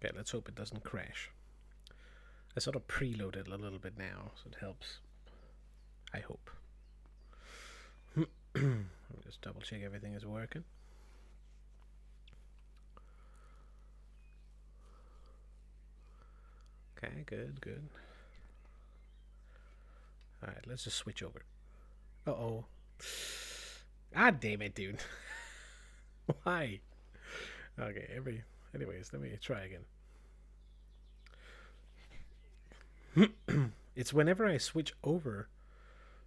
Okay, let's hope it doesn't crash. I sort of preloaded a little bit now, so it helps. I hope. Let me just double check everything is working. Okay, good, good. Alright, let's just switch over. Uh-oh. Ah, damn it, dude. Why? Okay, anyways, let me try again. It's whenever I switch over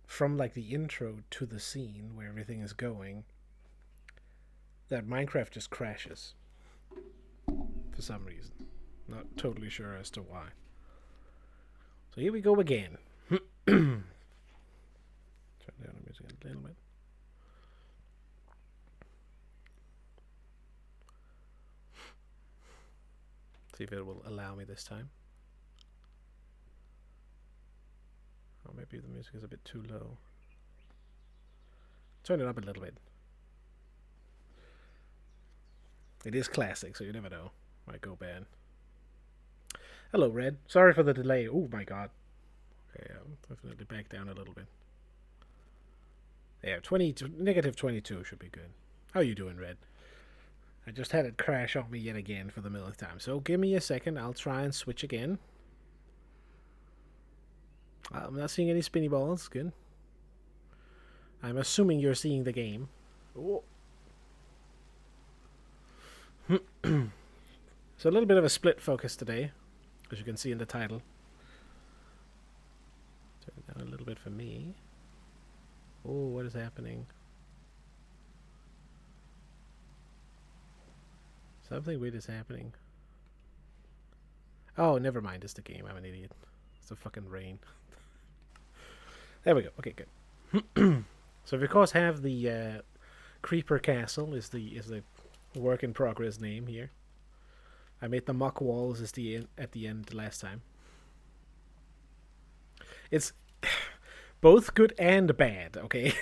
from like the intro to the scene where everything is going that Minecraft just crashes for some reason. Not totally sure as to why. So here we go again. Turn down the music a little bit. See if it will allow me this time. Or maybe the music is a bit too low. Turn it up a little bit. It is classic, so you never know. Might go bad. Hello, Red. Sorry for the delay. Oh my god. Okay, I'll definitely back down a little bit. Yeah, negative 22 should be good. How are you doing, Red? I just had it crash on me yet again for the millionth time. So give me a second. I'll try and switch again. I'm not seeing any spinny balls. Good. I'm assuming you're seeing the game. Oh. So a little bit of a split focus today, as you can see in the title. Turn it down a little bit for me. Oh, what is happening? Something weird is happening. Oh, never mind. It's the game. I'm an idiot. It's the fucking rain. There we go. Okay, good. So we of course have the Creeper Castle is the work in progress name here. I made the muck walls at the end last time. It's both good and bad, okay?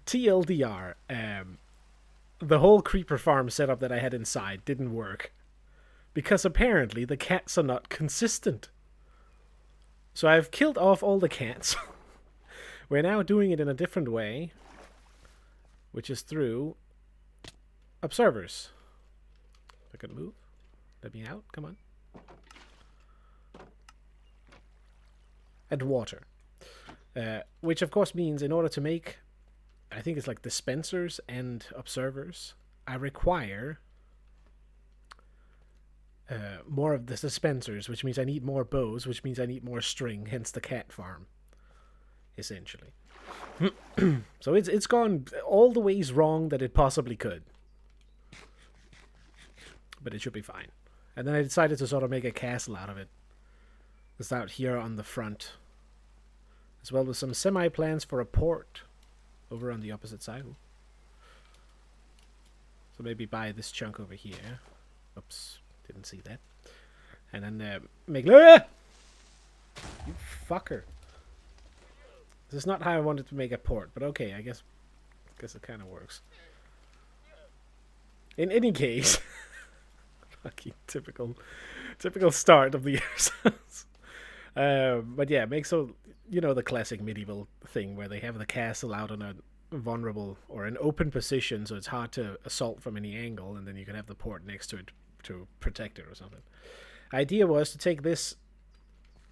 TLDR, the whole creeper farm setup that I had inside didn't work. Because apparently the cats are not consistent. So I've killed off all the cats. We're now doing it in a different way, which is through observers. If I could move. Let me out. Come on. And water. Which of course means in order to make, I think it's like dispensers and observers, I require more of the dispensers, which means I need more bows, which means I need more string, hence the cat farm, essentially. So it's gone all the ways wrong that it possibly could. But it should be fine. And then I decided to sort of make a castle out of it. It's out here on the front. As well as some semi-plans for a port over on the opposite side. So maybe buy this chunk over here. Oops, didn't see that. And then make... Ah! You fucker. This is not how I wanted to make a port, but okay, I guess it kind of works. In any case... Fucking typical start of the episodes. But yeah, make so the classic medieval thing where they have the castle out on a vulnerable or an open position, so it's hard to assault from any angle, and then you can have the port next to it to protect it or something. Idea was to take this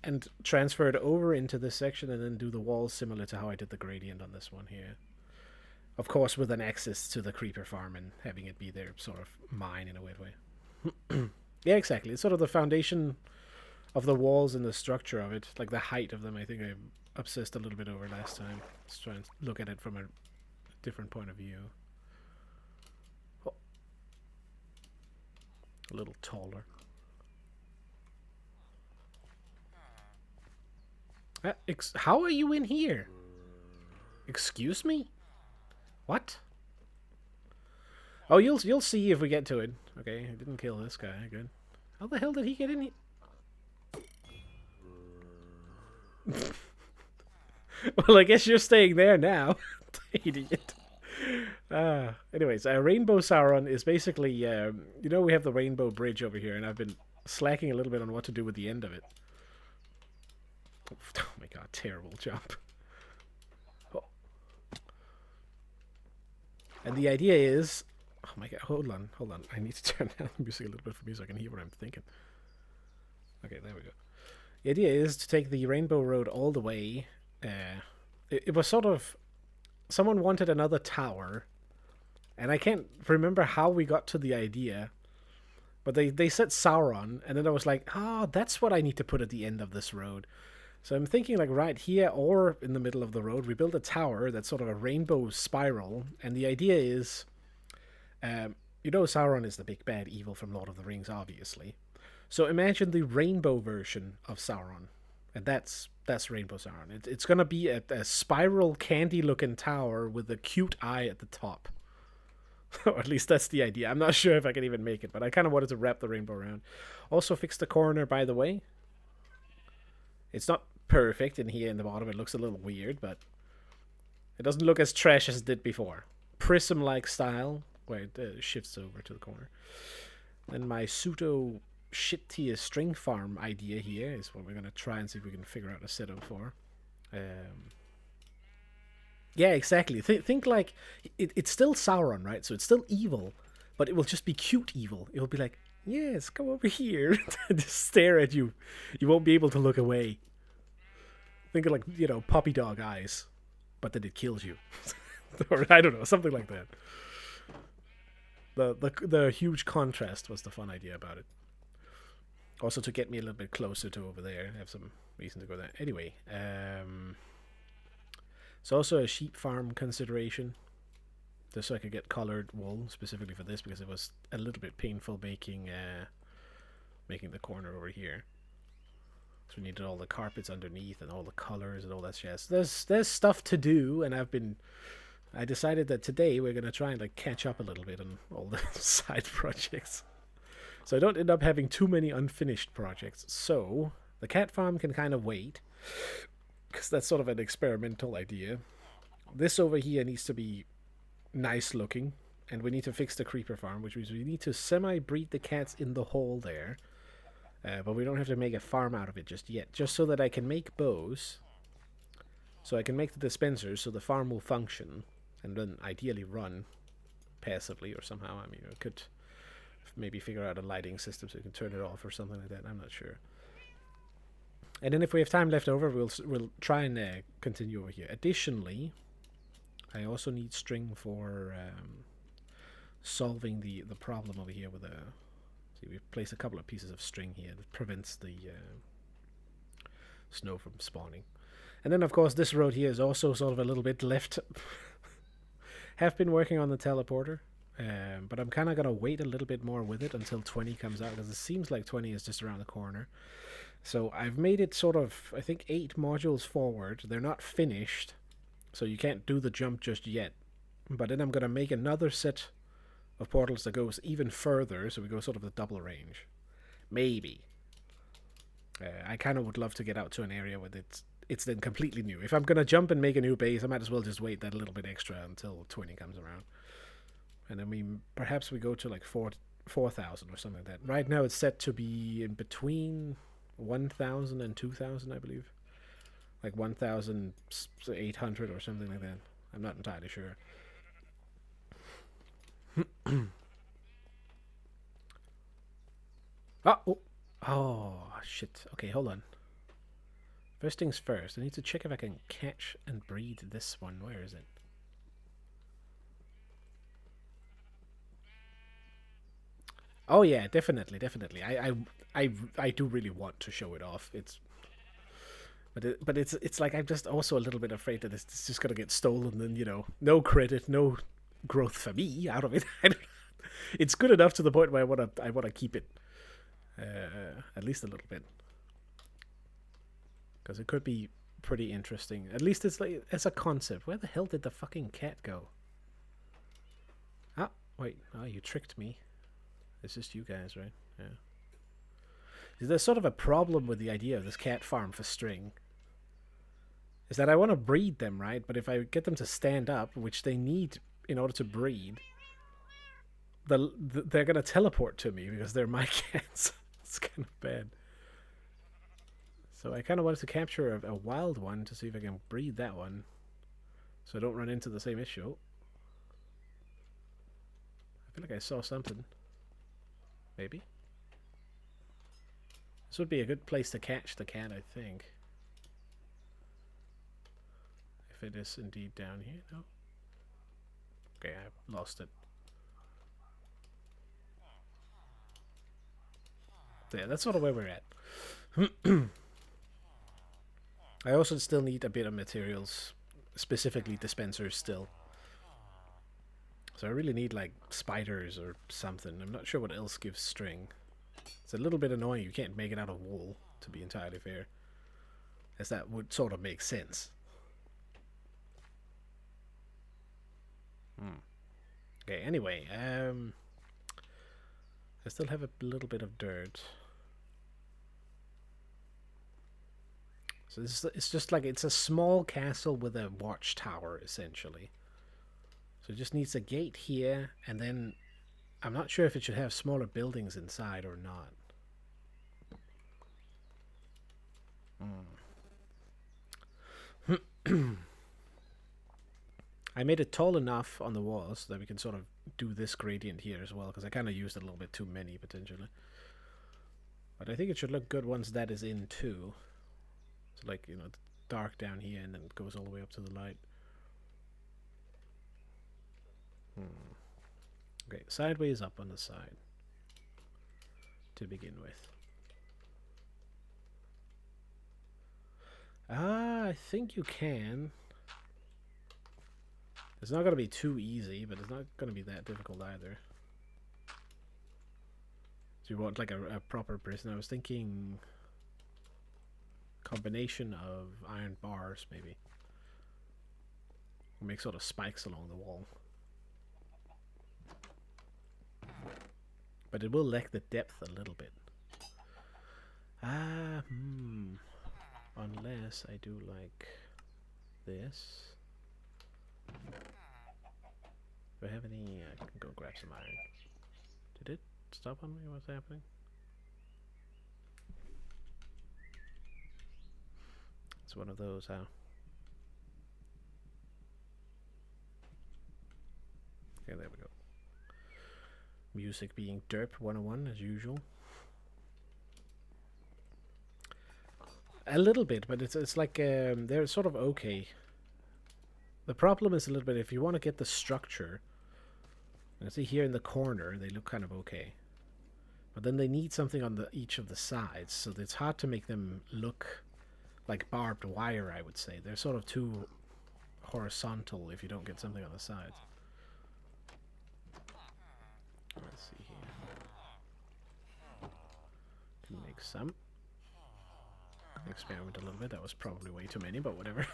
and transfer it over into this section, and then do the walls similar to how I did the gradient on this one here. Of course, with an access to the creeper farm and having it be their sort of mine in a weird way. Yeah, exactly. It's sort of the foundation of the walls and the structure of it, like the height of them. I think I obsessed a little bit over last time. Let's try and look at it from a different point of view. Oh. A little taller. How are you in here? Excuse me? What? Oh, you'll see if we get to it. Okay, I didn't kill this guy. Good. How the hell did he get in here? Well, I guess you're staying there now. Idiot. Anyways, Rainbow Sauron is basically, we have the Rainbow Bridge over here, and I've been slacking a little bit on what to do with the end of it. Oh my god, terrible jump. Oh. And the idea is... Oh my god, hold on. I need to turn down the music a little bit for me so I can hear what I'm thinking. Okay, there we go. The idea is to take the Rainbow Road all the way. It was sort of... Someone wanted another tower, and I can't remember how we got to the idea, but they said Sauron, and then I was like, that's what I need to put at the end of this road. So I'm thinking like right here or in the middle of the road, we build a tower that's sort of a rainbow spiral, and the idea is, Sauron is the big bad evil from Lord of the Rings, obviously. So imagine the rainbow version of Sauron, and that's Rainbow Sauron. It's gonna be a spiral candy-looking tower with a cute eye at the top. Or at least that's the idea. I'm not sure if I can even make it, but I kind of wanted to wrap the rainbow around. Also fix the corner, by the way. It's not perfect in here in the bottom. It looks a little weird, but it doesn't look as trash as it did before. Prism-like style, where it shifts over to the corner. Then my pseudo shit tier string farm idea here is what we're going to try and see if we can figure out a setup for. Yeah, exactly. Think like it's still Sauron, right? So it's still evil, but it will just be cute evil. It will be like, yes, come over here. Just stare at you. You won't be able to look away. Think of like, puppy dog eyes, but then it kills you. Or I don't know, something like that. The huge contrast was the fun idea about it. Also to get me a little bit closer to over there. I have some reason to go there. Anyway, it's also a sheep farm consideration. Just so I could get colored wool specifically for this, because it was a little bit painful making the corner over here. So we needed all the carpets underneath and all the colors and all that jazz. There's stuff to do, and I decided that today we're gonna try and like catch up a little bit on all the side projects, so I don't end up having too many unfinished projects. So the cat farm can kind of wait, because that's sort of an experimental idea. This over here needs to be nice looking, and we need to fix the creeper farm, which means we need to semi-breed the cats in the hole there. But we don't have to make a farm out of it just yet, just so that I can make bows, so I can make the dispensers so the farm will function, and then ideally run passively or somehow. I mean, I could maybe figure out a lighting system so you can turn it off or something like that. I'm not sure. And then if we have time left over, we'll try and continue over here. Additionally, I also need string for solving the problem over here with a... See, we've placed a couple of pieces of string here that prevents the snow from spawning. And then, of course, this road here is also sort of a little bit left. Have been working on the teleporter, but I'm kind of going to wait a little bit more with it until 20 comes out, because it seems like 20 is just around the corner. So I've made it sort of, I think, 8 modules forward. They're not finished, so you can't do the jump just yet. But then I'm going to make another set of portals that goes even further, so we go sort of the double range. Maybe. I kind of would love to get out to an area where it's then completely new. If I'm going to jump and make a new base, I might as well just wait that little bit extra until 20 comes around. And then perhaps we go to like 4,000 or something like that. Right now it's set to be in between 1,000 and 2,000, I believe. Like 1,800 or something like that. I'm not entirely sure. Oh, shit. Okay, hold on. First things first, I need to check if I can catch and breed this one. Where is it? Oh yeah, definitely. I do really want to show it off. But it's like I'm just also a little bit afraid that it's just gonna get stolen, and no credit, no growth for me out of it. It's good enough to the point where I wanna keep it, at least a little bit, because it could be pretty interesting. At least it's like as a concept. Where the hell did the fucking cat go? Ah, wait. Oh, you tricked me. It's just you guys, right? Yeah. There's sort of a problem with the idea of this cat farm for string. Is that I want to breed them, right? But if I get them to stand up, which they need in order to breed, they're going to teleport to me because they're my cats. It's kind of bad. So I kind of wanted to capture a wild one to see if I can breed that one, so I don't run into the same issue. I feel like I saw something. Maybe. This would be a good place to catch the cat, I think. If it is indeed down here, no? Okay, I lost it. Yeah, that's sort of where we're at. I also still need a bit of materials, specifically dispensers still. So I really need like spiders or something. I'm not sure what else gives string. It's a little bit annoying you can't make it out of wool, to be entirely fair. As that would sort of make sense. Okay, anyway, I still have a little bit of dirt. So it's just like, it's a small castle with a watchtower, essentially. So it just needs a gate here, and then I'm not sure if it should have smaller buildings inside or not. I made it tall enough on the walls so that we can sort of do this gradient here as well, because I kind of used a little bit too many, potentially. But I think it should look good once that is in too. So like, you know, dark down here and then it goes all the way up to the light. Okay, sideways up on the side to begin with. I think you can. It's not going to be too easy, but it's not going to be that difficult either. So you want like a proper prison. I was thinking combination of iron bars, maybe. Or make sort of spikes along the wall. But it will lack the depth a little bit. Unless I do like this. Do I have any? I can go grab some iron. Did it stop on me? What's happening? It's one of those, huh? Okay, there we go. Music being derp 101 as usual. A little bit, but it's like they're sort of okay. The problem is a little bit if you want to get the structure. You see here in the corner they look kind of okay, but then they need something on each of the sides, so it's hard to make them look like barbed wire. I would say they're sort of too horizontal if you don't get something on the sides. Let's see here. Can make some. Experiment a little bit. That was probably way too many, but whatever.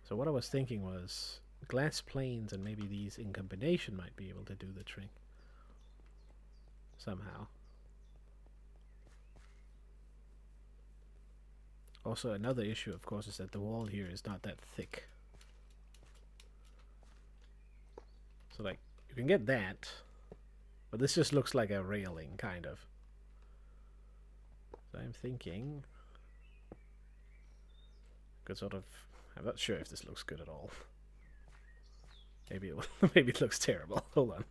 So what I was thinking was glass planes and maybe these in combination might be able to do the trick somehow. Also, another issue, of course, is that the wall here is not that thick. So, like, you can get that, but this just looks like a railing, kind of. So I'm thinking, could sort of. I'm not sure if this looks good at all. Maybe it will, maybe it looks terrible. Hold on.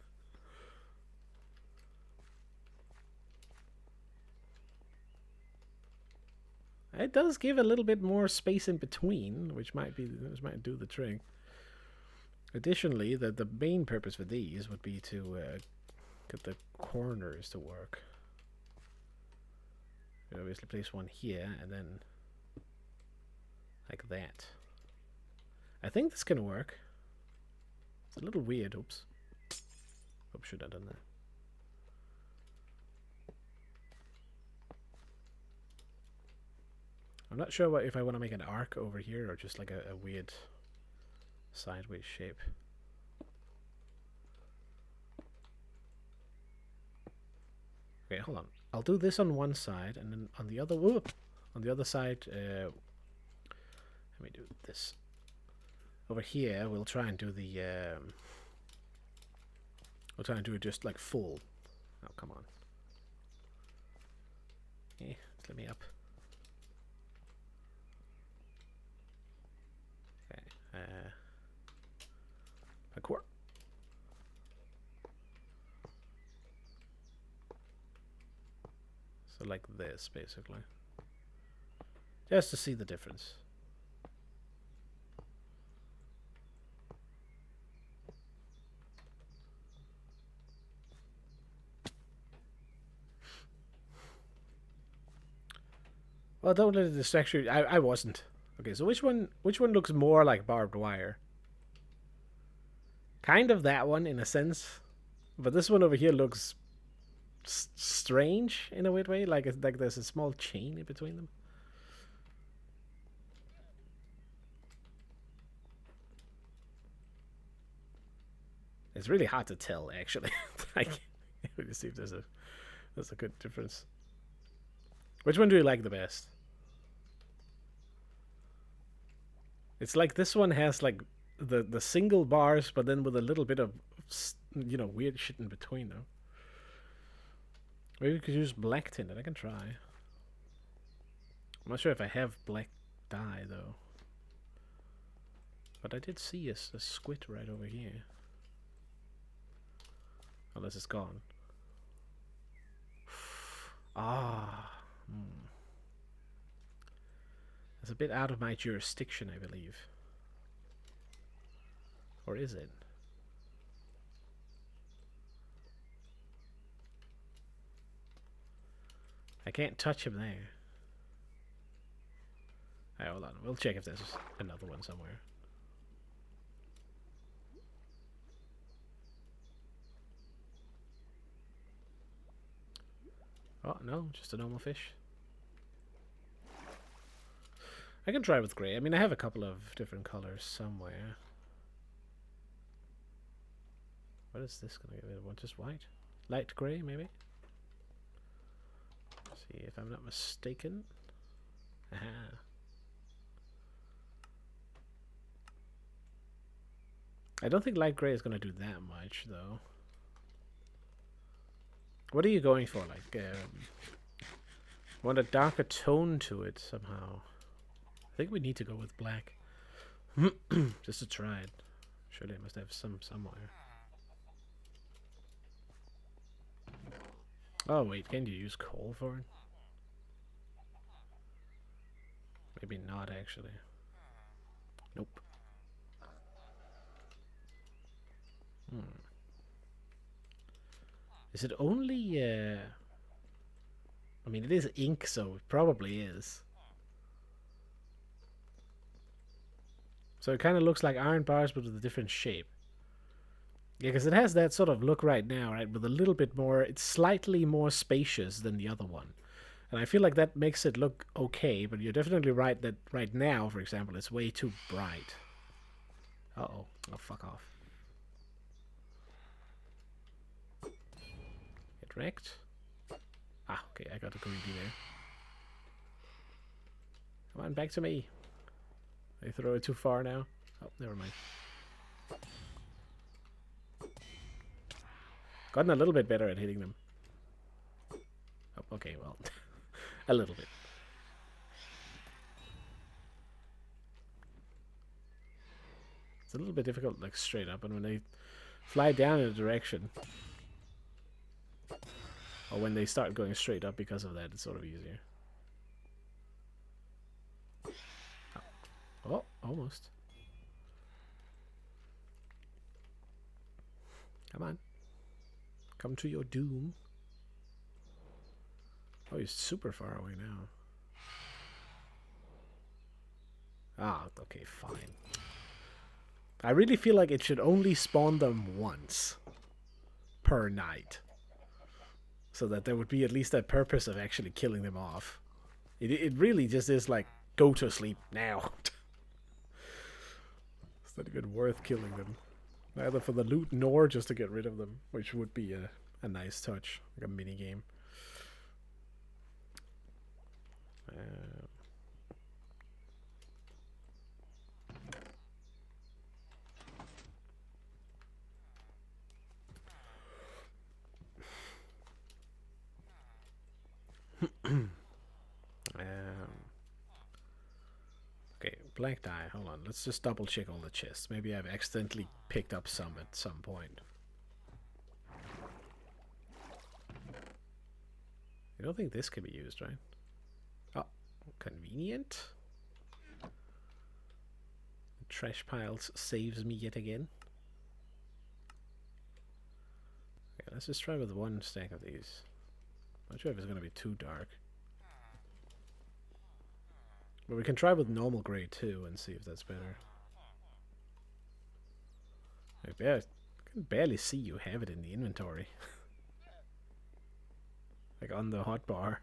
It does give a little bit more space in between, which might do the trick. Additionally, the main purpose for these would be to get the corners to work. You obviously place one here and then like that. I think this can work. It's a little weird. Oops. Oops, should have done that. I'm not sure if I want to make an arc over here or just like a weird sideways shape. Okay, hold on. I'll do this on one side, and then on the other. Whoop, on the other side, let me do this. Over here, we'll try and do the I'll try and do it just like full. Oh, come on. Eh, let me up. Okay. Parkour. So like this, basically. Just to see the difference. Well, don't let it distract you. I wasn't. Okay, so which one looks more like barbed wire? Kind of that one in a sense, but this one over here looks strange in a weird way. Like there's a small chain in between them. It's really hard to tell, actually. Like, let me see if there's a good difference. Which one do you like the best? It's like this one has like the single bars, but then with a little bit of weird shit in between though. Maybe we could use black tinted. I can try. I'm not sure if I have black dye though. But I did see a squid right over here. Unless it's gone. Ah. It's a bit out of my jurisdiction, I believe. Or is it? I can't touch him there. Alright, hold on. We'll check if there's another one somewhere. Oh, no, just a normal fish. I can try with grey. I mean, I have a couple of different colors somewhere. What is this going to give it? Just white? Light grey, maybe? Let's see if I'm not mistaken. Aha. I don't think light grey is going to do that much, though. What are you going for? Like, want a darker tone to it somehow. I think we need to go with black. Just to try it. Surely I must have some somewhere. Oh wait, can you use coal for it? Maybe not actually. Nope. Is it only I mean it is ink, so it probably is. So it kind of looks like iron bars, but with a different shape. Yeah, because it has that sort of look right now, right? With a little bit more, it's slightly more spacious than the other one. And I feel like that makes it look okay, but you're definitely right that right now, for example, it's way too bright. Uh-oh. Oh, fuck off. Get wrecked. Ah, okay, I got a greedy there. Come on, back to me. They throw it too far now. Oh, never mind. Gotten a little bit better at hitting them. Oh, okay, well, a little bit. It's a little bit difficult, like straight up, and when they fly down in a direction, or when they start going straight up because of that, it's sort of easier. Oh, almost. Come on. Come to your doom. Oh, he's super far away now. Ah, okay, fine. I really feel like it should only spawn them once per night. So that there would be at least a purpose of actually killing them off. It really just is like, go to sleep now. It's not even worth killing them. Neither for the loot nor just to get rid of them, which would be a nice touch, like a mini game. Okay, black dye. Hold on. Let's just double check all the chests. Maybe I've accidentally picked up some at some point. I don't think this can be used, right? Oh, convenient. Trash piles saves me yet again. Okay, let's just try with one stack of these. Not sure if it's going to be too dark. But we can try with normal grey too and see if that's better. I can barely see you have it in the inventory. Like on the hotbar.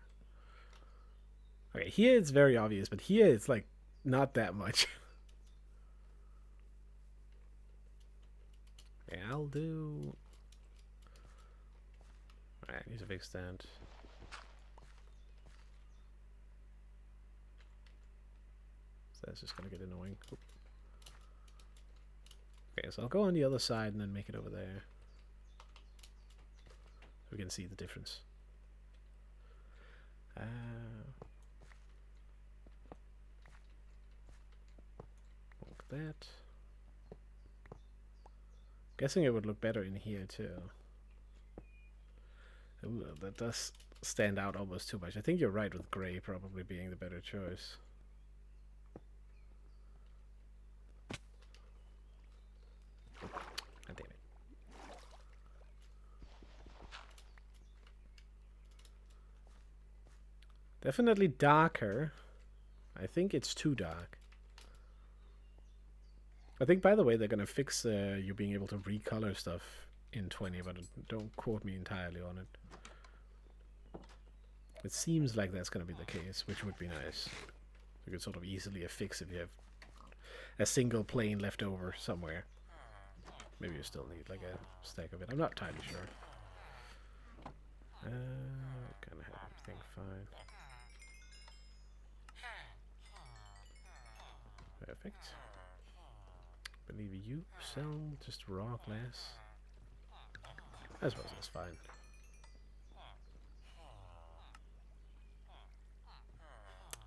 Okay, here it's very obvious, but here it's like not that much. Okay, I'll do... Alright, I need a big stand. So that's just gonna get annoying. Oop. Okay, so I'll go on the other side and then make it over there. So we can see the difference. Like that. Guessing it would look better in here too. Ooh, that does stand out almost too much. I think you're right with grey probably being the better choice. God damn it. Definitely darker. I think it's too dark. I think, by the way, they're going to fix you being able to recolor stuff in 20, but don't quote me entirely on it. It seems like that's going to be the case, which would be nice. You could sort of easily affix if you have a single plane left over somewhere. Maybe you still need like a stack of it. I'm not entirely sure. Kind of have everything fine. Perfect. Believe you sell just raw glass. I suppose that's fine.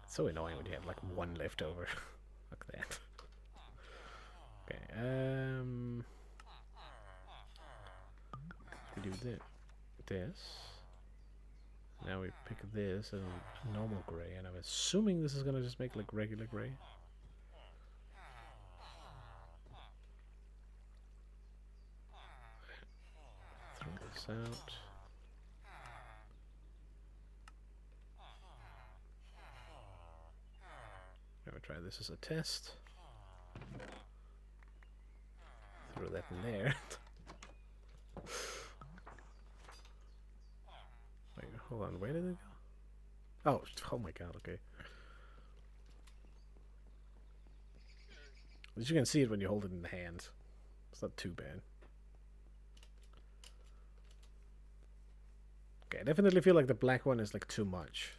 It's so annoying when you have like one left over. Like that. Okay, we do this. Now we pick this and normal grey, and I'm assuming this is gonna just make like regular grey. Throw this out. I'm gonna try this as a test. Throw that in there. Wait, hold on, where did it go? Oh my god, okay. At least you can see it when you hold it in the hand. It's not too bad. Okay, I definitely feel like the black one is like too much.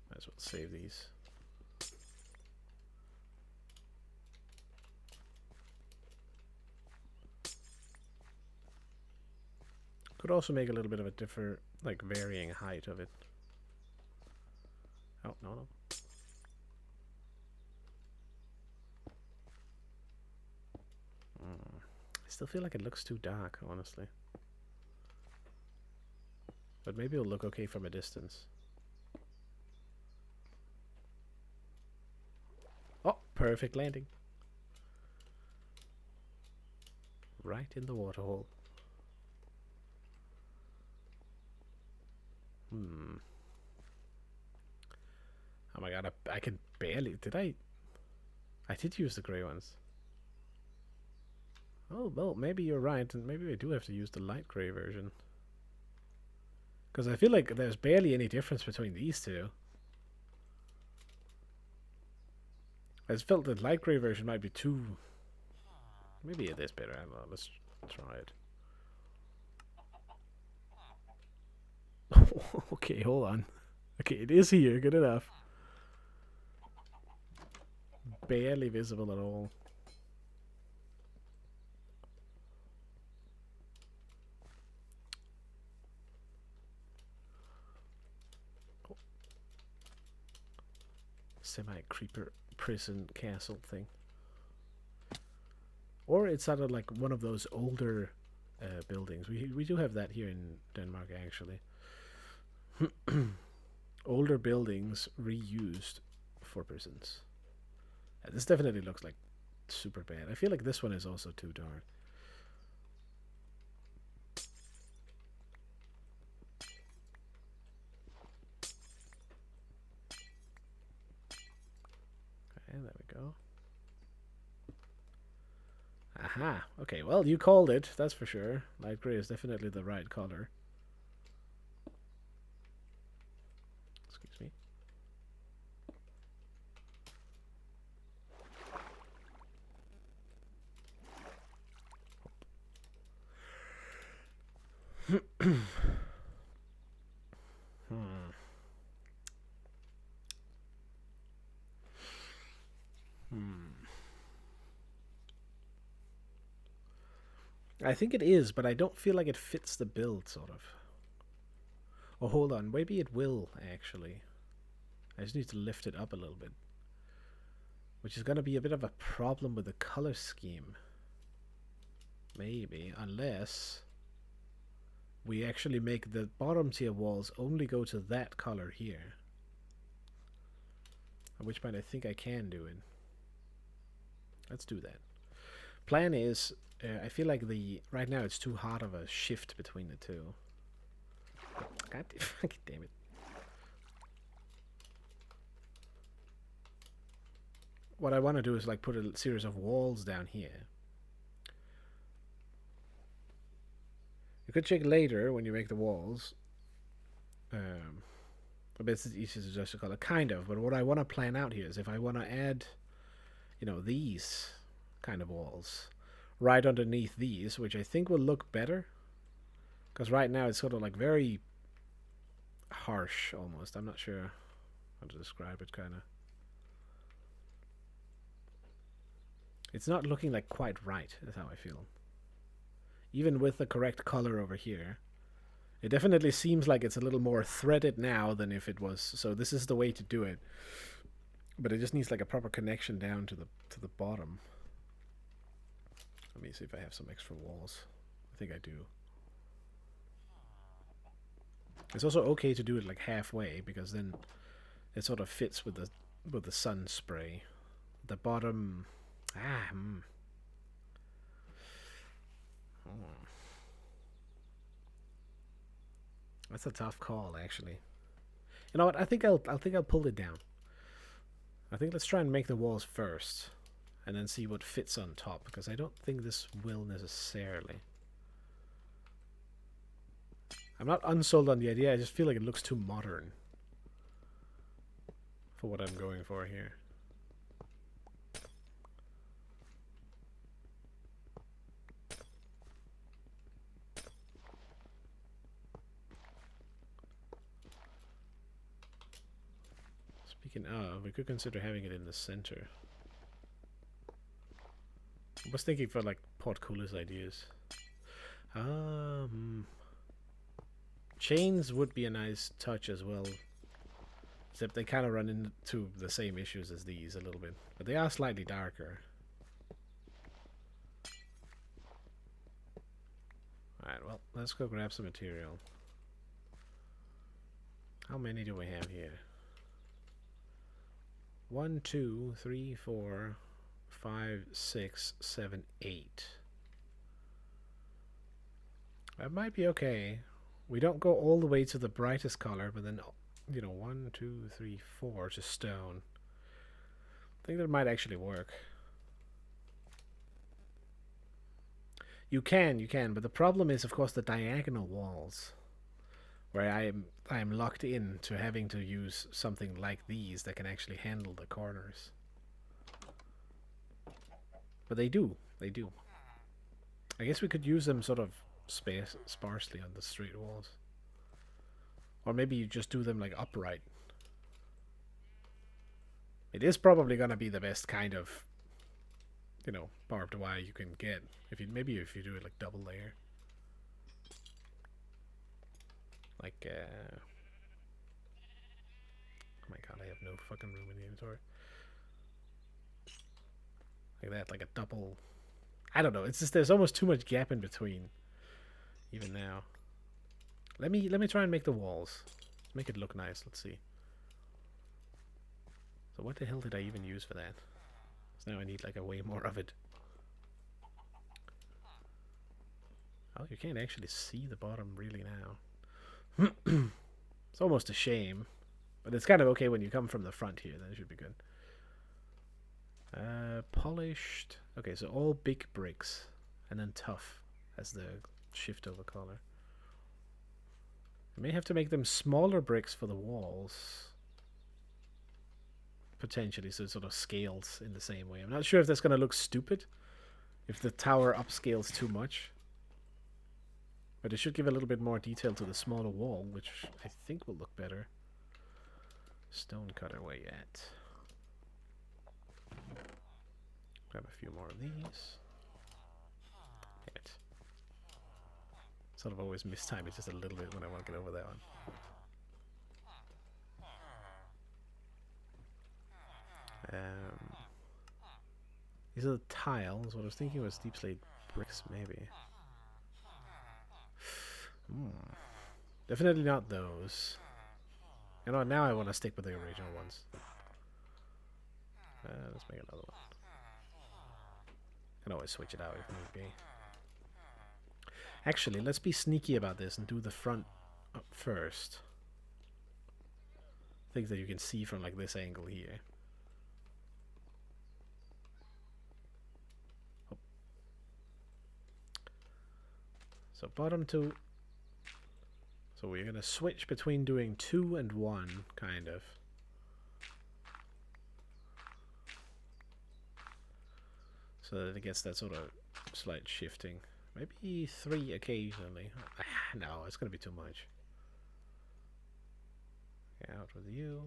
Might as well save these. Could also make a little bit of a different, like varying height of it. Oh, no. I still feel like it looks too dark, honestly. But maybe it'll look okay from a distance. Oh, perfect landing. Right in the waterhole. Oh my god, I can barely... Did I... I did use the grey ones. Oh, well, maybe you're right, and maybe I do have to use the light grey version. Because I feel like there's barely any difference between these two. I just felt the light grey version might be too... Maybe it is better, I don't know, let's try it. Okay, hold on. Okay, it is here, good enough. Barely visible at all. semi-creeper prison castle thing. Or it's sort of like one of those older buildings. We do have that here in Denmark, actually. Older buildings reused for prisons. This definitely looks like super bad. I feel like this one is also too dark. Okay, there we go. Aha. Okay, well, you called it, that's for sure. Light gray is definitely the right color. Excuse me. I think it is, but I don't feel like it fits the build, sort of. Oh, hold on. Maybe it will, actually. I just need to lift it up a little bit. Which is going to be a bit of a problem with the color scheme. Maybe, unless we actually make the bottom tier walls only go to that color here. At which point I think I can do it. Let's do that. Plan is, I feel like right now it's too hard of a shift between the two. God damn it. What I want to do is like put a series of walls down here. You could check later when you make the walls. But it's easy to adjust the color, kind of. But what I want to plan out here is if I want to add, these kind of walls right underneath these, which I think will look better. Because right now it's sort of like very harsh almost. I'm not sure how to describe it, kind of. It's not looking like quite right, is how I feel. Even with the correct color over here. It definitely seems like it's a little more threaded now than if it was. So this is the way to do it. But it just needs like a proper connection down to the bottom. Let me see if I have some extra walls. I think I do. It's also okay to do it like halfway because then it sort of fits with the sun spray. The bottom. That's a tough call, actually. You know what? I think I'll pull it down. I think let's try and make the walls first, and then see what fits on top, because I don't think this will necessarily. I'm not unsold on the idea. I just feel like it looks too modern for what I'm going for here. Speaking of, we could consider having it in the center. I was thinking for like portcullis ideas. Chains would be a nice touch as well. Except they kind of run into the same issues as these a little bit. But they are slightly darker. Alright, well, let's go grab some material. How many do we have here? 1, 2, 3, 4, 5, 6, 7, 8. That might be okay. We don't go all the way to the brightest color, but then, 1, 2, 3, 4 to stone. I think that might actually work. You can, but the problem is, of course, the diagonal walls, where I am locked in to having to use something like these that can actually handle the corners. But they do. I guess we could use them sort of sparsely on the straight walls. Or maybe you just do them like upright. It is probably gonna be the best kind of, barbed wire you can get. Maybe if you do it like double layer. Like, oh my God, I have no fucking room in the inventory. Like that, like a double. I don't know. It's just there's almost too much gap in between. Even now. Let me try and make the walls. Make it look nice. Let's see. So what the hell did I even use for that? So now I need like a way more of it. Oh, you can't actually see the bottom really now. It's almost a shame. But it's kind of okay when you come from the front here. Then it should be good. Polished. Okay, so all big bricks. And then tough as the shift over color. I may have to make them smaller bricks for the walls. Potentially, so it sort of scales in the same way. I'm not sure if that's going to look stupid. If the tower upscales too much. But it should give a little bit more detail to the smaller wall, which I think will look better. Stone cutter, where you at? Grab a few more of these. Damn it. Sort of always mistime it just a little bit when I want to get over that one. These are the tiles. What I was thinking was deep slate bricks, maybe. Definitely not those. You know, now I want to stick with the original ones. Let's make another one. Can always switch it out if need be. Actually, let's be sneaky about this and do the front up first. Things that you can see from like this angle here. Oh. So bottom two. So we're going to switch between doing 2 and 1, kind of. So that it gets that sort of slight shifting. Maybe 3 occasionally. No, it's going to be too much. Okay, out with you.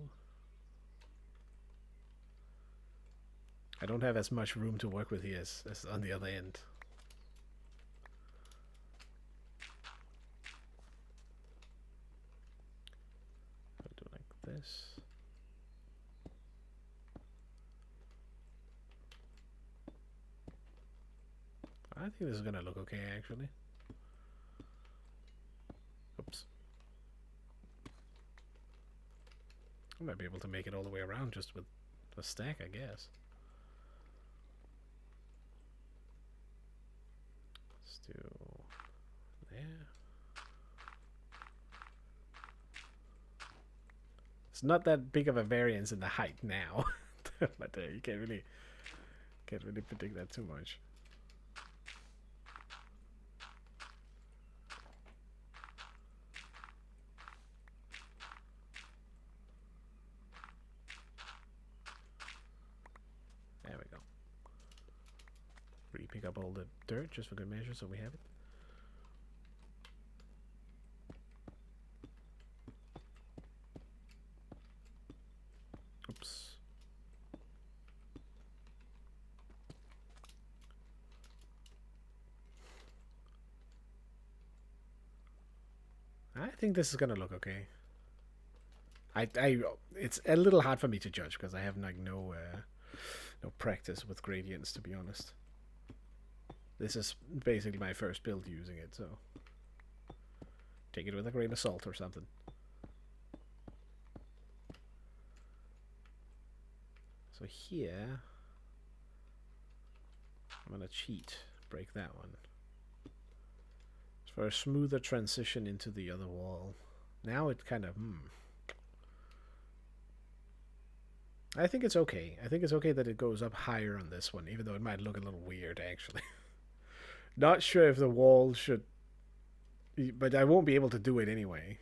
I don't have as much room to work with here as on the other end. I'll do like this. I think this is going to look okay, actually. Oops. I might be able to make it all the way around just with a stack, I guess. Let's do there. It's not that big of a variance in the height now, but you can't really predict that too much. There we go. Re-pick up all the dirt just for good measure, so we have it. Oops. I think this is gonna look okay. It's a little hard for me to judge because I have like no practice with gradients, to be honest. This is basically my first build using it, so take it with a grain of salt or something. So here, I'm gonna cheat, break that one. For a smoother transition into the other wall. Now it kind of, I think it's okay. I think it's okay that it goes up higher on this one, even though it might look a little weird, actually. Not sure if the wall should, but I won't be able to do it anyway.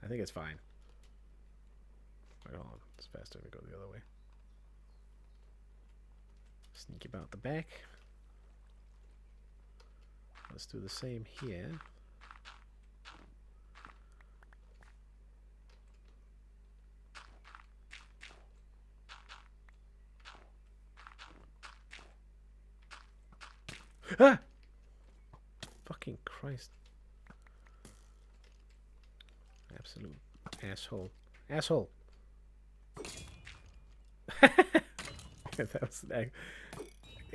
I think it's fine. Wait, hold on. It's faster if we go the other way. Sneak about the back. Let's do the same here. Ah! Fucking Christ. Absolute asshole. asshole. That was,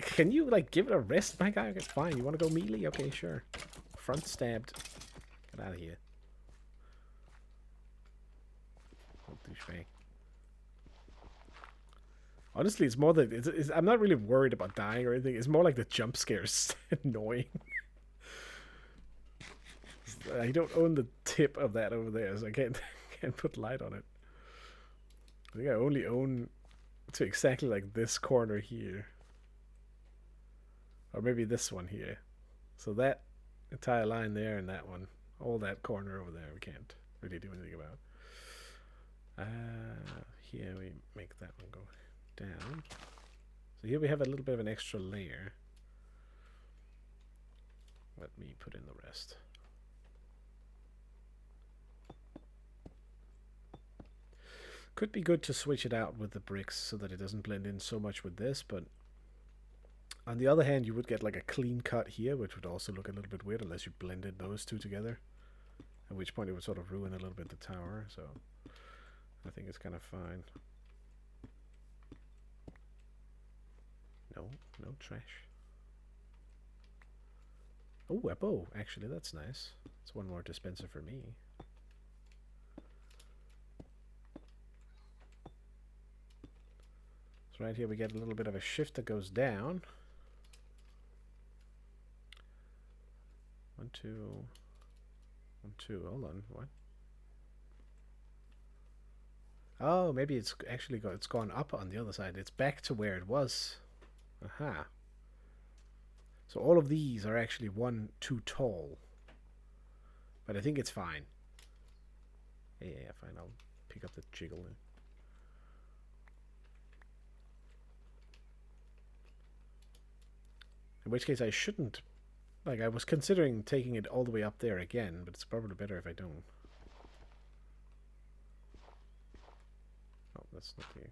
can you like give it a rest, my guy? Okay, fine. You want to go melee? Okay, sure. Front stabbed. Get out of here. Oh, douchebag. Honestly, it's more that I'm not really worried about dying or anything. It's more like the jump scares annoying. I don't own the tip of that over there, so I can't put light on it. I think I only own to exactly like this corner here, or maybe this one here. So that entire line there and that one, all that corner over there, we can't really do anything about. Here we make that one go down. So here we have a little bit of an extra layer. Let me put in the rest. Could be good to switch it out with the bricks so that it doesn't blend in so much with this, but on the other hand, you would get like a clean cut here, which would also look a little bit weird unless you blended those two together, at which point it would sort of ruin a little bit the tower, so I think it's kind of fine. No trash. Oh, a bow. Actually, that's nice. It's one more dispenser for me. So right here we get a little bit of a shift that goes down. 1, 2, 1, 2. Hold on. What? Oh, maybe it's actually it's gone up on the other side. It's back to where it was. Aha. So all of these are actually 1 too tall. But I think it's fine. Yeah, fine. I'll pick up the jiggle. In which case I shouldn't. Like, I was considering taking it all the way up there again, but it's probably better if I don't. Oh, that's not the X.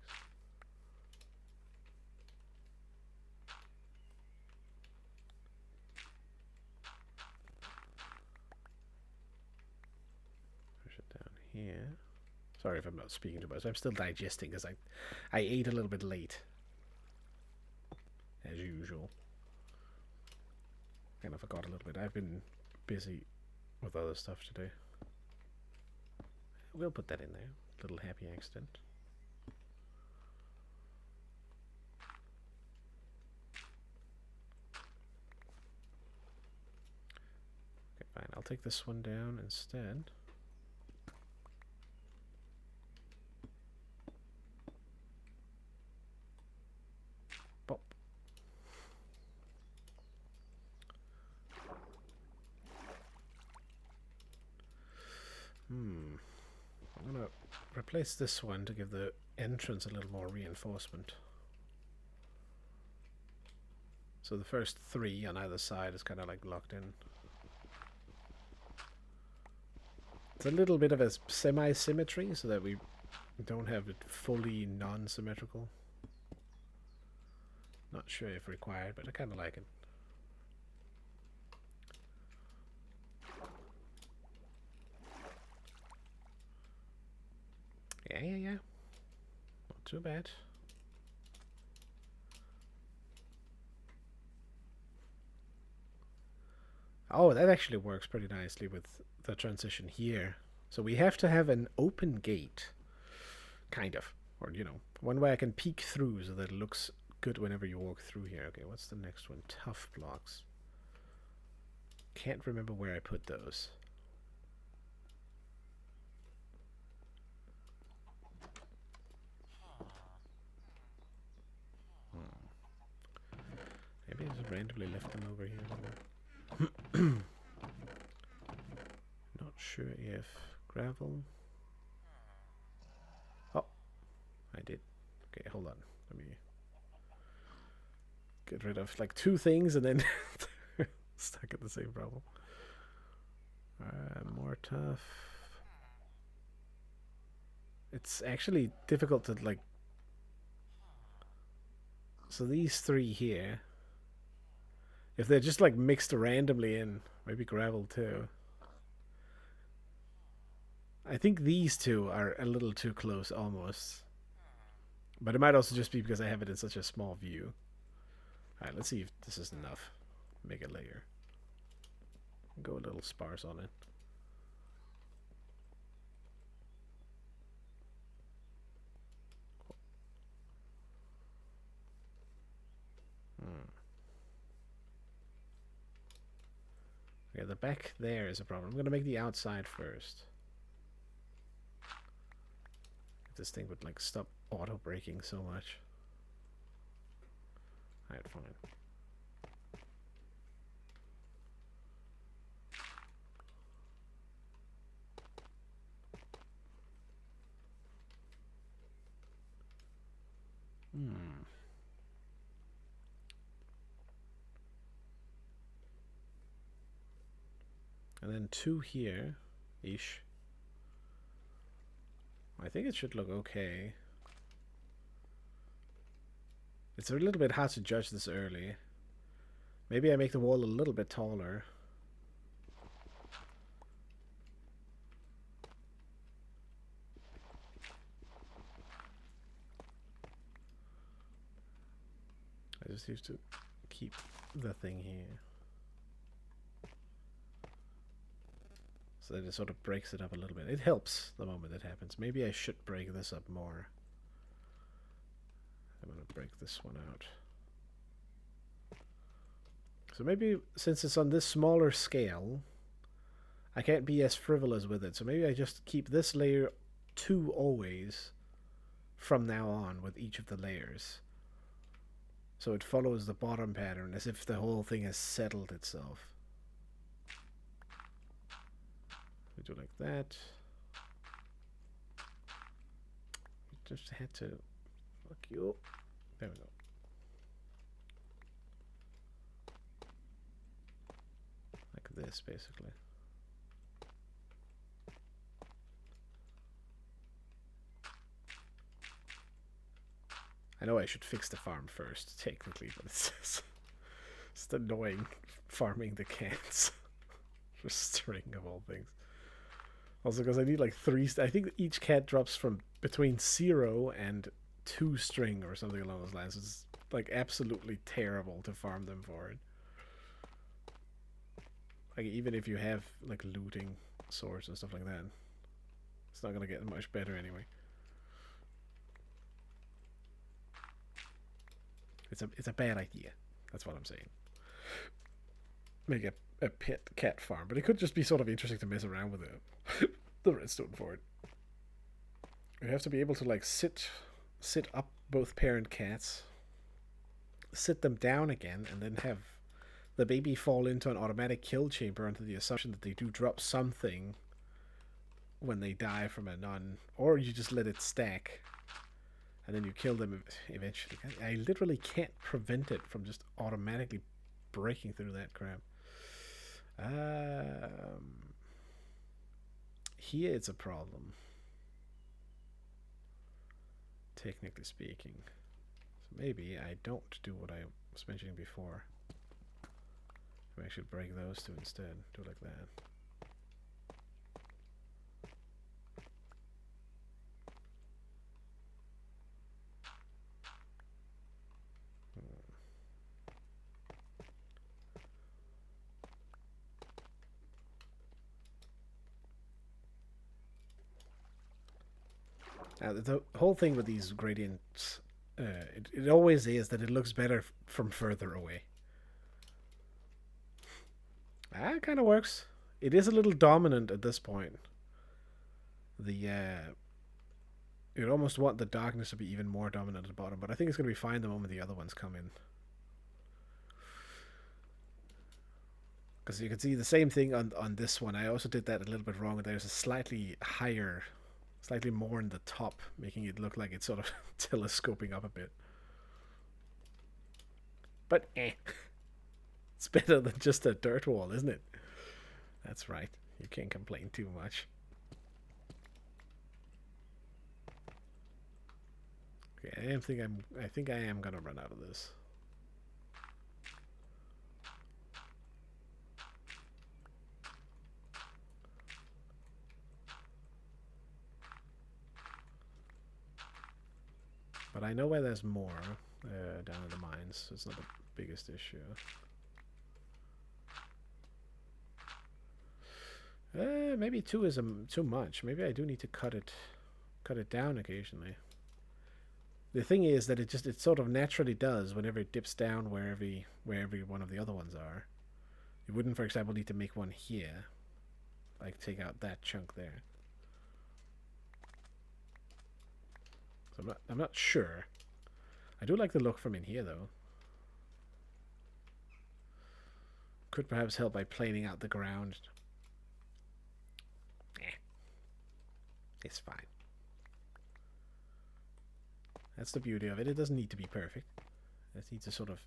Push it down here. Sorry if I'm not speaking too much. I'm still digesting because I ate a little bit late. As usual. Kind of forgot a little bit. I've been busy with other stuff today. We'll put that in there. Little happy accident. Okay, fine. I'll take this one down instead. Pop. I'm gonna replace this one to give the entrance a little more reinforcement. So the first 3 on either side is kind of like locked in. It's a little bit of a semi-symmetry so that we don't have it fully non-symmetrical. Not sure if required, but I kind of like it. Yeah. Not too bad. Oh, that actually works pretty nicely with the transition here. So we have to have an open gate, kind of. Or, you know, one way I can peek through so that it looks good whenever you walk through here. Okay, what's the next one? Tough blocks. Can't remember where I put those. Maybe I just randomly left them over here. Not sure if gravel. Oh, I did. Okay, hold on. Let me get rid of like 2 things and then stuck at the same problem. More tough. It's actually difficult to like. So these 3 here, if they're just like mixed randomly in, maybe gravel too. I think these two are a little too close almost. But it might also just be because I have it in such a small view. Alright, let's see if this is enough. Make a layer. Go a little sparse on it. Okay, the back there is a problem. I'm going to make the outside first. If this thing would like stop auto braking so much. Alright, fine. And then 2 here ish. I think it should look okay. It's a little bit hard to judge this early. Maybe I make the wall a little bit taller. I just used to keep the thing here. So that it sort of breaks it up a little bit. It helps the moment it happens. Maybe I should break this up more. I'm going to break this one out. So maybe since it's on this smaller scale, I can't be as frivolous with it. So maybe I just keep this layer 2 always from now on with each of the layers. So it follows the bottom pattern as if the whole thing has settled itself. We do like that. Just had to. Fuck you. There we go. Like this, basically. I know I should fix the farm first, technically, but it's just annoying farming the cats. For string of all things. Also, because I need like 3. I think each cat drops from between 0 and 2 string or something along those lines. It's like absolutely terrible to farm them for it. Like even if you have like looting swords and stuff like that, it's not gonna get much better anyway. It's a bad idea. That's what I'm saying. Make a pet cat farm, but it could just be sort of interesting to mess around with the redstone for it. You have to be able to like sit up both parent cats, sit them down again, and then have the baby fall into an automatic kill chamber under the assumption that they do drop something when they die from a nun, or you just let it stack and then you kill them eventually. I literally can't prevent it from just automatically breaking through that crap. Here it's a problem, technically speaking. So maybe I don't do what I was mentioning before. I should break those two instead. Do it like that. Now, the whole thing with these gradients, it always is that it looks better from further away. It kind of works. It is a little dominant at this point. You'd almost want the darkness to be even more dominant at the bottom, but I think it's going to be fine the moment the other ones come in. Because you can see the same thing on this one. I also did that a little bit wrong. There's a slightly higher, slightly more in the top, making it look like it's sort of telescoping up a bit. But it's better than just a dirt wall, isn't it? That's right. You can't complain too much. Okay, I think I am gonna run out of this. But I know where there's more down in the mines, so it's not the biggest issue. Maybe 2 is too much. Maybe I do need to cut it down occasionally. The thing is that it sort of naturally does whenever it dips down where every one of the other ones are. You wouldn't, for example, need to make one here. Like take out that chunk there. So I'm not sure. I do like the look from in here though. Could perhaps help by planing out the ground. It's fine. That's the beauty of it. It doesn't need to be perfect. It needs to sort of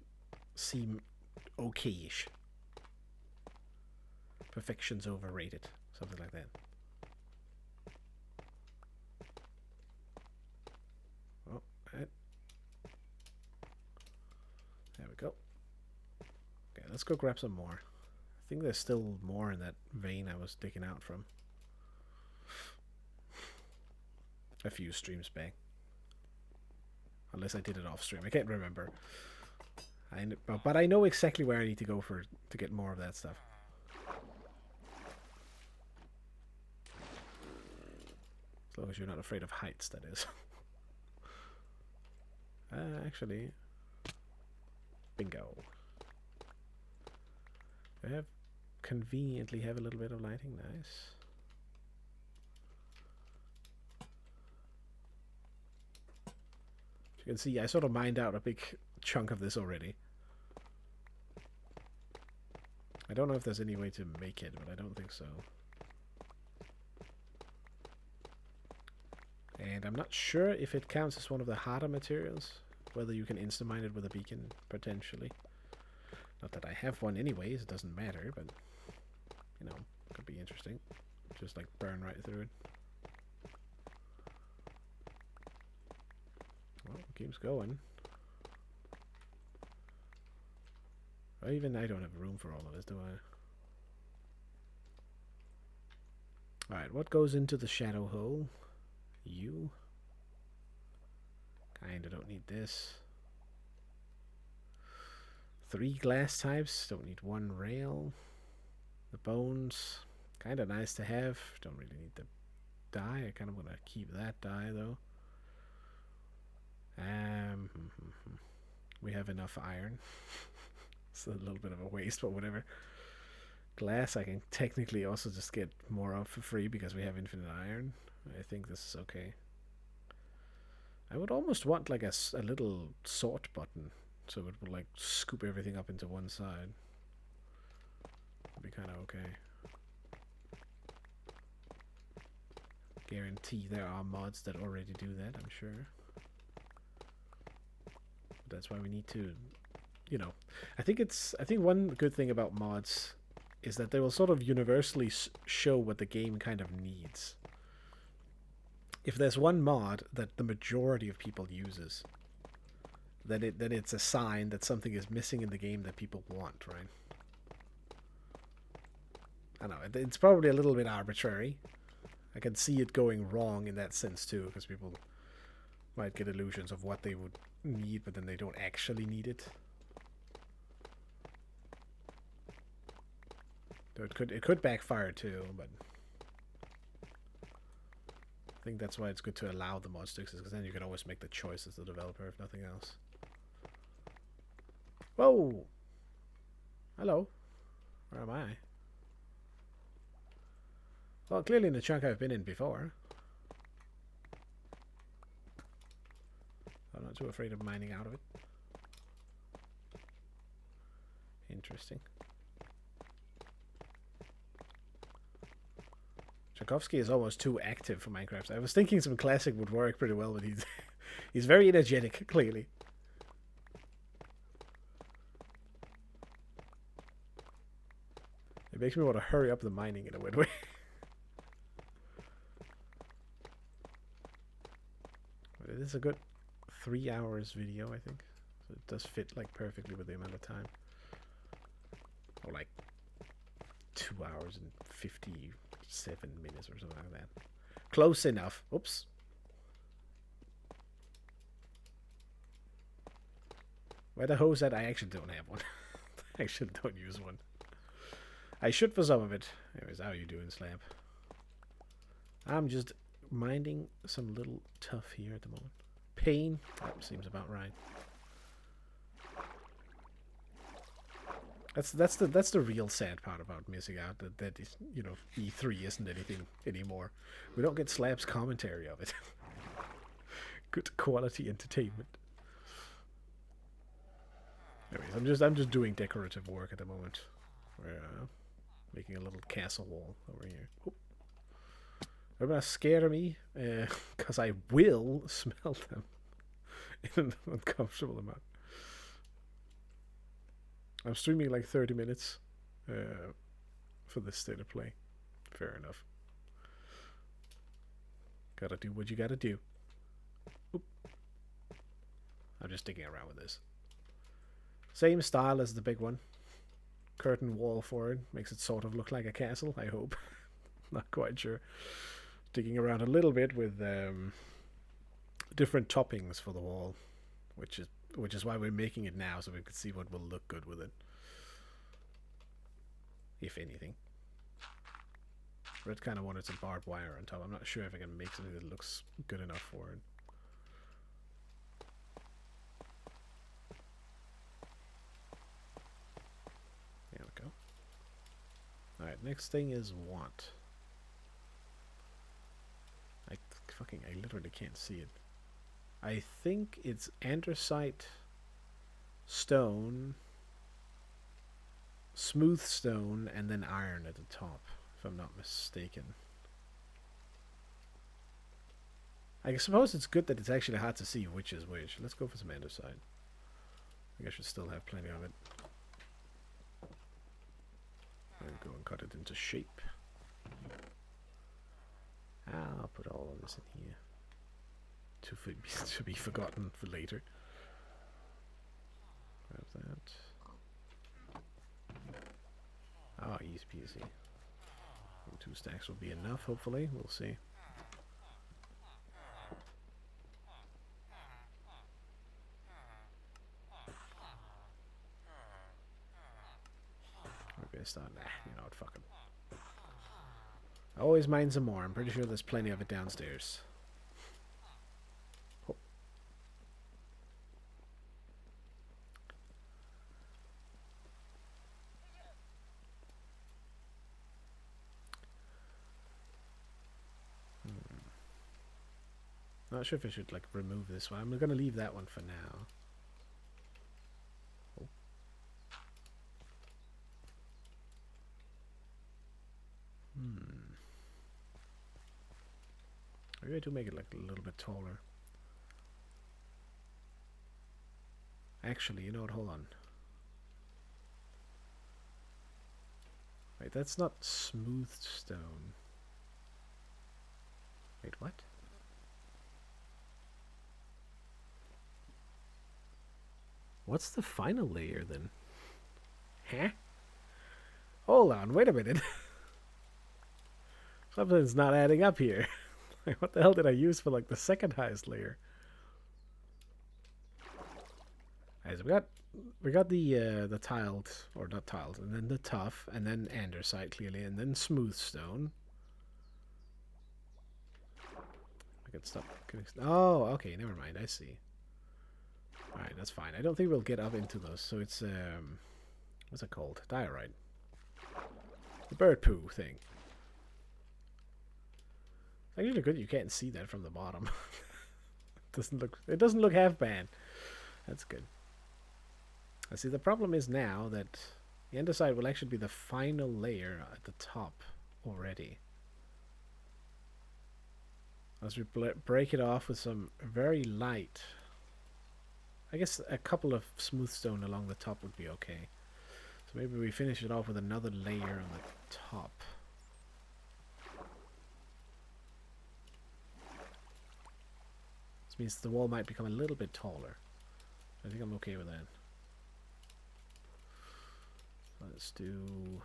seem okay-ish. Perfection's overrated. Something like that. Oh, right. There we go. Okay, let's go grab some more. I think there's still more in that vein I was digging out from. A few streams back. Unless I did it off stream. I can't remember. But I know exactly where I need to go to get more of that stuff. As long as you're not afraid of heights, that is. Actually. Bingo. I have conveniently have a little bit of lighting. Nice. As you can see, I sort of mined out a big chunk of this already. I don't know if there's any way to make it, but I don't think so. And I'm not sure if it counts as one of the harder materials, whether you can insta-mine it with a beacon, potentially. Not that I have one anyways, it doesn't matter, but, you know, could be interesting. Just like burn right through it. Well, it keeps going. Or even I don't have room for all of this, do I? Alright, what goes into the shadow hole? You. Kinda don't need this. 3 glass types, don't need 1 rail. The bones, kinda nice to have. Don't really need the dye. I kinda wanna keep that dye though. We have enough iron. It's a little bit of a waste, but whatever. Glass I can technically also just get more of for free because we have infinite iron. I think this is okay. I would almost want like a little sort button, so it would like scoop everything up into one side. Would be kind of okay. Guarantee there are mods that already do that, I'm sure. But that's why we need to, you know, I think one good thing about mods is that they will sort of universally show what the game kind of needs. If there's one mod that the majority of people uses, then it's a sign that something is missing in the game that people want, right? I don't know, it's probably a little bit arbitrary. I can see it going wrong in that sense too, because people might get illusions of what they would need, but then they don't actually need it. So it could backfire too, but I think that's why it's good to allow the mods to exist, because then you can always make the choice as the developer, if nothing else. Whoa! Hello. Where am I? Well, clearly in the chunk I've been in before. I'm not too afraid of mining out of it. Interesting. Tchaikovsky is almost too active for Minecraft. I was thinking some classic would work pretty well, but he's very energetic, clearly. It makes me want to hurry up the mining in a weird way. But it is a good 3 hours video, I think. So it does fit like perfectly with the amount of time. Or like 2 hours and 57 minutes or something like that. Close enough. Oops. Where the hose at? I actually don't have one. I actually don't use one. I should for some of it. Anyways, how are you doing, Slab? I'm just minding some little tough here at the moment. Pain. That seems about right. That's the real sad part about missing out. That is, you know, E3 isn't anything anymore. We don't get Slab's commentary of it. Good quality entertainment. Anyways, I'm just doing decorative work at the moment. We're making a little castle wall over here. Oop. Everybody's scared of me because I will smell them in an uncomfortable amount. I'm streaming like 30 minutes for this state of play. Fair enough. Gotta do what you gotta do. Oop. I'm just digging around with this. Same style as the big one. Curtain wall for it. Makes it sort of look like a castle, I hope. Not quite sure. Digging around a little bit with different toppings for the wall, which is why we're making it now, so we can see what will look good with it, if anything. Red kind of wanted some barbed wire on top. I'm not sure if I can make something that looks good enough for it. There we go. Alright, next thing is what? I literally can't see it. I think it's andesite, stone, smooth stone, and then iron at the top, if I'm not mistaken. I suppose it's good that it's actually hard to see which is which. Let's go for some andesite. I think I should still have plenty of it. I'll go and cut it into shape. I'll put all of this in here to be forgotten for later. Grab that. Ah, easy peasy. 2 stacks will be enough, hopefully. We'll see. We're gonna start. Nah, you know what? Fuck it. Always mind some more. I'm pretty sure there's plenty of it downstairs. Oh. Not sure if I should like remove this one. I'm gonna leave that one for now. Oh. Maybe I do make it like a little bit taller. Actually, you know what? Hold on. Wait, that's not smooth stone. Wait, what? What's the final layer then? Huh? Hold on, wait a minute. Something's not adding up here. Like, what the hell did I use for like the second highest layer? Alright, so we got the tiled, or not tiled, and then the tough, and then andesite clearly, and then smooth stone. I can stop. Oh, okay, never mind. I see. Alright, that's fine. I don't think we'll get up into those. So it's what's it called? Diorite. The bird poo thing. It's actually good you can't see that from the bottom. It doesn't look half bad. That's good. I see the problem is now that the andesite will actually be the final layer at the top already. As we break it off with some very light, I guess a couple of smooth stone along the top would be okay. So maybe we finish it off with another layer on the top. This means the wall might become a little bit taller. I think I'm okay with that. Let's do...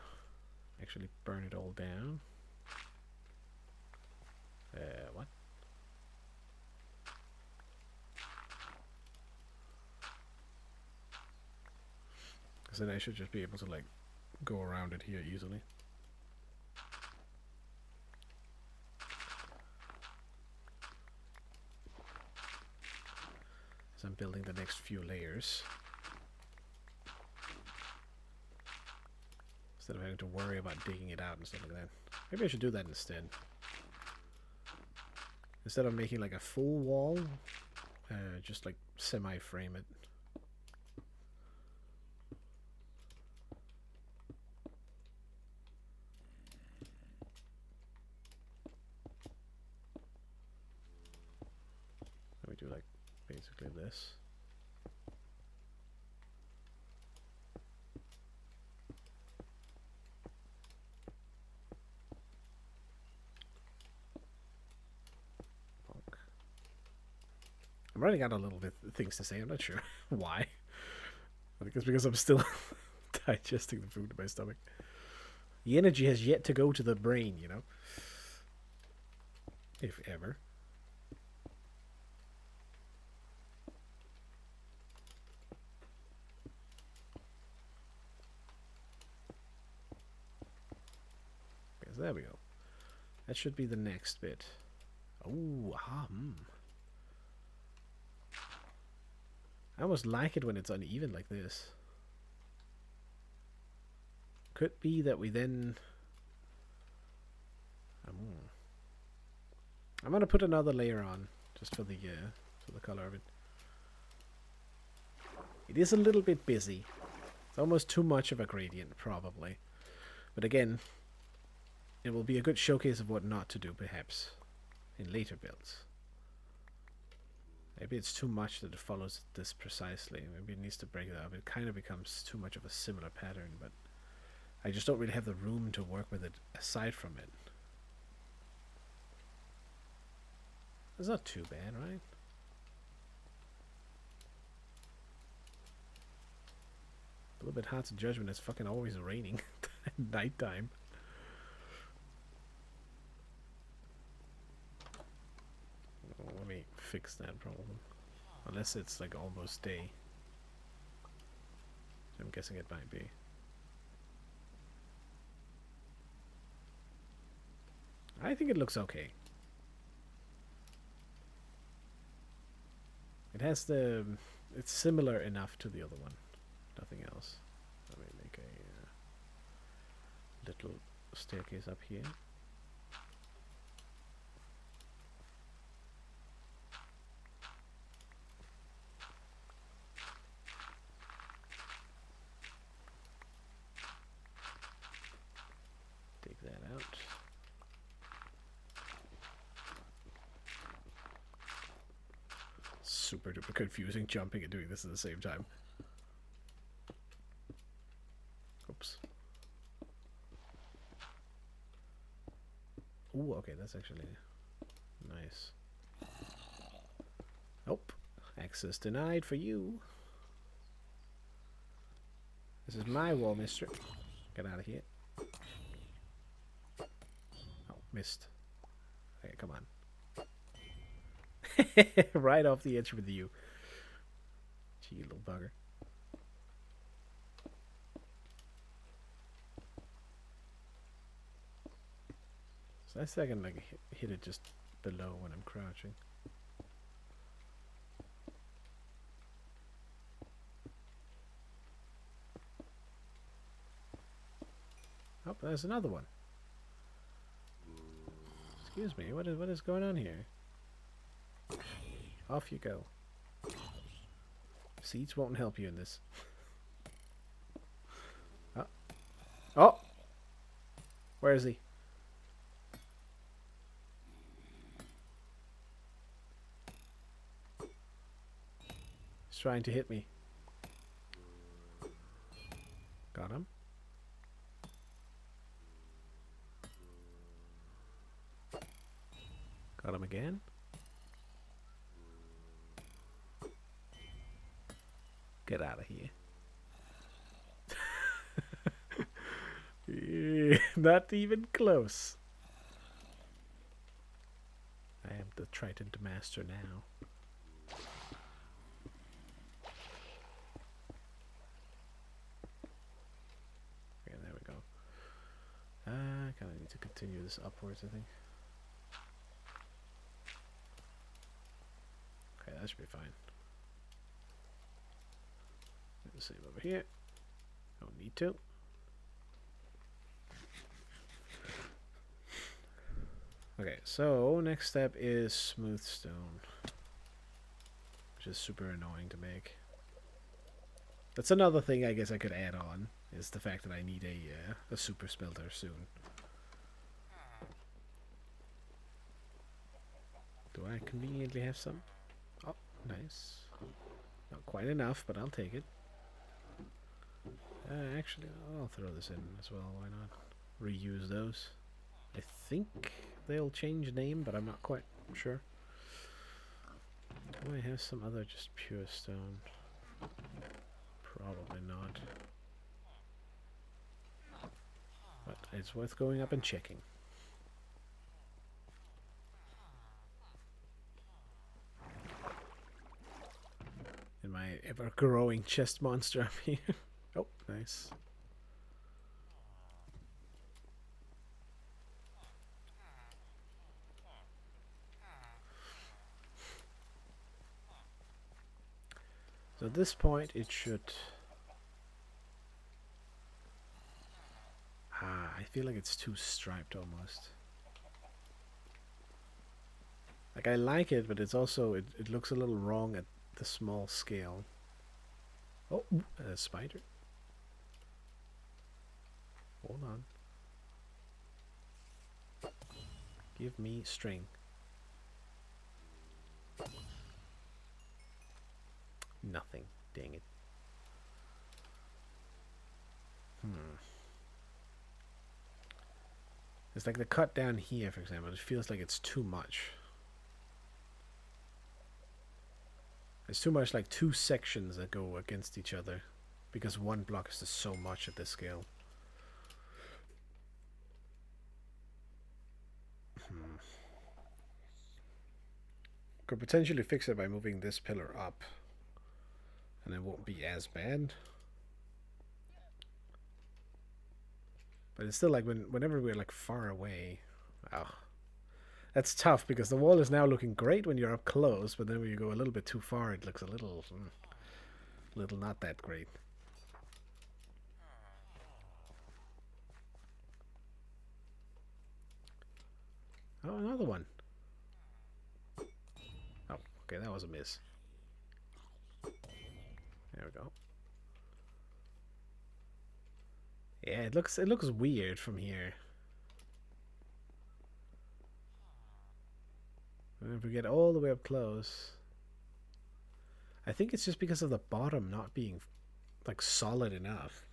actually burn it all down. What? then I should just be able to, like, go around it here easily. As I'm building the next few layers. Instead of having to worry about digging it out and stuff like that. Maybe I should do that instead. Instead of making like a full wall, just like semi-frame it. Let me do like basically this. I'm running out of little bit things to say. I'm not sure why. I think it's because I'm still digesting the food in my stomach. The energy has yet to go to the brain, you know? If ever. Yes, there we go. That should be the next bit. Oh, I almost like it when it's uneven like this. Could be that we then... I'm gonna put another layer on, just for the color of it. It is a little bit busy. It's almost too much of a gradient, probably. But again, it will be a good showcase of what not to do, perhaps, in later builds. Maybe it's too much that it follows this precisely. Maybe it needs to break it up. It kind of becomes too much of a similar pattern, but I just don't really have the room to work with it aside from it. It's not too bad, right? A little bit hard to judge when it's fucking always raining at nighttime. Let me fix that problem. Unless it's like almost day. I'm guessing it might be. I think it looks okay. It has the... It's similar enough to the other one. Nothing else. Let me make a little staircase up here. Take that out. Super duper confusing jumping and doing this at the same time. Oops. Ooh, okay, that's actually nice. Nope. Access denied for you. This is my wall, mister. Get out of here. Oh, missed. Okay, come on. Right off the edge with you. Gee, little bugger. So I say I can like hit it just below when I'm crouching. Oh, there's another one. Excuse me, what is going on here? Off you go. Seats won't help you in this. Oh. Oh! Where is he? He's trying to hit me. Got him. Got him again. Get out of here. Not even close. I am the Trident Master now. I kind of need to continue this upwards, I think. Okay, that should be fine. Save over here. Don't need to. Okay, so next step is smooth stone, which is super annoying to make. That's another thing I guess I could add on, is the fact that I need a super smelter soon. Do I conveniently have some? Oh, nice. Not quite enough, but I'll take it. Actually, I'll throw this in as well. Why not? Reuse those. I think they'll change name, but I'm not quite sure. Do I have some other just pure stone? Probably not. But it's worth going up and checking. In my ever-growing chest monster up here. Oh, nice. So at this point it should... I feel like it's too striped almost. Like, I like it, but it's also... It looks a little wrong at the small scale. Oh, a spider. Hold on. Give me string. Nothing. Dang it. It's like the cut down here, for example. It feels like it's too much. It's too much, like two sections that go against each other. Because one block is just so much at this scale. Could potentially fix it by moving this pillar up. And it won't be as bad. But it's still like whenever we're like far away. Oh. That's tough because the wall is now looking great when you're up close, but then when you go a little bit too far it looks a little not that great. Oh, another one. Oh, okay, that was a miss. There we go. Yeah, it looks weird from here. And if we get all the way up close, I think it's just because of the bottom not being like solid enough.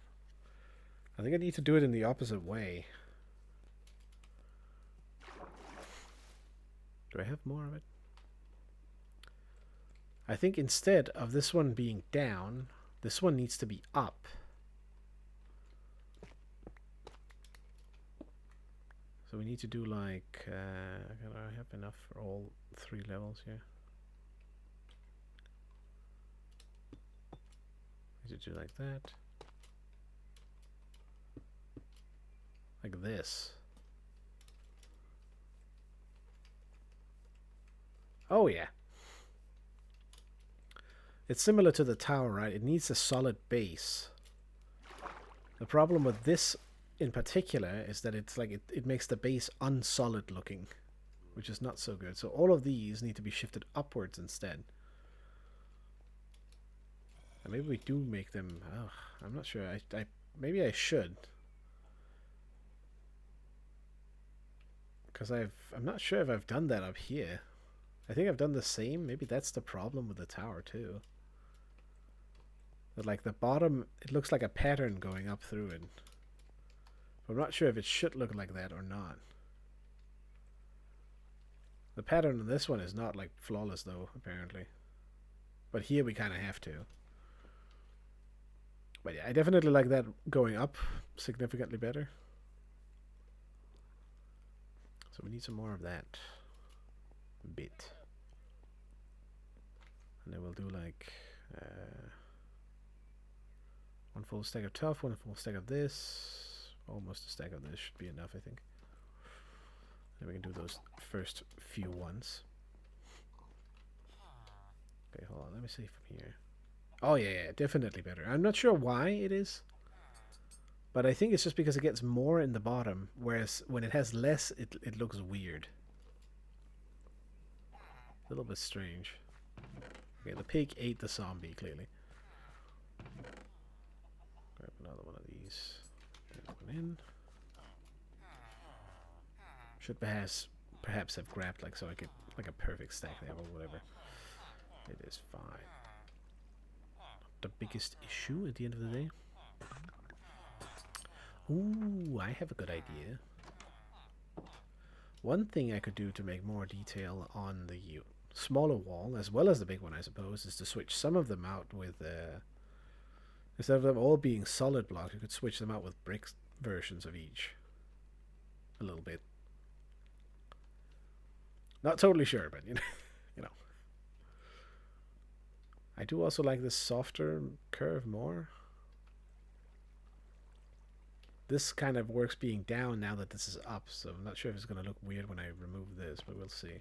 I think I need to do it in the opposite way. Do I have more of it? I think instead of this one being down, this one needs to be up. So we need to do like, can I have enough for all 3 levels here? Need to do like that. Like this. Oh yeah. It's similar to the tower, right? It needs a solid base. The problem with this in particular is that it's like it makes the base unsolid looking, which is not so good. So all of these need to be shifted upwards instead. And maybe we do make them... Oh, I'm not sure. Maybe I should. Because I'm not sure if I've done that up here. I think I've done the same. Maybe that's the problem with the tower too. That like the bottom, it looks like a pattern going up through it. I'm not sure if it should look like that or not. The pattern on this one is not like flawless though, apparently. But here we kind of have to. But yeah, I definitely like that going up significantly better. So we need some more of that bit. And then we'll do like one full stack of tough, one full stack of this, Almost a stack of this should be enough, I think. Then we can do those first few ones. Okay, hold on. Let me see from here. Oh, yeah, definitely better. I'm not sure why it is, but I think it's just because it gets more in the bottom, whereas when it has less, it looks weird. A little bit strange. Okay, the pig ate the zombie, clearly. Grab another one of these. That one in. Should perhaps have grabbed like so I get like a perfect stack there or whatever. It is fine. Not the biggest issue at the end of the day. Ooh, I have a good idea. One thing I could do to make more detail on the smaller wall, as well as the big one, I suppose, is to switch some of them out with instead of them all being solid block, you could switch them out with brick versions of each. A little bit. Not totally sure, but you know. I do also like this softer curve more. This kind of works being down now that this is up, so I'm not sure if it's going to look weird when I remove this, but we'll see.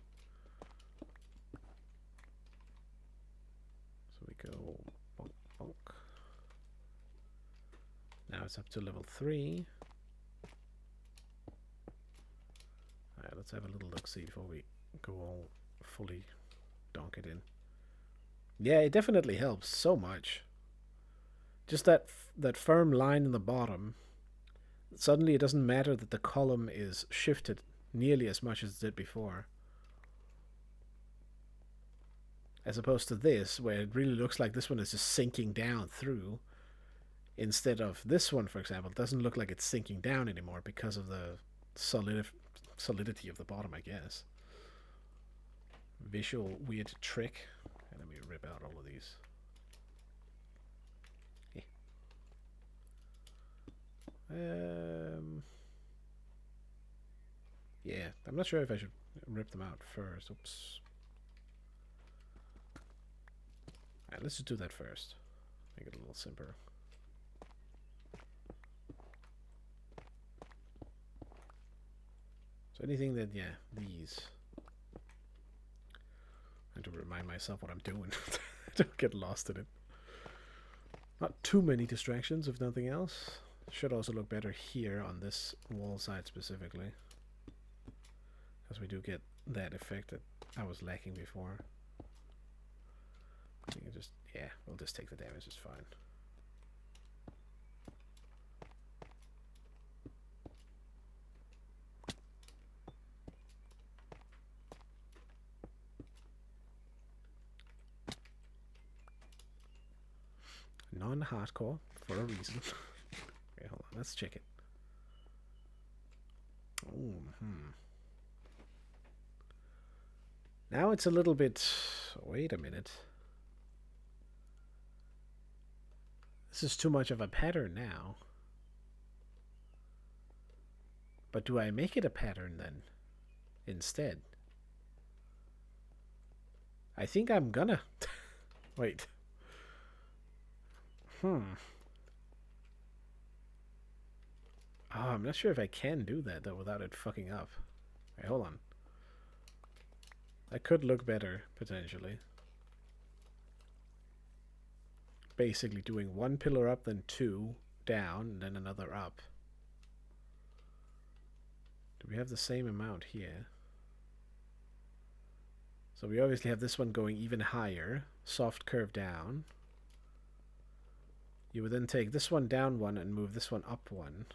So we go bonk, bonk. Now it's up to level 3. Alright, let's have a little look-see before we go all fully donk it in. Yeah, it definitely helps so much. Just that firm line in the bottom. Suddenly it doesn't matter that the column is shifted nearly as much as it did before. As opposed to this, where it really looks like this one is just sinking down through. Instead of this one, for example, it doesn't look like it's sinking down anymore because of the solidity of the bottom, I guess. Visual weird trick. And let me rip out all of these. Yeah, I'm not sure if I should rip them out first. Oops. Alright, let's just do that first. Make it a little simpler. So anything that, yeah, these. I have to remind myself what I'm doing. Don't get lost in it. Not too many distractions, if nothing else. Should also look better here on this wall side specifically. Because we do get that effect that I was lacking before. I think yeah, we'll just take the damage, it's fine. Non-hardcore for a reason. Okay, hold on, let's check it. Oh, Now it's a little bit... Wait a minute. This is too much of a pattern now. But do I make it a pattern then? Instead? I think I'm gonna. Wait. Oh, I'm not sure if I can do that though without it fucking up. Wait, hold on. That could look better, potentially. Basically doing one pillar up, then 2 down, and then another up. Do we have the same amount here? So we obviously have this one going even higher. Soft curve down. You would then take this one down 1 and move this one up 1.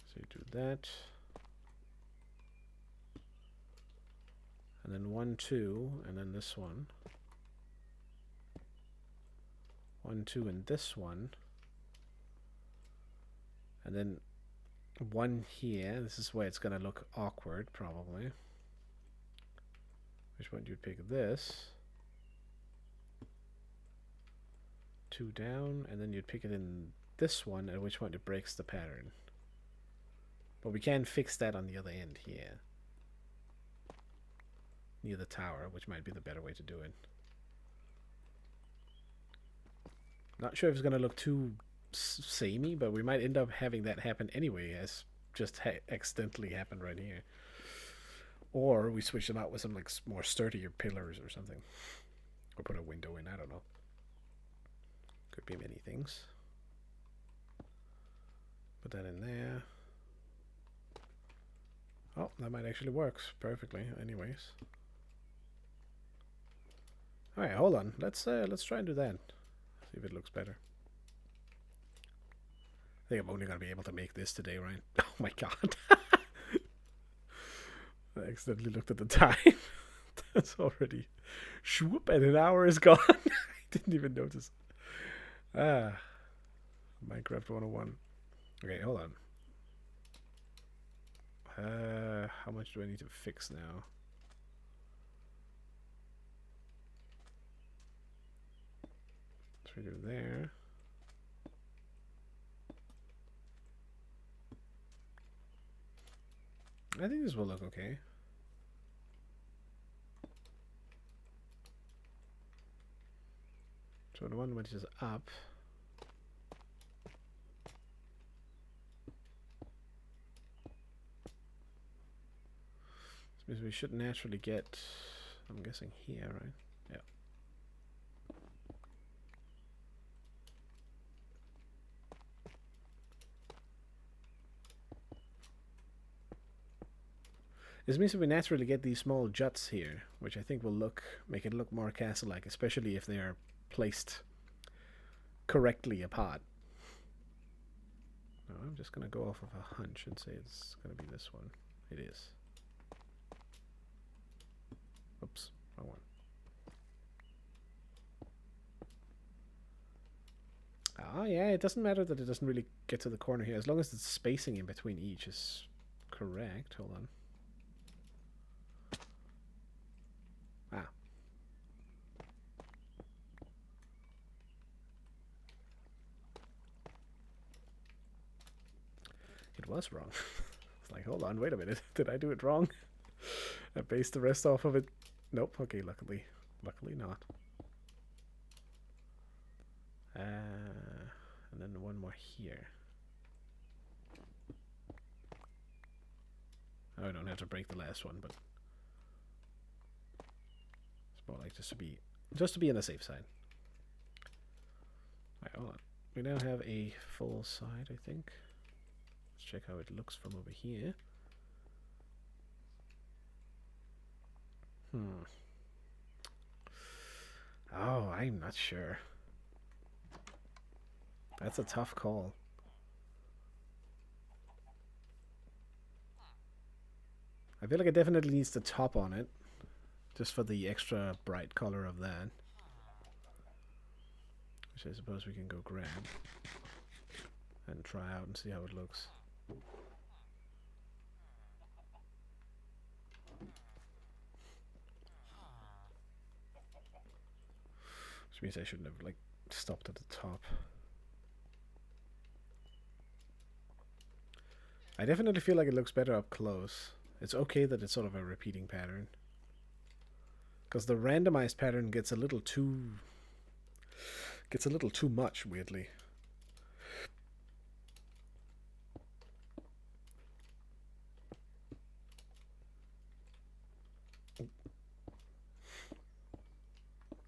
So you do that. And then 1, 2, and then this one. 1, 2, and this one. And then 1 here. This is where it's going to look awkward, probably. Which one do you pick? This. 2 down, and then you'd pick it in this one, at which point it breaks the pattern. But we can fix that on the other end here. Near the tower, which might be the better way to do it. Not sure if it's going to look too samey, but we might end up having that happen anyway, as just accidentally happened right here. Or we switch them out with some like more sturdier pillars or something, or put a window in. I don't know. Could be many things. Put that in there. Oh, that might actually work perfectly. Anyways. All right, hold on. Let's try and do that. See if it looks better. I think I'm only gonna be able to make this today, right? Oh my god! I accidentally looked at the time. That's already shoop, and an hour is gone. I didn't even notice. Ah, Minecraft 101. Okay, hold on. How much do I need to fix now? Trigger there. I think this will look okay. So the one which is up. This means we should naturally get, I'm guessing here, right? Yeah. This means that we naturally get these small juts here, which I think will make it look more castle-like, especially if they are placed correctly apart. No, I'm just gonna go off of a hunch and say it's gonna be this one. It is. Oops, wrong one. Oh yeah, it doesn't matter that it doesn't really get to the corner here, as long as the spacing in between each is correct. Hold on. Ah. It was wrong. It's like, hold on, wait a minute. Did I do it wrong? I based the rest off of it. Nope, okay, luckily not. And then one more here. Oh, I don't have to break the last one, but it's more like just to be on the safe side. Alright, hold on. We now have a full side, I think. Let's check how it looks from over here. Oh, I'm not sure. That's a tough call. I feel like it definitely needs the top on it, just for the extra bright color of that. Which I suppose we can go grab and try out and see how it looks. Which means I shouldn't have like stopped at the top. I definitely feel like it looks better up close. It's okay that it's sort of a repeating pattern, because the randomized pattern gets a little too much, weirdly.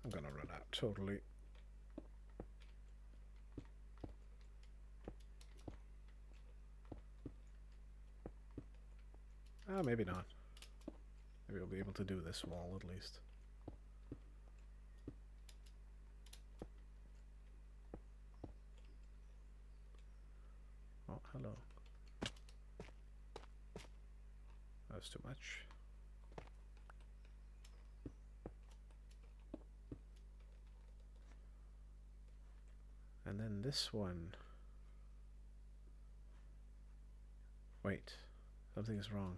I'm gonna run out totally. Ah, maybe not. Maybe we'll be able to do this wall at least. Oh, hello. That's too much. And then this one. Wait, something is wrong.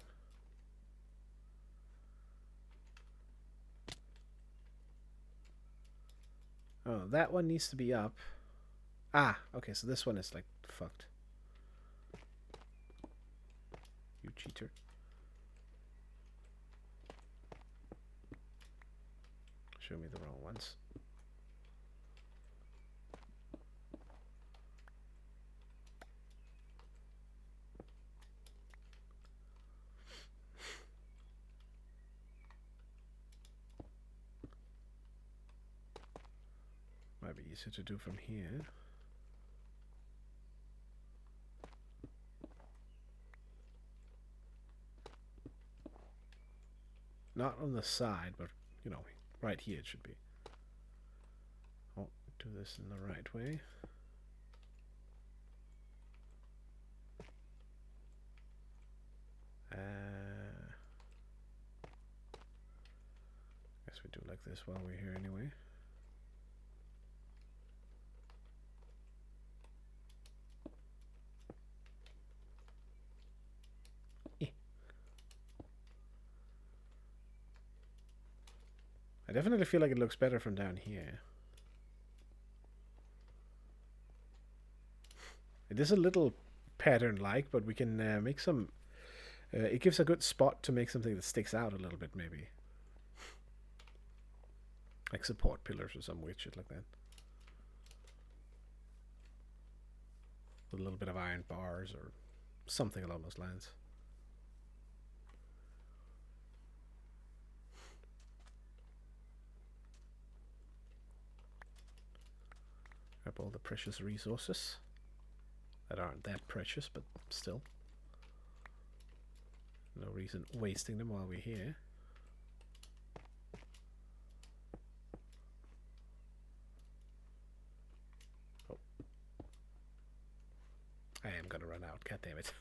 Oh, that one needs to be up. Ah, okay, so this one is like fucked. You cheater. Show me the wrong ones. be easier to do from here. Not on the side, but, you know, right here it should be. Oh, do this in the right way. Guess we do like this while we're here anyway. I definitely feel like it looks better from down here. It is a little pattern-like, but we can make some... it gives a good spot to make something that sticks out a little bit, maybe. Like support pillars or some weird shit like that. With a little bit of iron bars or something along those lines. Grab all the precious resources. That aren't that precious, but still. No reason wasting them while we're here. Oh. I am gonna run out, god damn it.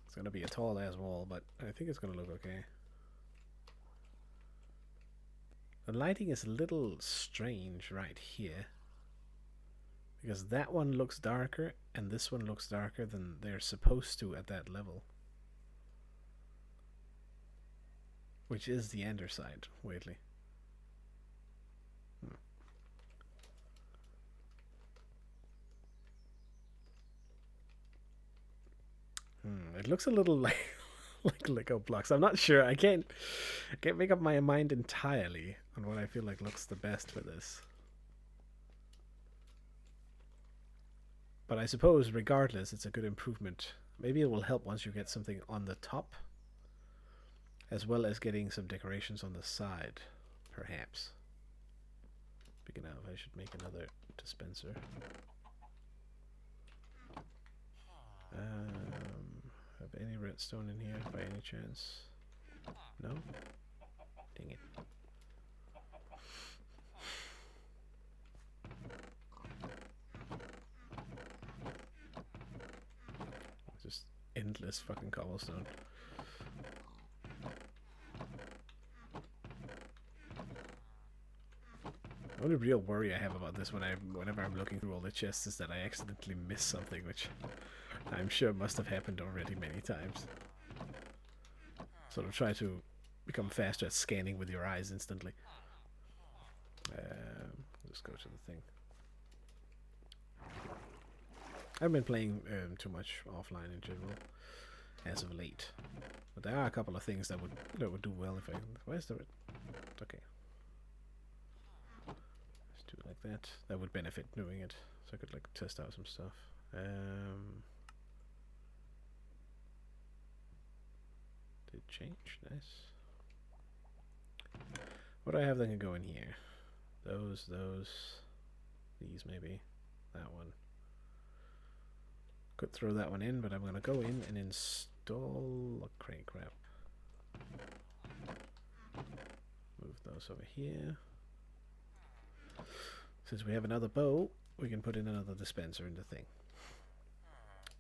It's gonna be a tall ass wall, but I think it's gonna look okay. The lighting is a little strange right here. Because that one looks darker and this one looks darker than they're supposed to at that level. Which is the underside, weirdly. It looks a little like Lego blocks. I'm not sure. I can't make up my mind entirely on what I feel like looks the best for this. But I suppose, regardless, it's a good improvement. Maybe it will help once you get something on the top, as well as getting some decorations on the side, perhaps. Speaking of, I should make another dispenser. Have any redstone in here by any chance? No? Dang it. Just endless fucking cobblestone. The only real worry I have about this whenever I'm looking through all the chests is that I accidentally miss something, which I'm sure must have happened already many times. Sort of try to become faster at scanning with your eyes instantly. Let's go to the thing. I've been playing too much offline in general as of late, but there are a couple of things that would do well if I. Where's the? Okay. Let's do it like that. That would benefit doing it, so I could like test out some stuff. Did change? Nice. What do I have that can go in here? Those, these maybe. That one. Could throw that one in, but I'm gonna go in and install a crate crap. Move those over here. Since we have another bow, we can put in another dispenser in the thing.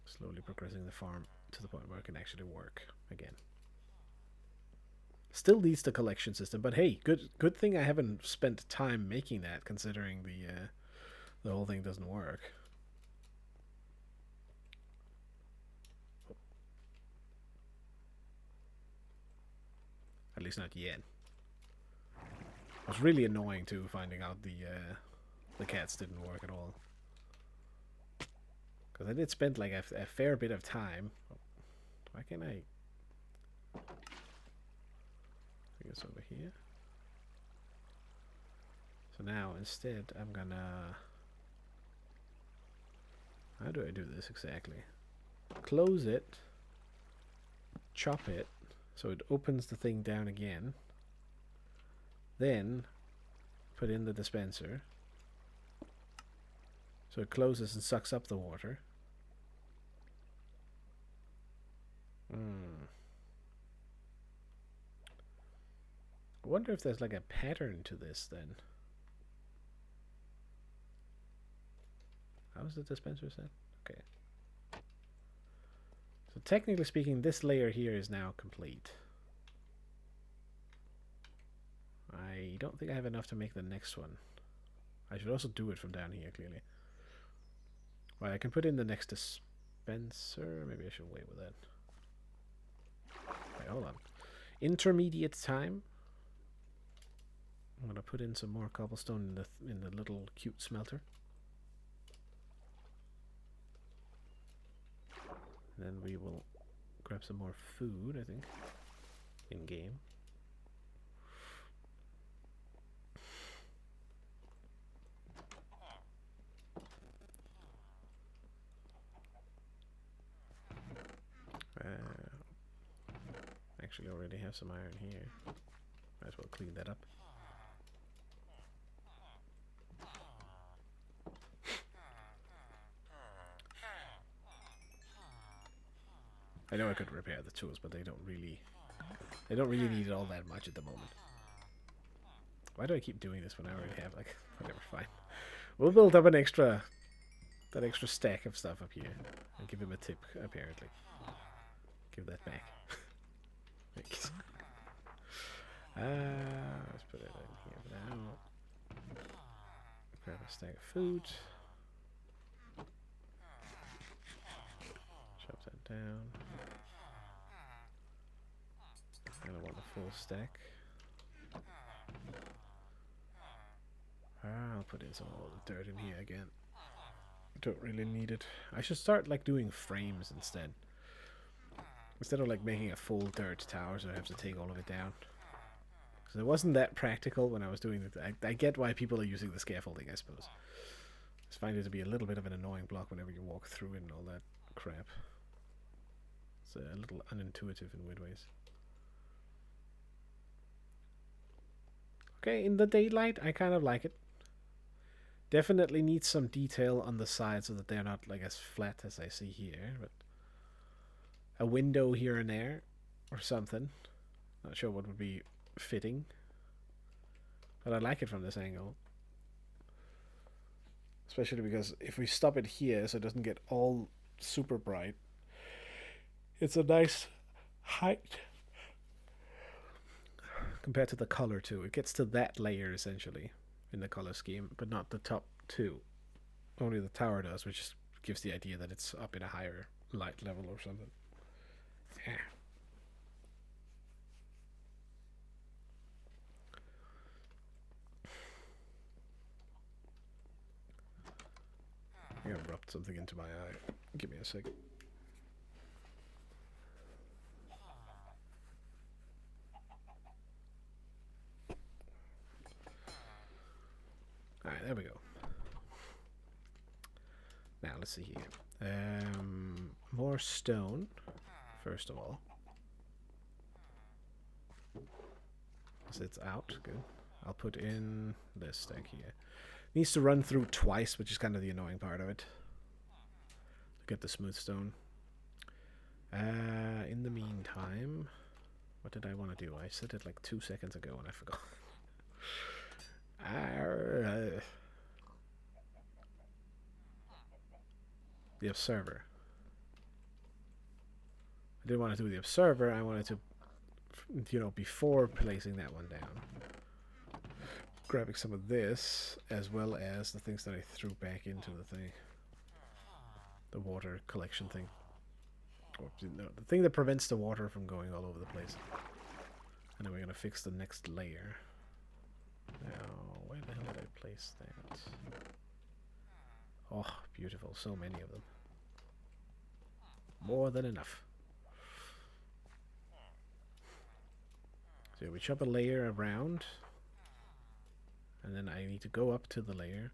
Slowly progressing the farm to the point where it can actually work again. Still needs the collection system, but hey, good thing I haven't spent time making that, considering the whole thing doesn't work. At least not yet. It was really annoying too, finding out the cats didn't work at all. Because I did spend like a fair bit of time. Why can't I? I guess over here. So now instead I'm gonna. How do I do this exactly? Close it. Chop it. So it opens the thing down again. Then put in the dispenser. So it closes and sucks up the water. I wonder if there's like a pattern to this then. How's the dispenser set? Okay. So technically speaking, this layer here is now complete. I don't think I have enough to make the next one. I should also do it from down here, clearly. Right, I can put in the next dispenser. Maybe I should wait with that. Wait, hold on. Intermediate time. I'm gonna put in some more cobblestone in the little cute smelter. And then we will grab some more food, I think, in game. Actually already have some iron here. Might as well clean that up. I know I could repair the tools, but they don't really need it all that much at the moment. Why do I keep doing this when I already have, like, whatever, fine. We'll build up that extra stack of stuff up here. And give him a tip, apparently. Give that back. Thanks. Let's put it in here for now. Grab a stack of food. Chop that down. I don't want a full stack. I'll put in some of the dirt in here again. Don't really need it. I should start like doing frames instead. Instead of like making a full dirt tower, so I have to take all of it down. Because it wasn't that practical when I was doing it. I get why people are using the scaffolding, I suppose. I just find it to be a little bit of an annoying block whenever you walk through it and all that crap. It's a little unintuitive in weird ways. Okay, in the daylight, I kind of like it. Definitely needs some detail on the sides so that they're not like as flat as I see here, but a window here and there or something. Not sure what would be fitting, but I like it from this angle. Especially because if we stop it here so it doesn't get all super bright, it's a nice height compared to the color too. It gets to that layer essentially in the color scheme, but not the top two. Only the tower does, which just gives the idea that it's up in a higher light level or something. Yeah. I think I rubbed something into my eye. Give me a second. Alright, there we go. Now, let's see here. More stone, first of all. So it's out, good. I'll put in this stack here. Needs to run through twice, which is kind of the annoying part of it. To get the smooth stone. In the meantime, what did I want to do? I said it like 2 seconds ago and I forgot. The observer. I didn't want to do the observer. I wanted to, you know, before placing that one down, grabbing some of this as well as the things that I threw back into the thing, the water collection thing. Or, no, the thing that prevents the water from going all over the place. And then we're gonna fix the next layer. Now, where the hell did I place that? Oh, beautiful. So many of them. More than enough. So we chop a layer around. And then I need to go up to the layer.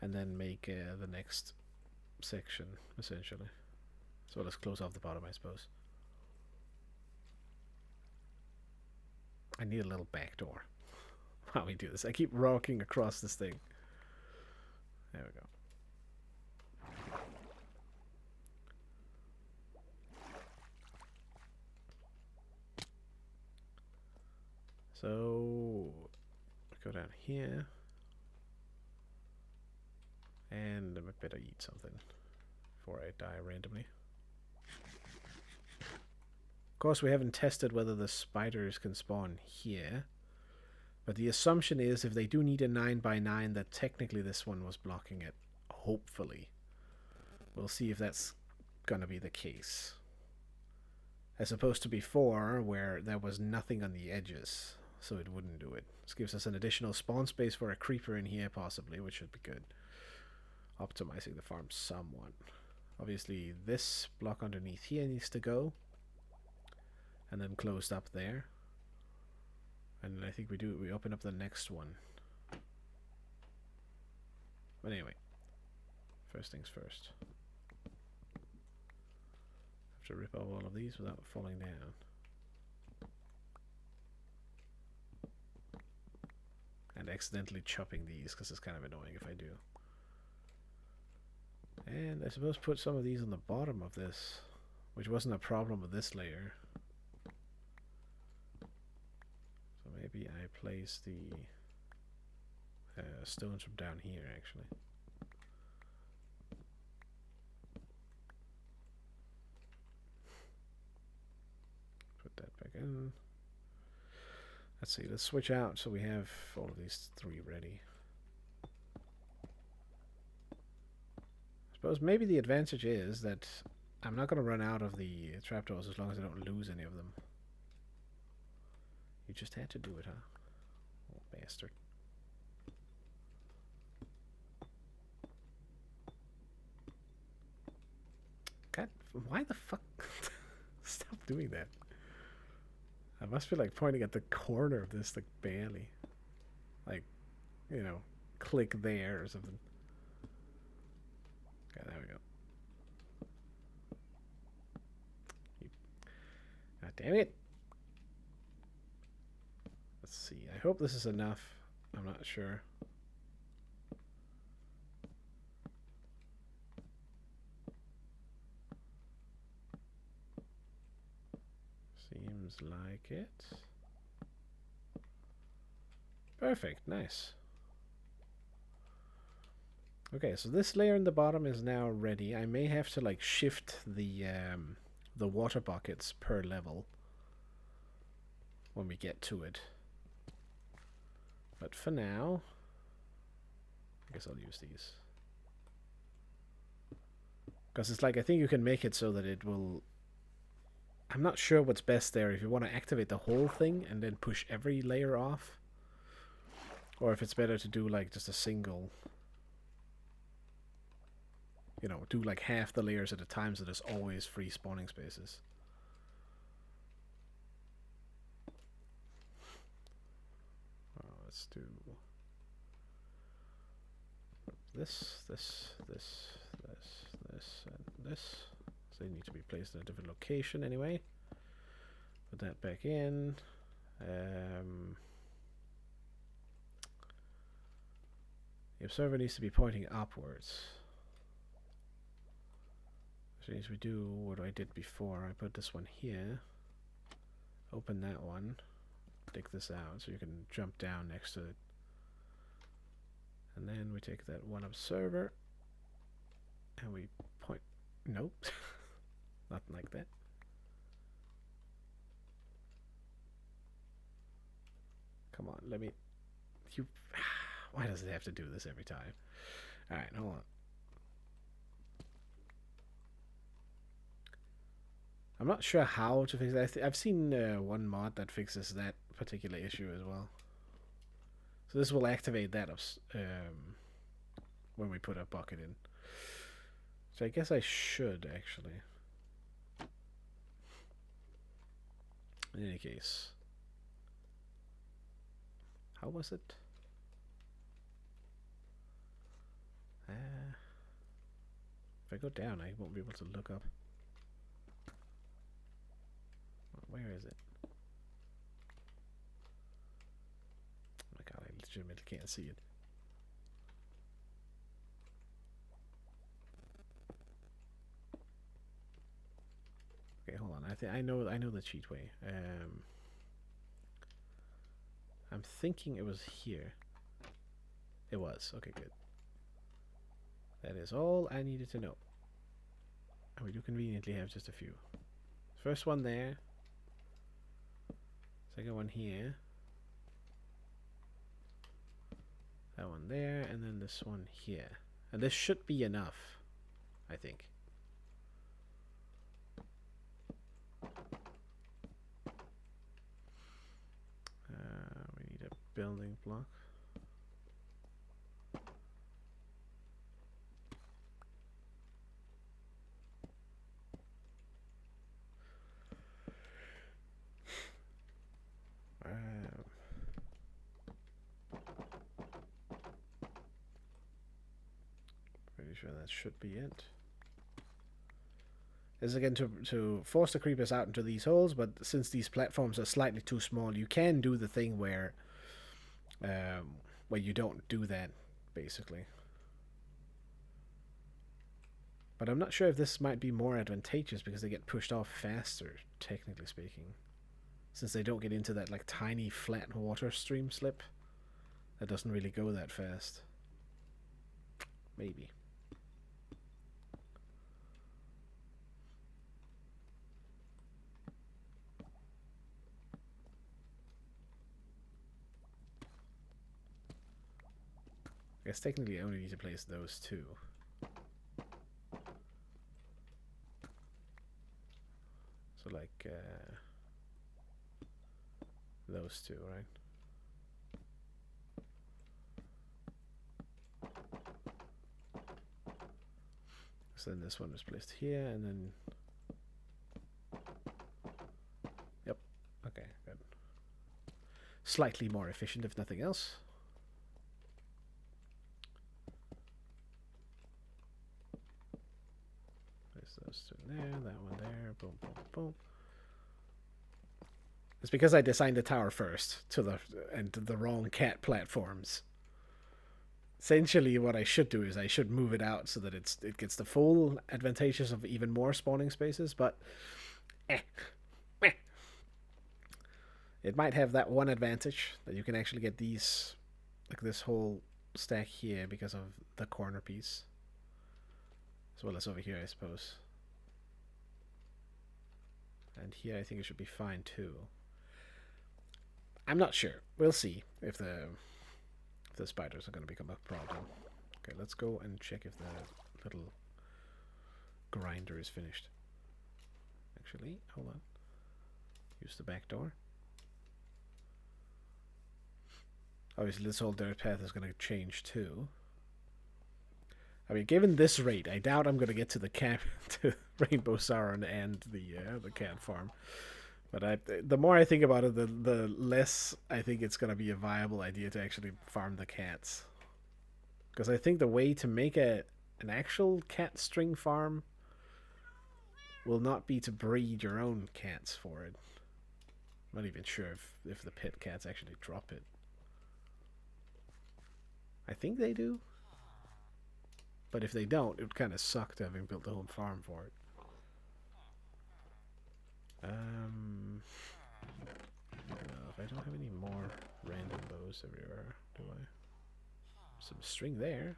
And then make the next section, essentially. So let's close off the bottom, I suppose. I need a little back door. How we do this? I keep rocking across this thing. There we go. So go down here, and I better eat something before I die randomly. Of course, we haven't tested whether the spiders can spawn here, but the assumption is if they do need a 9x9 that technically this one was blocking it. Hopefully. We'll see if that's gonna be the case. As opposed to before, where there was nothing on the edges, so it wouldn't do it. This gives us an additional spawn space for a creeper in here, possibly, which should be good. Optimizing the farm somewhat. Obviously, this block underneath here needs to go. And then closed up there. And I think we open up the next one. But anyway, first things first. Have to rip off all of these without falling down. And accidentally chopping these, because it's kind of annoying if I do. And I suppose put some of these on the bottom of this, which wasn't a problem with this layer. So maybe I place the stones from down here, actually. Put that back in. Let's see, let's switch out so we have all of these three ready. I suppose maybe the advantage is that I'm not going to run out of the trapdoors as long as I don't lose any of them. You just had to do it, huh? Oh, bastard. God, why the fuck? Stop doing that. I must be like pointing at the corner of this, like barely. Like, you know, click there or something. Okay, there we go. God damn it. Let's see. I hope this is enough. I'm not sure. Seems like it. Perfect. Nice. Okay, so this layer in the bottom is now ready. I may have to like shift the water buckets per level when we get to it. But for now, I guess I'll use these. Because it's like, I think you can make it so that it will... I'm not sure what's best there, if you want to activate the whole thing and then push every layer off. Or if it's better to do like just a single... You know, do like half the layers at a time so there's always free spawning spaces. Let's do this, and this. So they need to be placed in a different location anyway. Put that back in. The observer needs to be pointing upwards. So as we do what I did before, I put this one here. Open that one. Take this out so you can jump down next to it. And then we take that one observer and we point. Nope. Nothing like that. Come on, let me. You. Why does it have to do this every time? Alright, hold on. I'm not sure how to fix that. I've seen one mod that fixes that particular issue as well. So this will activate that when we put a bucket in. So I guess I should actually. In any case. How was it? If I go down, I won't be able to look up. Where is it? legitimately can't see it. Okay, hold on. I know the cheat way. I'm thinking it was here. It was. Okay, good. That is all I needed to know. And we do conveniently have just a few. First one there. Second one here. That one there, and then this one here. And this should be enough, I think. We need a building block. Pretty sure that should be it. Is again to force the creepers out into these holes, but since these platforms are slightly too small, you can do the thing where you don't do that, basically. But I'm not sure if this might be more advantageous because they get pushed off faster, technically speaking. Since they don't get into that like tiny flat water stream slip that doesn't really go that fast. Maybe. I guess technically I only need to place those two. So like those two, right? So then this one was placed here, and then... Yep. Okay, good. Slightly more efficient, if nothing else. Place those two there, that one there, boom, boom, boom. It's because I designed the tower first to the wrong cat platforms. Essentially, what I should do is I should move it out so that it gets the full advantages of even more spawning spaces, but it might have that one advantage that you can actually get these, like this whole stack here because of the corner piece, as well as over here, I suppose. And here I think it should be fine too. I'm not sure. We'll see if the spiders are going to become a problem. Okay, let's go and check if the little grinder is finished. Actually, hold on. Use the back door. Obviously, this whole dirt path is going to change too. I mean, given this rate, I doubt I'm going to get to the camp, to Rainbow Sauron and the cat farm. But the more I think about it, the less I think it's going to be a viable idea to actually farm the cats. Because I think the way to make an actual cat string farm will not be to breed your own cats for it. I'm not even sure if the pet cats actually drop it. I think they do. But if they don't, it would kind of suck to having built a home farm for it. If I don't have any more random bows everywhere, do I? Some string there.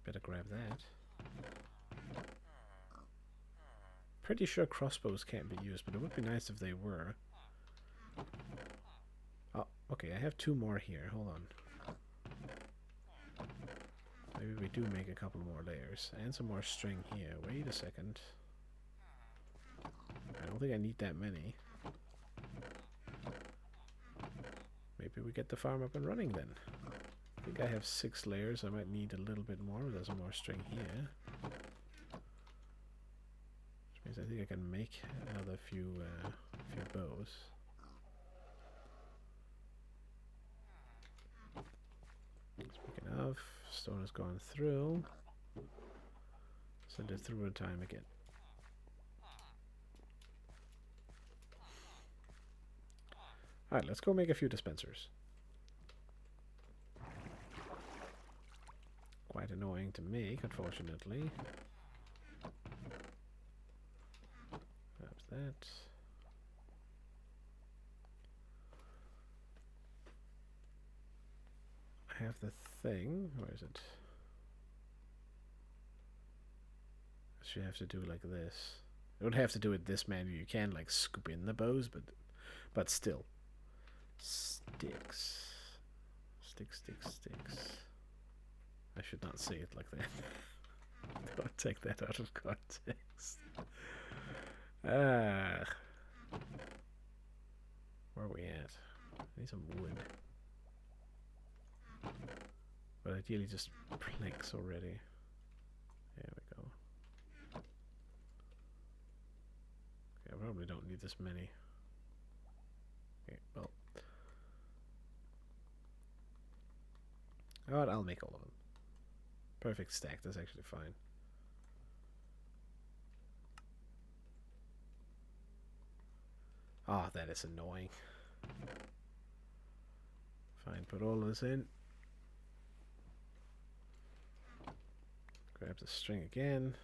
Better grab that. Pretty sure crossbows can't be used, but it would be nice if they were. Oh, okay, I have two more here. Hold on. Maybe we do make a couple more layers. And some more string here. Wait a second. I don't think I need that many. Maybe we get the farm up and running then. I think I have 6 layers. I might need a little bit more. There's some more string here. Which means I think I can make another few bows. Speaking of, stone has gone through. Send it through in time again. Alright, let's go make a few dispensers. Quite annoying to make, unfortunately. Perhaps that. I have the thing. Where is it? You have to do like this. You don't have to do it this manually. You can like scoop in the bows, but still. Sticks. Sticks. I should not say it like that. Don't take that out of context. Where are we at? I need some wood. But ideally just planks already. There we go. Okay, I probably don't need this many. Okay, well. Alright, I'll make all of them. Perfect stack, that's actually fine. Ah, that is annoying. Fine, put all this in. Grab the string again.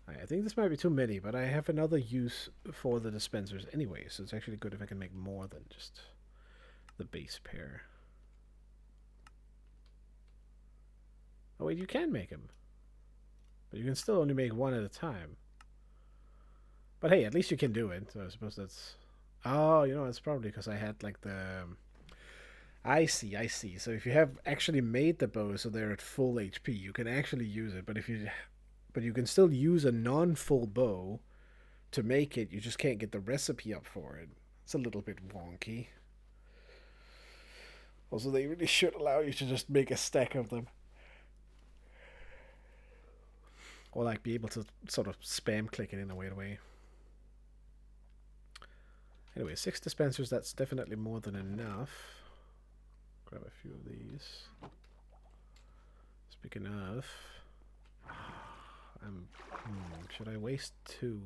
I think this might be too many, but I have another use for the dispensers anyway, so it's actually good if I can make more than just the base pair. Oh wait, you can make them. But you can still only make one at a time. But hey, at least you can do it, so I suppose that's... Oh, you know, it's probably because I had like the... I see. So if you have actually made the bow so they're at full HP, you can actually use it, but you can still use a non-full bow to make it, you just can't get the recipe up for it. It's a little bit wonky. Also, they really should allow you to just make a stack of them. Or like be able to sort of spam click it in a weird way. Anyway, 6 dispensers, that's definitely more than enough. Grab a few of these. Speaking of... should I waste 2?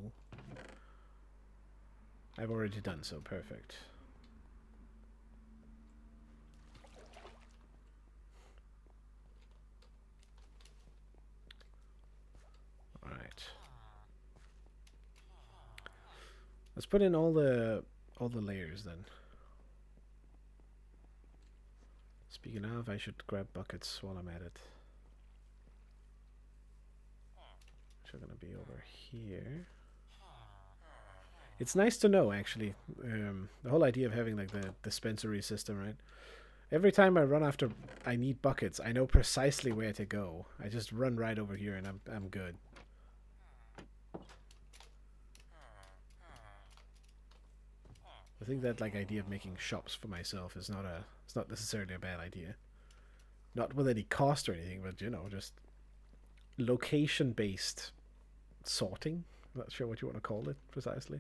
I've already done so, perfect. Alright. Let's put in all the layers then. Speaking of, I should grab buckets while I'm at it. Which are gonna be over here. It's nice to know, actually, the whole idea of having like the dispensary system, right? Every time I run after I need buckets, I know precisely where to go. I just run right over here and I'm good. I think that like idea of making shops for myself is it's not necessarily a bad idea. Not with any cost or anything, but you know, just location based sorting. I'm not sure what you want to call it precisely.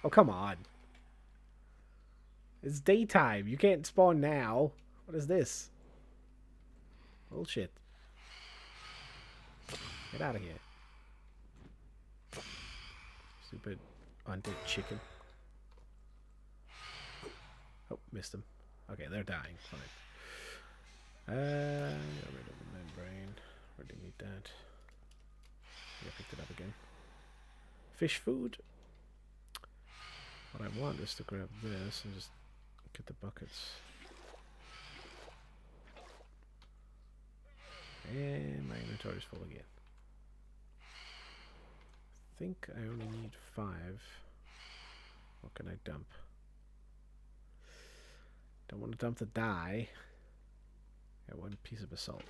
Oh, come on. It's daytime. You can't spawn now. What is this? Bullshit. Get out of here. Stupid undead chicken. Oh, missed them. Okay, they're dying. Fine. Get rid of the membrane. Really need that. Yeah, picked it up again. Fish food. What I want is to grab this and just get the buckets. And my inventory is full again. I think I only need 5. What can I dump? Don't want to dump the dye. Got 1 piece of basalt.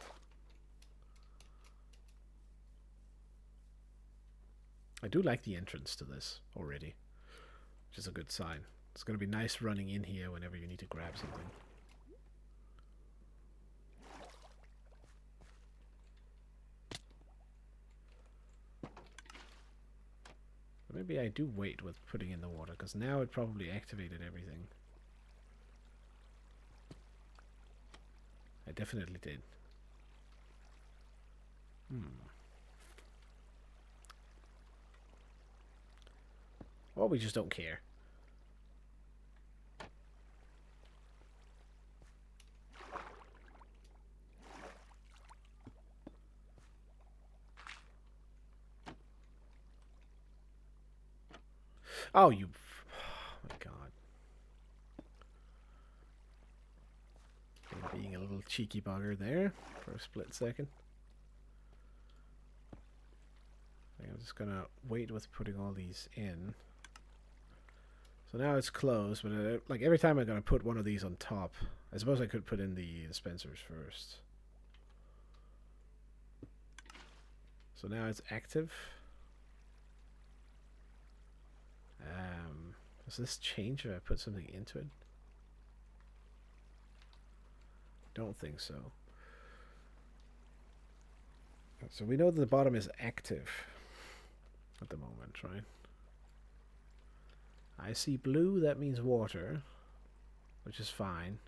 I do like the entrance to this already, which is a good sign. It's going to be nice running in here whenever you need to grab something. But maybe I do wait with putting in the water, because now it probably activated everything. I definitely did. Or we just don't care. Oh, you... Oh, my God. Being a little cheeky bugger there for a split second. I'm just gonna wait with putting all these in. So now it's closed, but like every time I'm gonna put one of these on top, I suppose I could put in the dispensers first. So now it's active. Does this change if I put something into it? Don't think so. So we know that the bottom is active at the moment, right? I see blue, that means water, which is fine.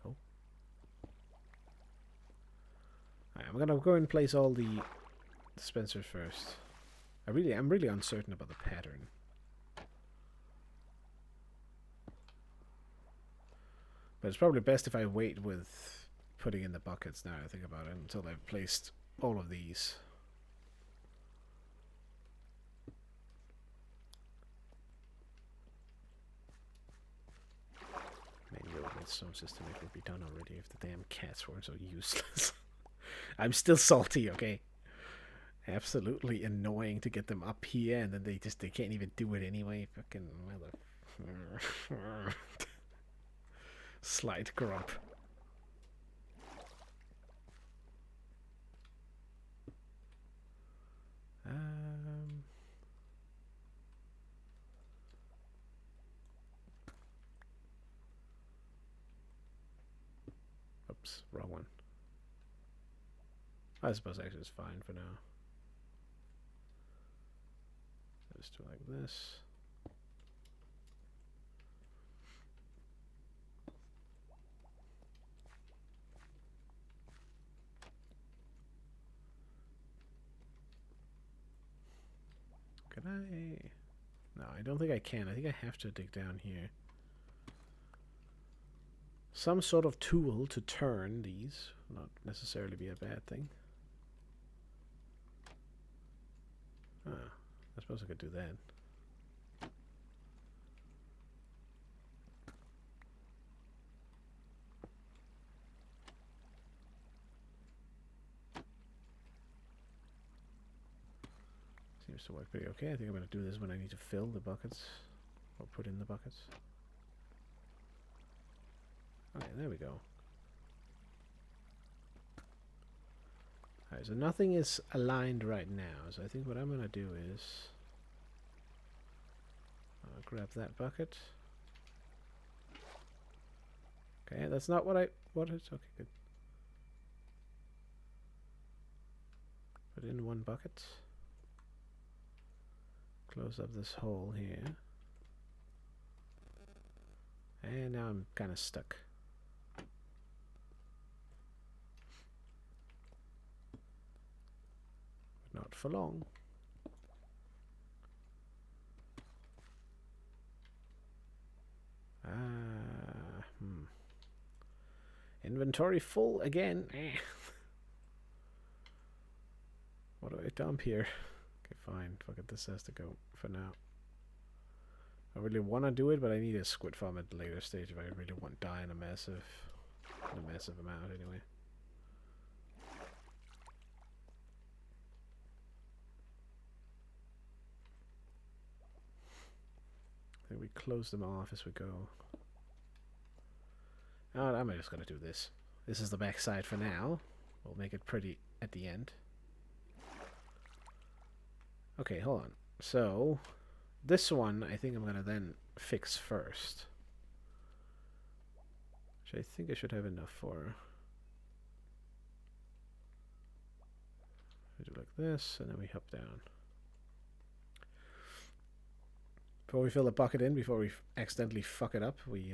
Oh. Right, I'm gonna go and place all the dispensers first. I'm really uncertain about the pattern. But it's probably best if I wait with putting in the buckets now I think about it until I've placed all of these. Maybe the redstone system, it would be done already if the damn cats weren't so useless. I'm still salty, okay? Absolutely annoying to get them up here and then they can't even do it anyway. Fucking mother. Slight grump. Oops, wrong one. I suppose actually it's fine for now. Just do like this. Can I? No, I don't think I can. I think I have to dig down here. Some sort of tool to turn these would not necessarily be a bad thing. Ah, I suppose I could do that. Seems to work pretty okay. I think I'm going to do this when I need to fill the buckets. Or put in the buckets. Okay, there we go. Alright, so nothing is aligned right now. So I think what I'm going to do is... I'll grab that bucket. Okay, that's not what I wanted. Okay, good. Put in one bucket. Close up this hole here. And now I'm kind of stuck. But not for long. Inventory full again. What do I dump here? Okay, fine. Fuck it. This has to go for now. I really want to do it, but I need a squid farm at the later stage if I really want to die in a massive amount anyway. I think we close them off as we go. Oh, I'm just gonna do this. This is the back side for now. We'll make it pretty at the end. Okay, hold on. So, this one I think I'm gonna then fix first. Which I think I should have enough for. We do like this, and then we hop down. Before we fill the bucket in, before we accidentally fuck it up, we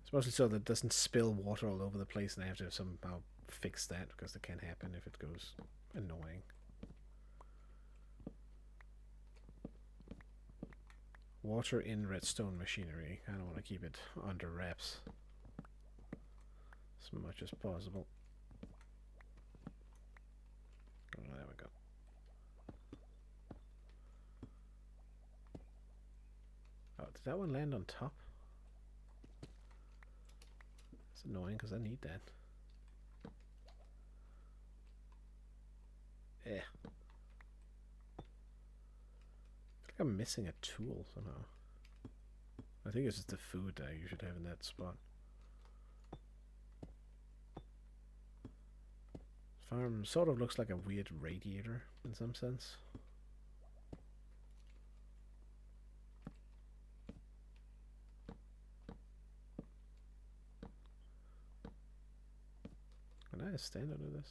It's mostly so that it doesn't spill water all over the place, and I have to somehow fix that because that can't happen if it goes annoying. Water in redstone machinery. I don't want to keep it under wraps as much as possible. Oh, there we go. Oh, did that one land on top? It's annoying because I need that. Eh. I feel like I'm missing a tool somehow. I think it's just the food that you should have in that spot. Farm sort of looks like a weird radiator in some sense. Can I stand under this?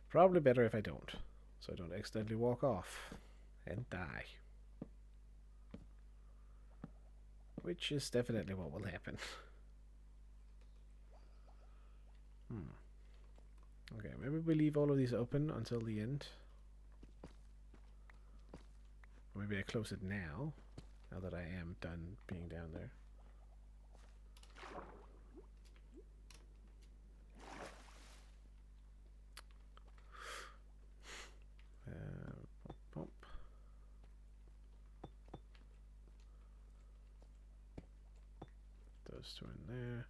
Probably better if I don't, so I don't accidentally walk off and die. Which is definitely what will happen. Okay, maybe we leave all of these open until the end. Or maybe I close it now that I am done being down there. Pump. Those two in there.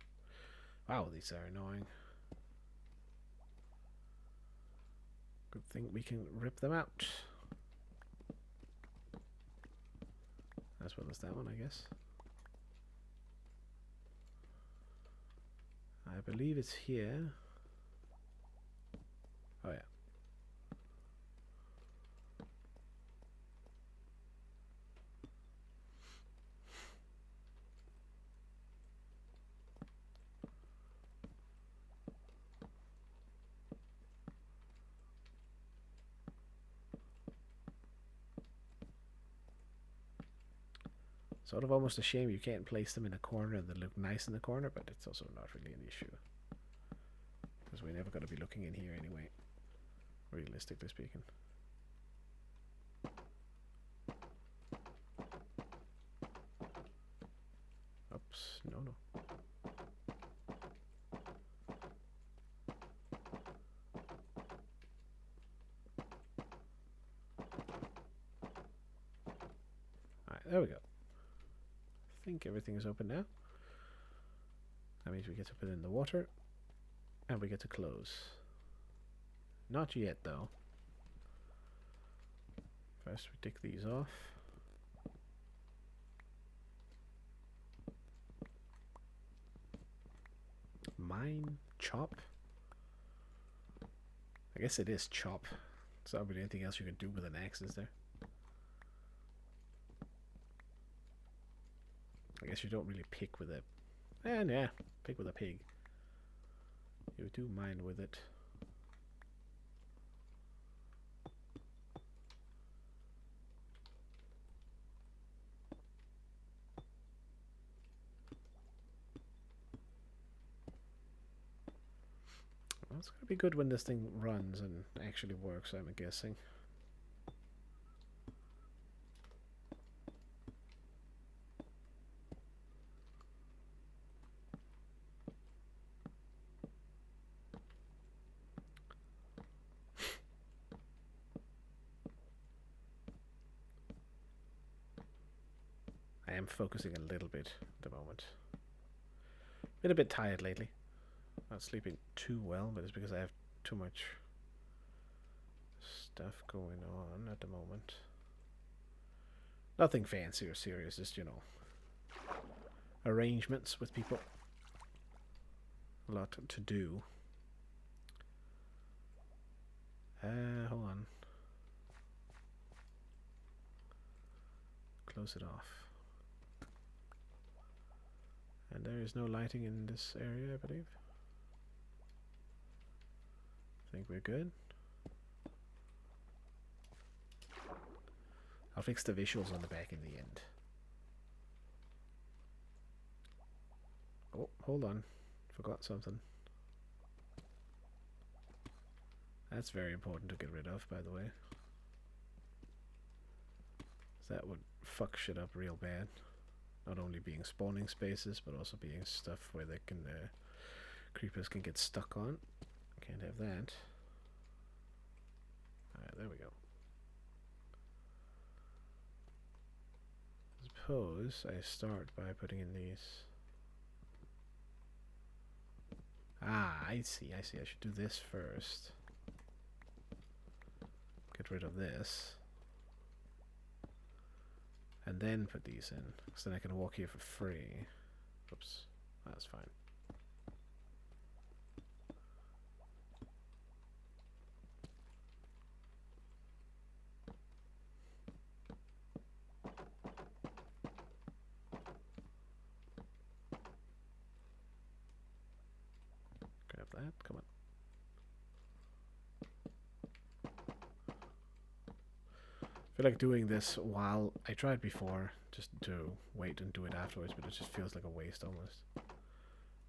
Wow, these are annoying. Good thing we can rip them out. As well as that one, I guess. I believe it's here. Oh yeah. Sort of almost a shame you can't place them in a corner that look nice in the corner, but it's also not really an issue. Because we're never going to be looking in here anyway, realistically speaking. Oops, no. Alright, there we go. I think everything is open now. That means we get to put in the water. And we get to close. Not yet, though. First we take these off. Mine, chop. I guess it is chop. There's not really anything else you can do with an axe, is there? I guess you don't really pick with a... yeah, pick with a pig. You do mine with it. Well, it's going to be good when this thing runs and actually works, I'm guessing. I am focusing a little bit at the moment. Been a bit tired lately. Not sleeping too well, but it's because I have too much stuff going on at the moment. Nothing fancy or serious, just, you know, arrangements with people. A lot to do. Hold on. Close it off. And there is no lighting in this area, I believe. I think we're good. I'll fix the visuals on the back in the end. hold on. Forgot something. That's very important to get rid of, by the way. That would fuck shit up real bad. Not only being spawning spaces, but also being stuff where they can creepers can get stuck on. Can't have that. Alright, there we go. Suppose I start by putting in these. Ah, I see. I should do this first. Get rid of this. And then put these in. Because then I can walk here for free. Oops. That's fine. Grab that. Come on. I feel like doing this while I tried before, just to wait and do it afterwards, but it just feels like a waste almost.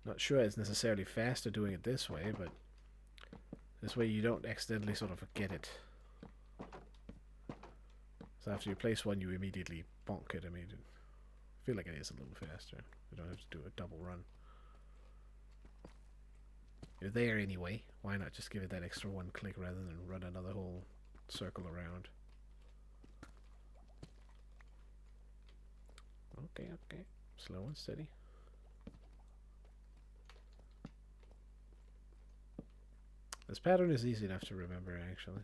Not sure it's necessarily faster doing it this way, but this way you don't accidentally sort of forget it. So after you place one, you immediately bonk it. I mean, I feel like it is a little faster. You don't have to do a double run. You're there anyway. Why not just give it that extra one click rather than run another whole circle around? Okay, okay. Slow and steady. This pattern is easy enough to remember, actually.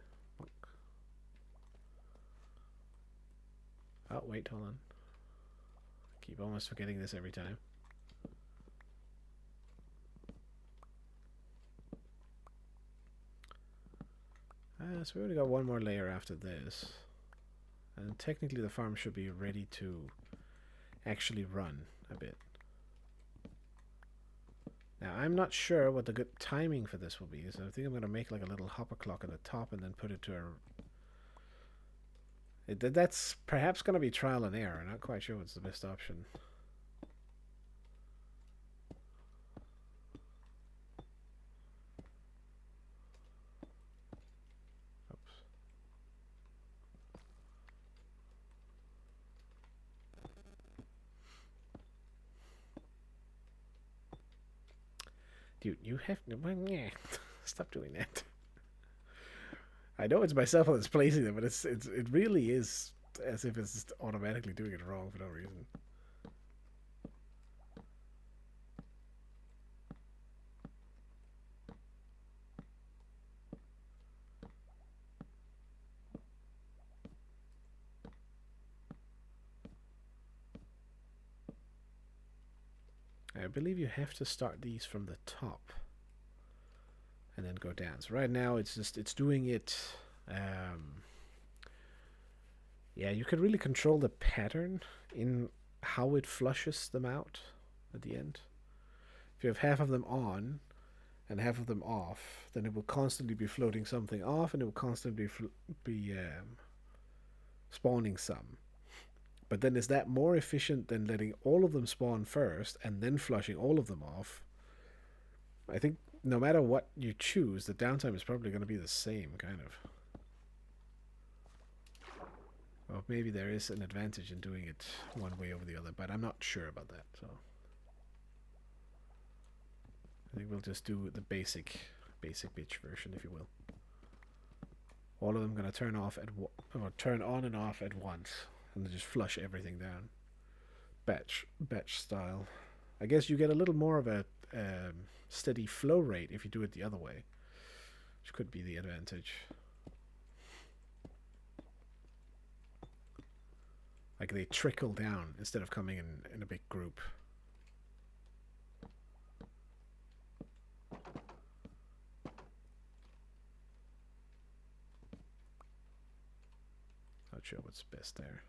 Oh, wait, hold on. I keep almost forgetting this every time. So we only got one more layer after this. And technically the farm should be ready to actually run a bit. Now I'm not sure what the good timing for this will be, so I think I'm going to make like a little hopper clock at the top and then put it to a... that's perhaps going to be trial and error. I'm not quite sure what's the best option. Dude, you have to... Stop doing that. I know it's myself that's placing them, but it really is as if it's just automatically doing it wrong for no reason. I believe you have to start these from the top and then go down. So right now it's doing it. Yeah, you can really control the pattern in how it flushes them out at the end. If you have half of them on and half of them off, then it will constantly be floating something off, and it will constantly be spawning some. But then is that more efficient than letting all of them spawn first and then flushing all of them off? I think no matter what you choose, the downtime is probably going to be the same, kind of. Well, maybe there is an advantage in doing it one way over the other, but I'm not sure about that. So I think we'll just do the basic bitch version, if you will. All of them going to turn off or turn on and off at once, and then just flush everything down. Batch style. I guess you get a little more of a steady flow rate if you do it the other way, which could be the advantage. Like they trickle down instead of coming in a big group. Not sure what's best there.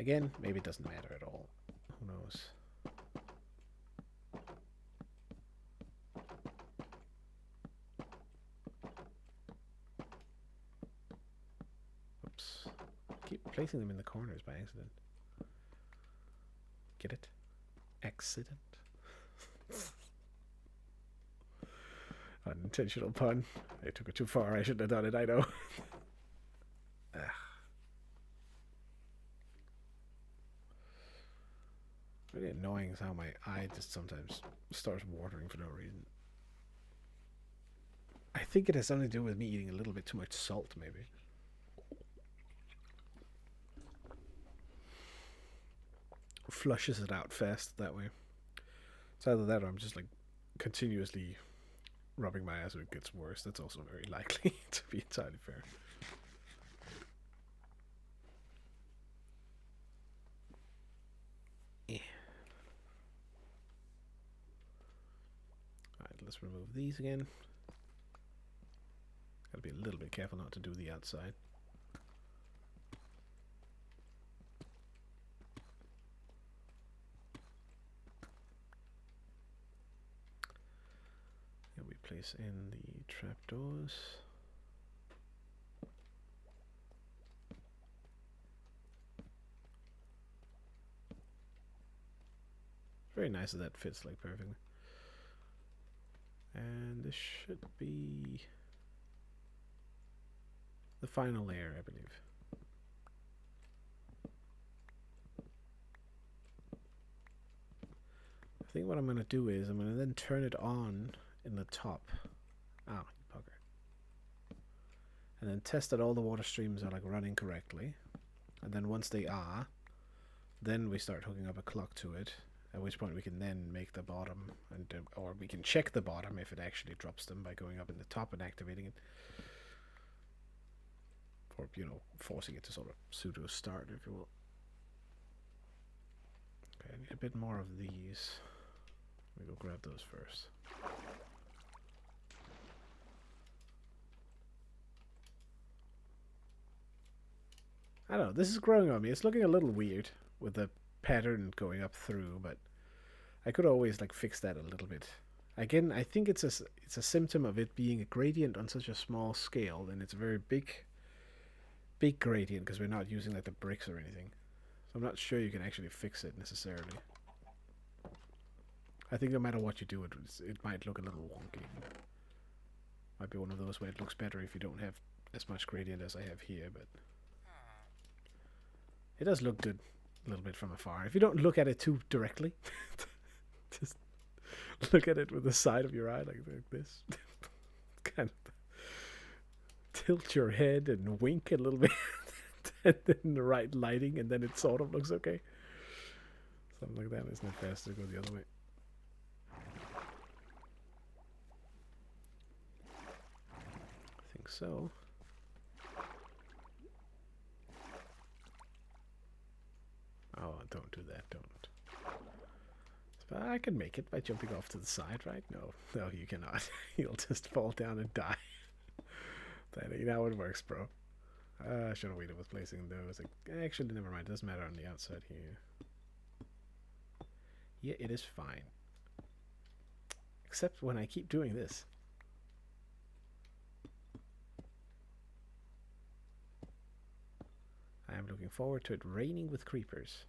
Again, maybe it doesn't matter at all. Who knows? Oops. Keep placing them in the corners by accident. Get it? Accident? Unintentional pun. I took it too far. I shouldn't have done it, I know. Really annoying is how my eye just sometimes starts watering for no reason. I think it has something to do with me eating a little bit too much salt, maybe. Flushes it out fast that way. It's either that or I'm just like continuously rubbing my eyes so it gets worse. That's also very likely, to be entirely fair. Alright, let's remove these again. Gotta be a little bit careful not to do the outside. And we place in the trapdoors. Very nice that that fits like perfectly. And this should be the final layer, I believe. I think what I'm going to do is I'm going to then turn it on in the top. Ah, you bugger. And then test that all the water streams are like running correctly. And then once they are, then we start hooking up a clock to it. At which point we can then make the bottom, and or we can check the bottom if it actually drops them by going up in the top and activating it. Or, you know, forcing it to sort of pseudo start, if you will. Okay, I need a bit more of these. We go grab those first. I don't know, this is growing on me. It's looking a little weird with the pattern going up through, but I could always like fix that a little bit. Again, I think it's a symptom of it being a gradient on such a small scale, and it's a very big gradient because we're not using like the bricks or anything. So I'm not sure you can actually fix it necessarily. I think no matter what you do, it might look a little wonky. Might be one of those where it looks better if you don't have as much gradient as I have here, but it does look good a little bit from afar. If you don't look at it too directly, just look at it with the side of your eye like this. Kind of tilt your head and wink a little bit, and then the right lighting, and then it sort of looks okay. Something like that. Isn't it faster to go the other way? I think so. Oh, don't do that, don't. But I can make it by jumping off to the side, right? No, no, you cannot. You'll just fall down and die. That ain't how it works, bro. I should have waited with placing those. Like, actually, never mind. It doesn't matter on the outside here. Yeah, it is fine. Except when I keep doing this. I am looking forward to it raining with creepers.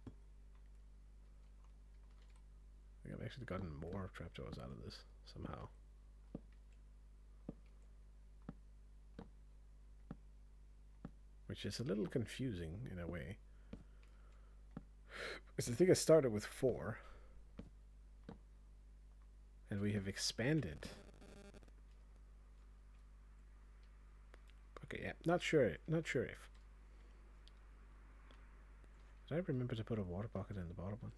I think I've actually gotten more trapdoors out of this somehow. Which is a little confusing in a way. Because I think I started with 4. And we have expanded. Okay, yeah, not sure. Not sure if. Did I remember to put a water pocket in the bottom one?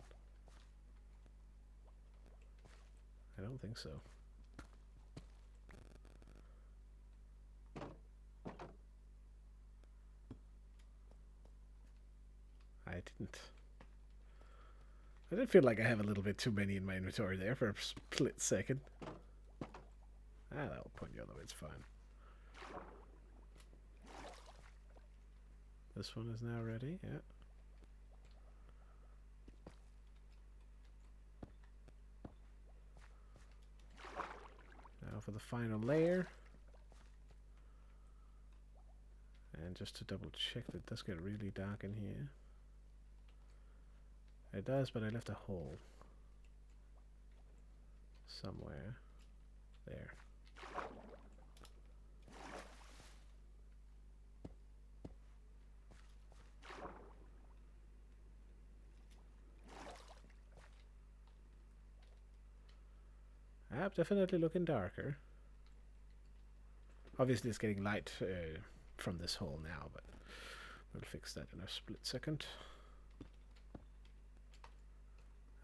I don't think so. I didn't. I did feel like I have a little bit too many in my inventory there for a split second. Ah, that'll point the other way, it's fine. This one is now ready, yeah. Now for the final layer. And just to double check that it does get really dark in here. It does, but I left a hole somewhere. There. Definitely looking darker. Obviously, it's getting light from this hole now, but we'll fix that in a split second.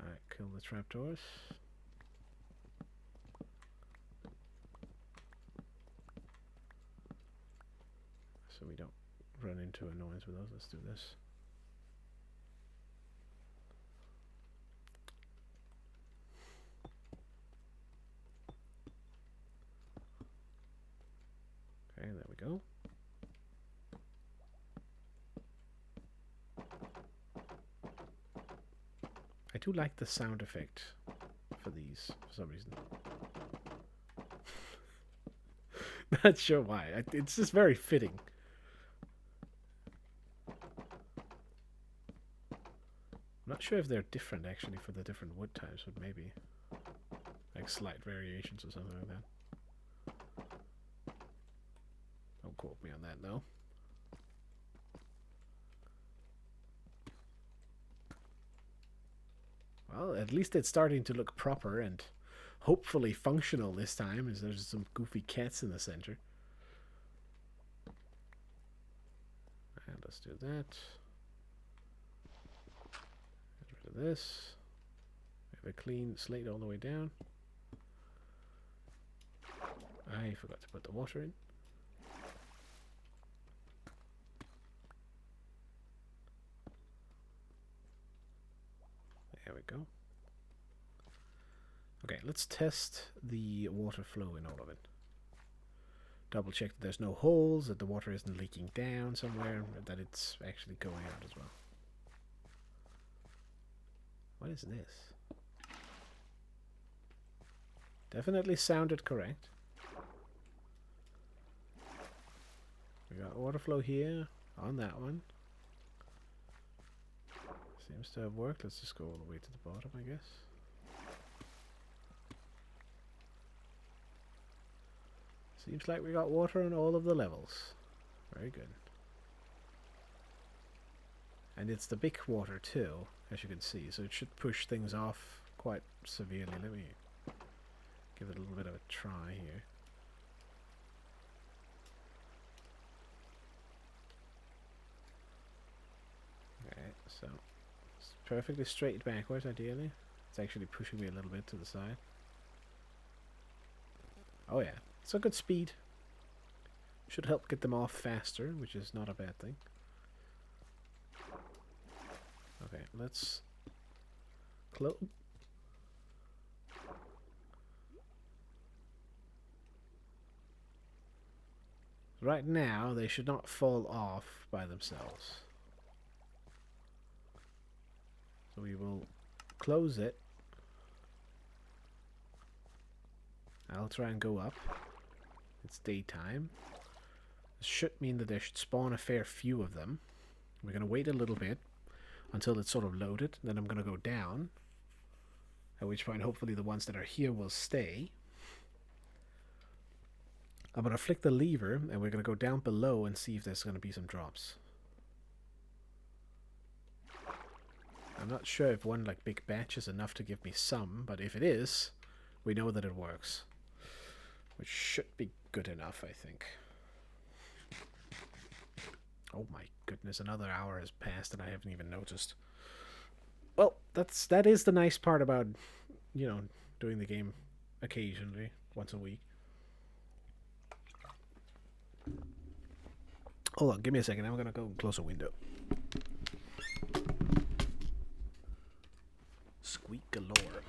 Alright, kill the trapdoors. So we don't run into annoyance with those. Let's do this. Okay, there we go. I do like the sound effect for these for some reason. Not sure why. It's just very fitting. I'm not sure if they're different actually for the different wood types, but maybe like slight variations or something like that. Don't quote me on that though. Well, at least it's starting to look proper and hopefully functional this time, as there's some goofy cats in the center. And let's do that. Get rid of this. We have a clean slate all the way down. I forgot to put the water in. There we go. Okay, let's test the water flow in all of it. Double check that there's no holes, that the water isn't leaking down somewhere, that it's actually going out as well. What is this? Definitely sounded correct. We got water flow here on that one. Seems to have worked. Let's just go all the way to the bottom, I guess. Seems like we got water on all of the levels. Very good. And it's the big water too, as you can see, so it should push things off quite severely. Let me give it a little bit of a try here. Okay, so it's perfectly straight backwards ideally. It's actually pushing me a little bit to the side. Oh yeah, it's a good speed. Should help get them off faster, which is not a bad thing. Okay, let's close. Right now, they should not fall off by themselves. So we will close it. I'll try and go up. It's daytime. This should mean that there should spawn a fair few of them. We're going to wait a little bit until it's sort of loaded. Then I'm going to go down. At which point, hopefully, the ones that are here will stay. I'm going to flick the lever, and we're going to go down below and see if there's going to be some drops. I'm not sure if one like big batch is enough to give me some, but if it is, we know that it works. Which should be good enough, I think. Oh my goodness, another hour has passed and I haven't even noticed. Well, that is the nice part about, you know, doing the game occasionally, once a week. Hold on, give me a second. I'm gonna go close a window. Squeak galore.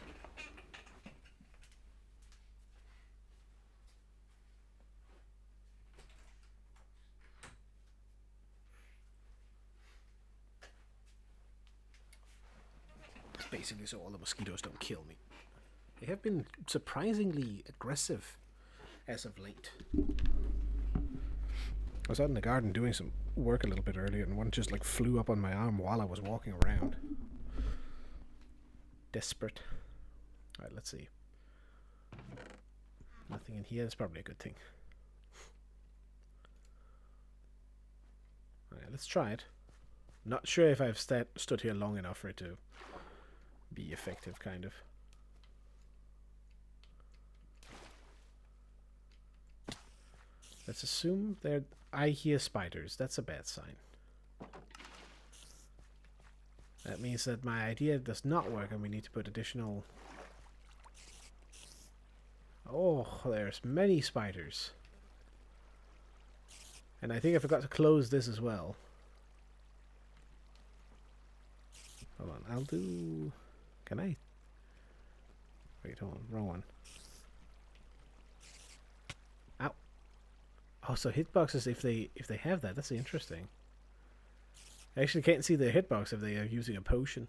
That's basically so all the mosquitoes don't kill me. They have been surprisingly aggressive as of late. I was out in the garden doing some work a little bit earlier, and one just like flew up on my arm while I was walking around. Desperate. Alright, let's see. Nothing in here. That's probably a good thing. Alright, let's try it. Not sure if I've stood here long enough for it to be effective, kind of. Let's assume that I hear spiders. That's a bad sign. That means that my idea does not work and we need to put additional... Oh, there's many spiders. And I think I forgot to close this as well. Hold on, I'll do... Can I? Wait, hold on, wrong one. Ow. Oh, so hitboxes, if they have that, that's interesting. I actually can't see the hitbox if they are using a potion,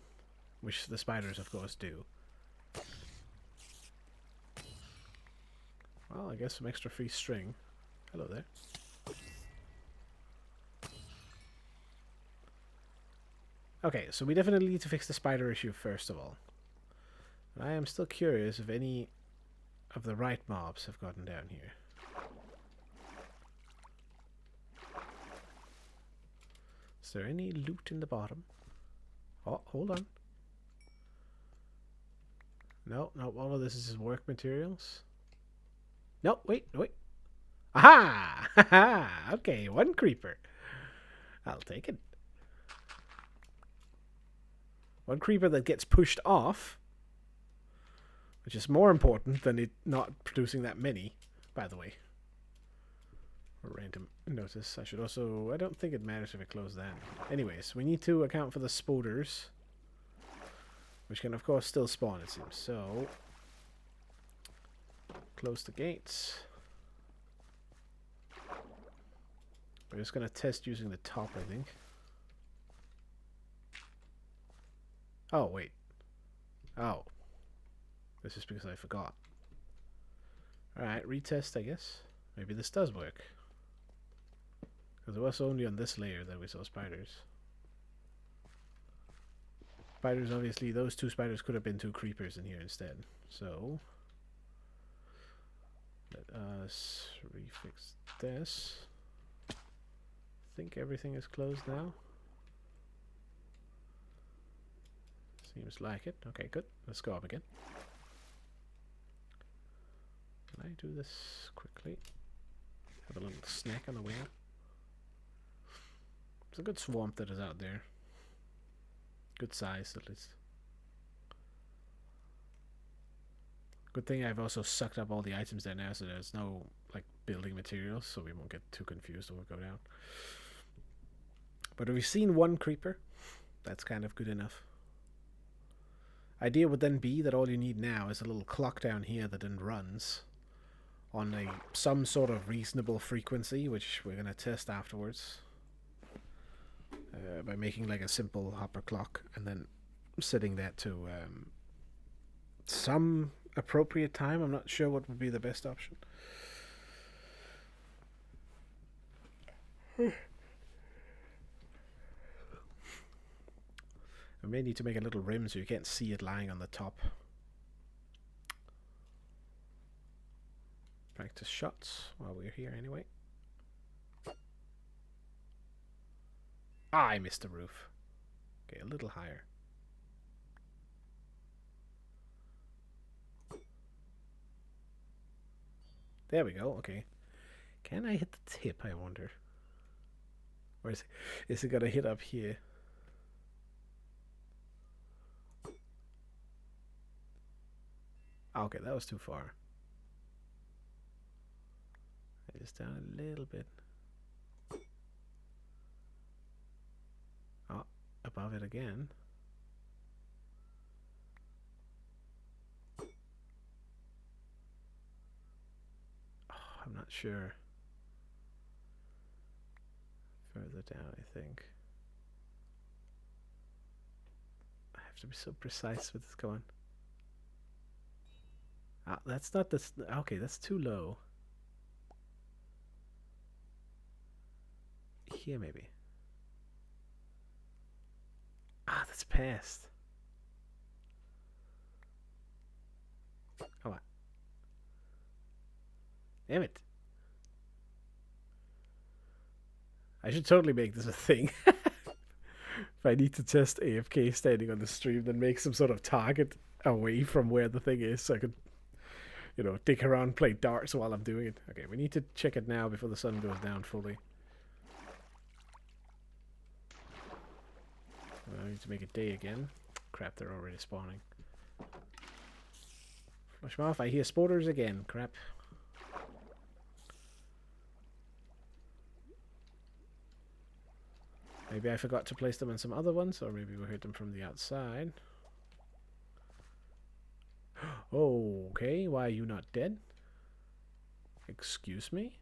which the spiders, of course, do. Well, I guess some extra free string. Hello there. Okay, so we definitely need to fix the spider issue first of all. And I am still curious if any of the right mobs have gotten down here. Is there any loot in the bottom? Oh, hold on. No, no, all of this is work materials. No, wait. Aha! Haha! Okay, one creeper. I'll take it. One creeper that gets pushed off, which is more important than it not producing that many, by the way. A random notice. I should also... I don't think it matters if I close that. Anyways, we need to account for the spoders, which can, of course, still spawn, it seems. So, close the gates. We're just going to test using the top, I think. Oh, wait. Oh. This is because I forgot. Alright, retest, I guess. Maybe this does work. Because it was only on this layer that we saw spiders. Spiders, obviously, those two spiders could have been two creepers in here instead. So, let us refix this. I think everything is closed now. Seems like it. Okay, good. Let's go up again. Can I do this quickly? Have a little snack on the way out. It's a good swamp that is out there. Good size, at least. Good thing I've also sucked up all the items there now, so there's no like building materials, so we won't get too confused when we go down. But we've seen one creeper. That's kind of good enough. Idea would then be that all you need now is a little clock down here that then runs on some sort of reasonable frequency, which we're going to test afterwards. By making like a simple hopper clock and then setting that to some appropriate time. I'm not sure what would be the best option. I may need to make a little rim so you can't see it lying on the top. Practice shots while we're here anyway. Ah, I missed the roof. Okay, a little higher. There we go, okay. Can I hit the tip, I wonder? Or is it gonna hit up here? Okay, that was too far. Just down a little bit. Oh, above it again. Oh, I'm not sure. Further down, I think. I have to be so precise with this going. Ah, that's not this. Okay, that's too low. Here, maybe. Ah, that's past. Come on. Damn it. I should totally make this a thing. If I need to test AFK standing on the stream, then make some sort of target away from where the thing is so I could, dick around, play darts while I'm doing it. Okay, we need to check it now before the sun goes down fully. I need to make it day again. Crap, they're already spawning. Flush them off. I hear spotters again. Crap. Maybe I forgot to place them on some other ones, or maybe we heard them from the outside. Okay, why are you not dead? Excuse me?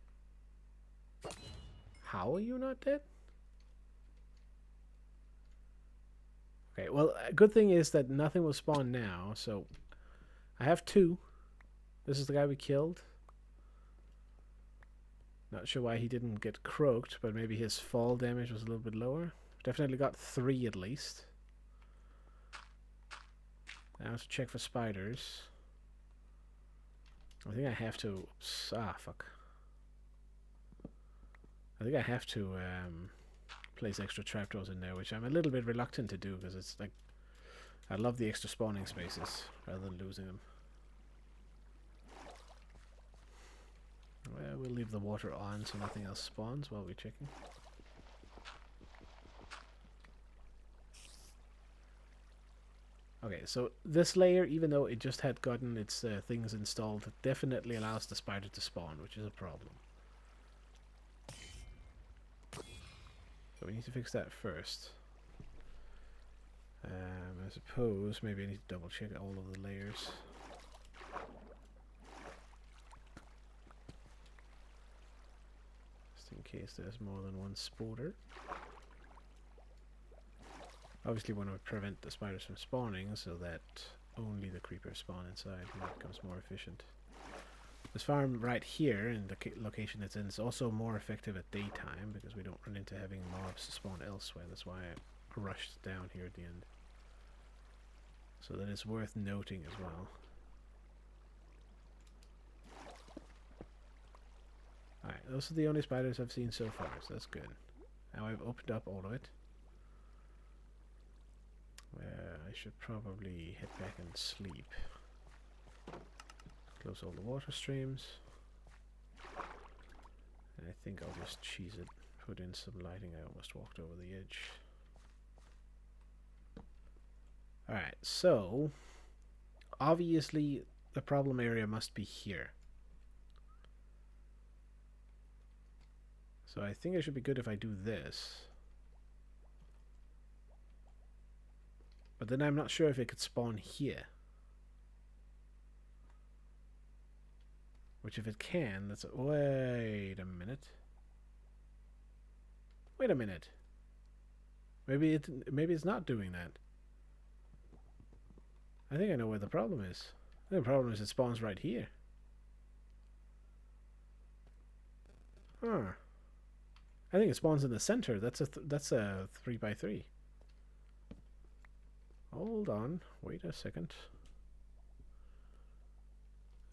How are you not dead? Okay, well, a good thing is that nothing will spawn now, so I have 2. This is the guy we killed. Not sure why he didn't get croaked, but maybe his fall damage was a little bit lower. Definitely got 3 at least. Now to check for spiders. I think I have to... Oops, fuck. I think I have to place extra trapdoors in there, which I'm a little bit reluctant to do, because it's like... I love the extra spawning spaces, rather than losing them. Well, we'll leave the water on so nothing else spawns while we're checking. Okay, so this layer, even though it just had gotten its things installed, definitely allows the spider to spawn, which is a problem. So we need to fix that first. I suppose maybe I need to double check all of the layers. Just in case there's more than one spotter. Obviously want to prevent the spiders from spawning so that only the creepers spawn inside and it becomes more efficient. This farm right here in the location it's in is also more effective at daytime because we don't run into having mobs spawn elsewhere. That's why I rushed down here at the end. So that is worth noting as well. Alright, those are the only spiders I've seen so far, so that's good. Now I've opened up all of it. I should probably head back and sleep. Close all the water streams. And I think I'll just cheese it. Put in some lighting. I almost walked over the edge. Alright, so obviously the problem area must be here. So I think it should be good if I do this. But then I'm not sure if it could spawn here. Which if it can, that's wait a minute. Wait a minute. Maybe it's not doing that. I think I know where the problem is. The problem is it spawns right here. Huh. I think it spawns in the center. That's a 3x3. Hold on. Wait a second.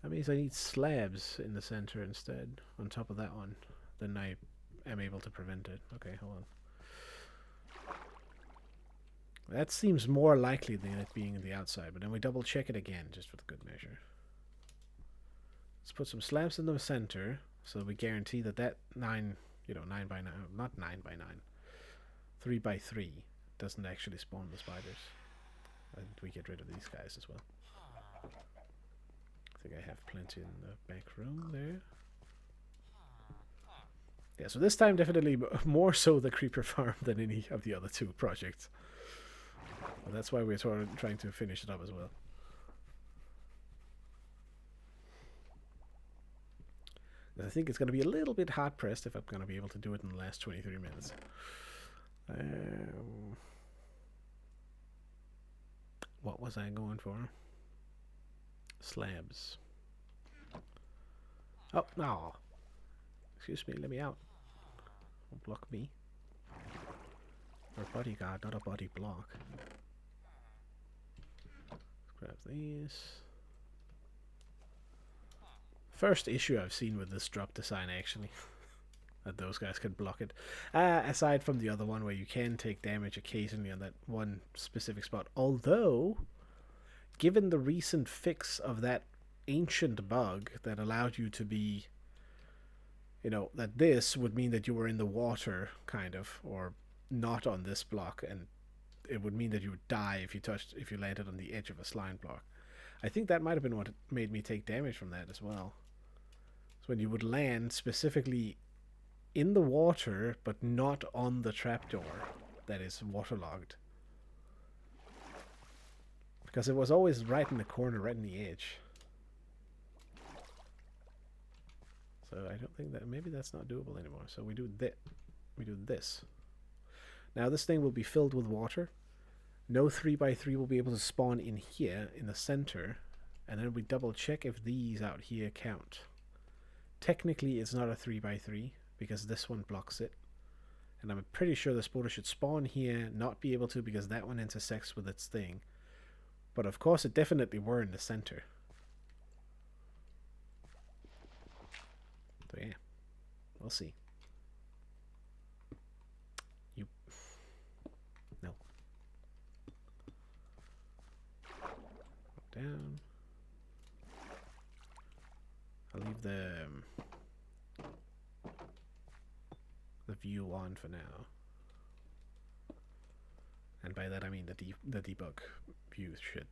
That means I need slabs in the center instead, on top of that one. Then I am able to prevent it. Okay, hold on. That seems more likely than it being in the outside, but then we double check it again, just for the good measure. Let's put some slabs in the center, so that we guarantee that that 9 by 9, not 9 by 9, 3 by 3 doesn't actually spawn the spiders. And we get rid of these guys as well. I think I have plenty in the back room there. Yeah, so this time definitely more so the creeper farm than any of the other 2 projects. And that's why we're trying to finish it up as well. I think it's going to be a little bit hard pressed if I'm going to be able to do it in the last 23 minutes. What was I going for? Slabs. Oh, no. Excuse me, let me out. Don't block me. We're a bodyguard, not a body block. Let's grab these. first issue I've seen with this drop design, actually. That those guys can block it. Aside from the other one where you can take damage occasionally on that one specific spot. Although, given the recent fix of that ancient bug that allowed you to be, you know, that this would mean that you were in the water, kind of, or not on this block, and it would mean that you would die if you landed on the edge of a slime block. I think that might have been what made me take damage from that as well. So when you would land specifically in the water, but not on the trapdoor that is waterlogged. Because it was always right in the corner, right in the edge. So I don't think that, maybe that's not doable anymore. So we do this. Now this thing will be filled with water. No 3x3 will be able to spawn in here in the center, and then we double check if these out here count. Technically it's not a 3x3 because this one blocks it, and I'm pretty sure the spotter should spawn here, not be able to because that one intersects with its thing, but of course it definitely were in the center. So yeah, we'll see. You no down. I'll leave the view on for now, and by that I mean the debug view shit,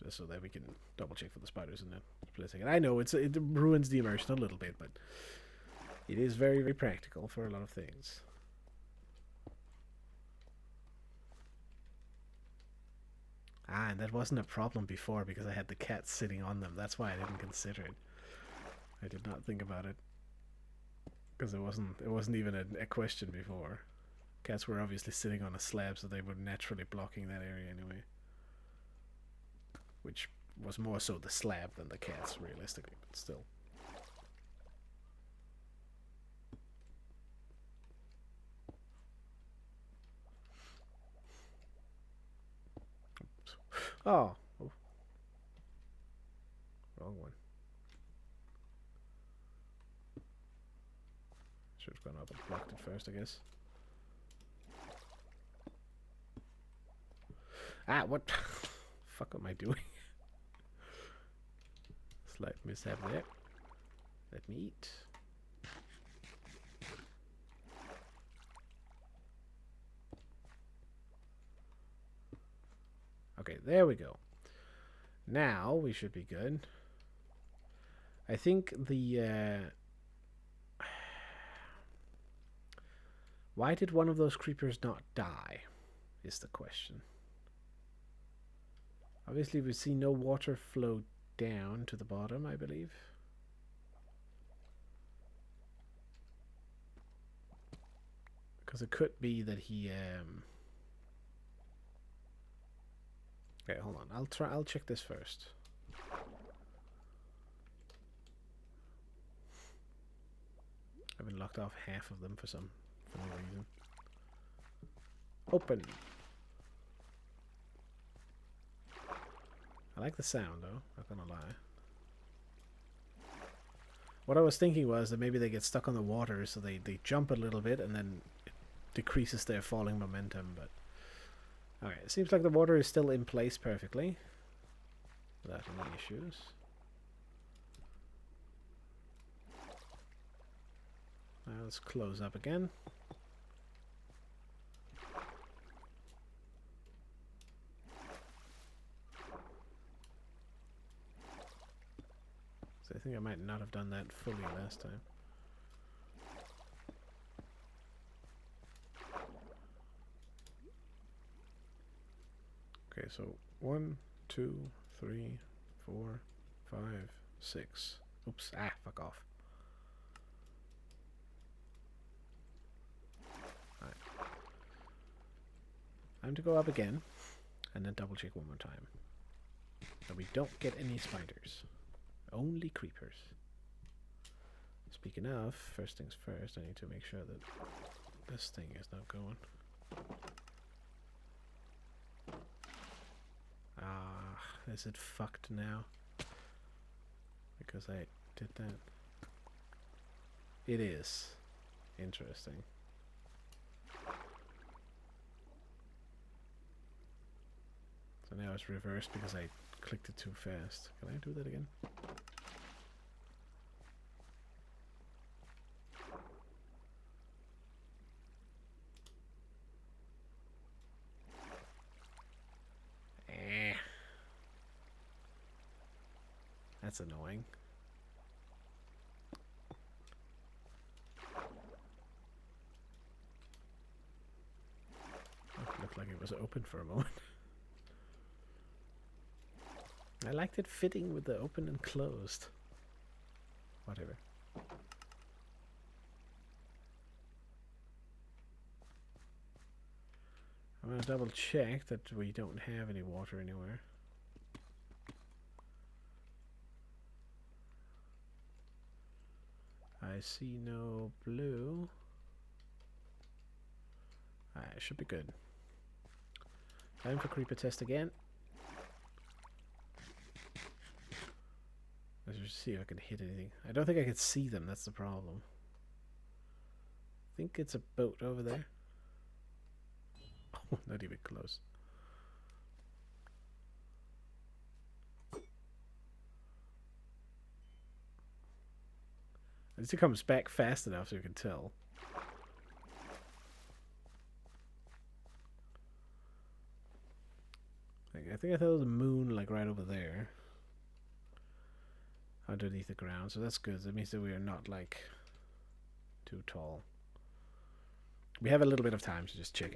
just so that we can double check for the spiders in a split second. I know it ruins the immersion a little bit, but it is very, very practical for a lot of things. And that wasn't a problem before because I had the cats sitting on them. That's why I didn't consider it. I did not think about it because it wasn't even a question before. Cats were obviously sitting on a slab, so they were naturally blocking that area anyway. Which was more so the slab than the cats, realistically, but still. Oh. Wrong one. Should have gone up and blocked it first, I guess. Ah, what? Fuck am I doing? Slight mishap there. Let me eat. Okay, there we go. Now we should be good. I think the why did one of those creepers not die is the question. Obviously we see no water flow down to the bottom, I believe. Because it could be that he okay, hold on. I'll check this first. I've been locked off half of them for no reason. Open. I like the sound though, not gonna lie. What I was thinking was that maybe they get stuck on the water, so they jump a little bit and then it decreases their falling momentum, but alright, it seems like the water is still in place perfectly without any issues. Now let's close up again. So I think I might not have done that fully last time. Okay, so 1, 2, 3, 4, 5, 6. Oops, fuck off. Alright. Time to go up again, and then double check one more time. So we don't get any spiders. Only creepers. Speaking of, first things first, I need to make sure that this thing is not going. Ah, is it fucked now? Because I did that. It is. Interesting. So now it's reversed because I clicked it too fast. Can I do that again? That's annoying. Oh, it looked like it was open for a moment. I liked it fitting with the open and closed. Whatever. I'm gonna double check that we don't have any water anywhere. I see no blue. Alright, should be good. Time for creeper test again. Let's just see if I can hit anything. I don't think I can see them, that's the problem. I think it's a boat over there. Oh, not even close. At least it comes back fast enough so you can tell. I think I thought there was a moon like right over there. Underneath the ground, so that's good. That means that we are not like too tall. We have a little bit of time to just check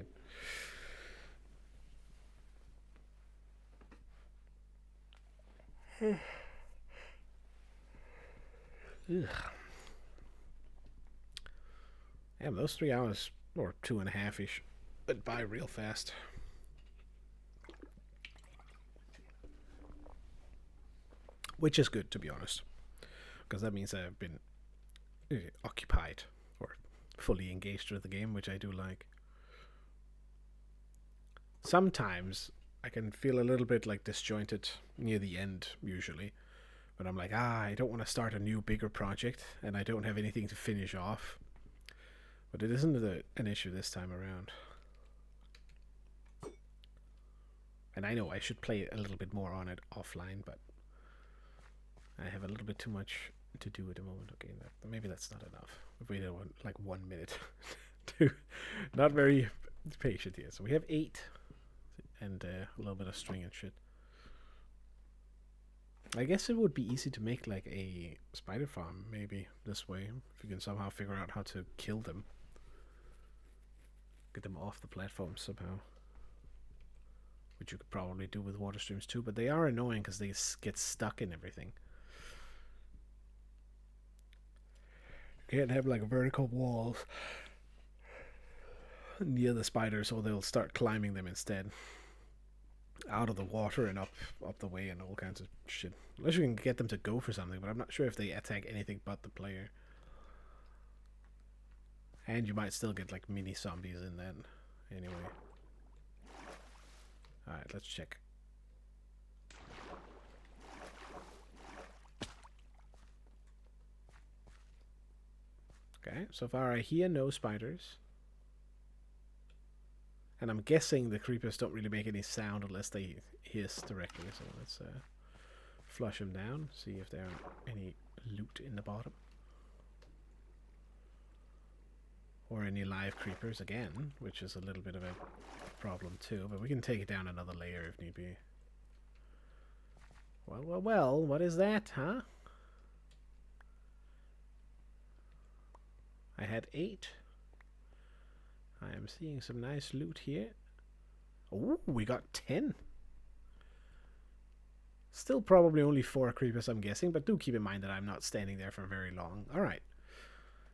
it. Ugh. Damn, those 3 hours, or 2.5-ish, went by real fast. Which is good, to be honest. Because that means I've been occupied, or fully engaged with the game, which I do like. Sometimes I can feel a little bit like disjointed near the end, usually. But I'm like, I don't want to start a new, bigger project, and I don't have anything to finish off. But it isn't an issue this time around. And I know I should play a little bit more on it offline, but I have a little bit too much to do at the moment. Okay, maybe that's not enough. We've waited like 1 minute. Not very patient here. So we have 8 and a little bit of string and shit. I guess it would be easy to make like a spider farm maybe this way, if you can somehow figure out how to kill them. Get them off the platform somehow. Which you could probably do with water streams too, but they are annoying because they get stuck in everything. You can't have like vertical walls near the spiders or they'll start climbing them instead. Out of the water and up the way and all kinds of shit. Unless you can get them to go for something, but I'm not sure if they attack anything but the player. And you might still get like mini zombies in that anyway. Alright, let's check. Okay, so far I hear no spiders. And I'm guessing the creepers don't really make any sound unless they hiss directly. So let's flush them down, see if there are any loot in the bottom. Or any live creepers again, which is a little bit of a problem too. But we can take it down another layer if need be. Well, what is that, huh? I had 8. I am seeing some nice loot here. Oh, we got 10. Still probably only 4 creepers, I'm guessing, but do keep in mind that I'm not standing there for very long. Alright.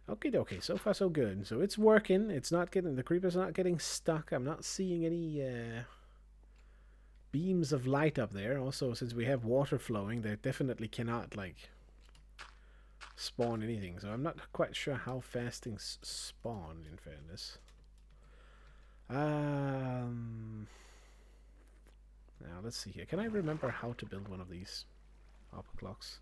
Okay, so far so good. So it's working. It's not getting, the creeper's not getting stuck. I'm not seeing any beams of light up there. Also, since we have water flowing, they definitely cannot, like, spawn anything. So I'm not quite sure how fast things spawn, in fairness. Now let's see here. Can I remember how to build one of these hopper clocks?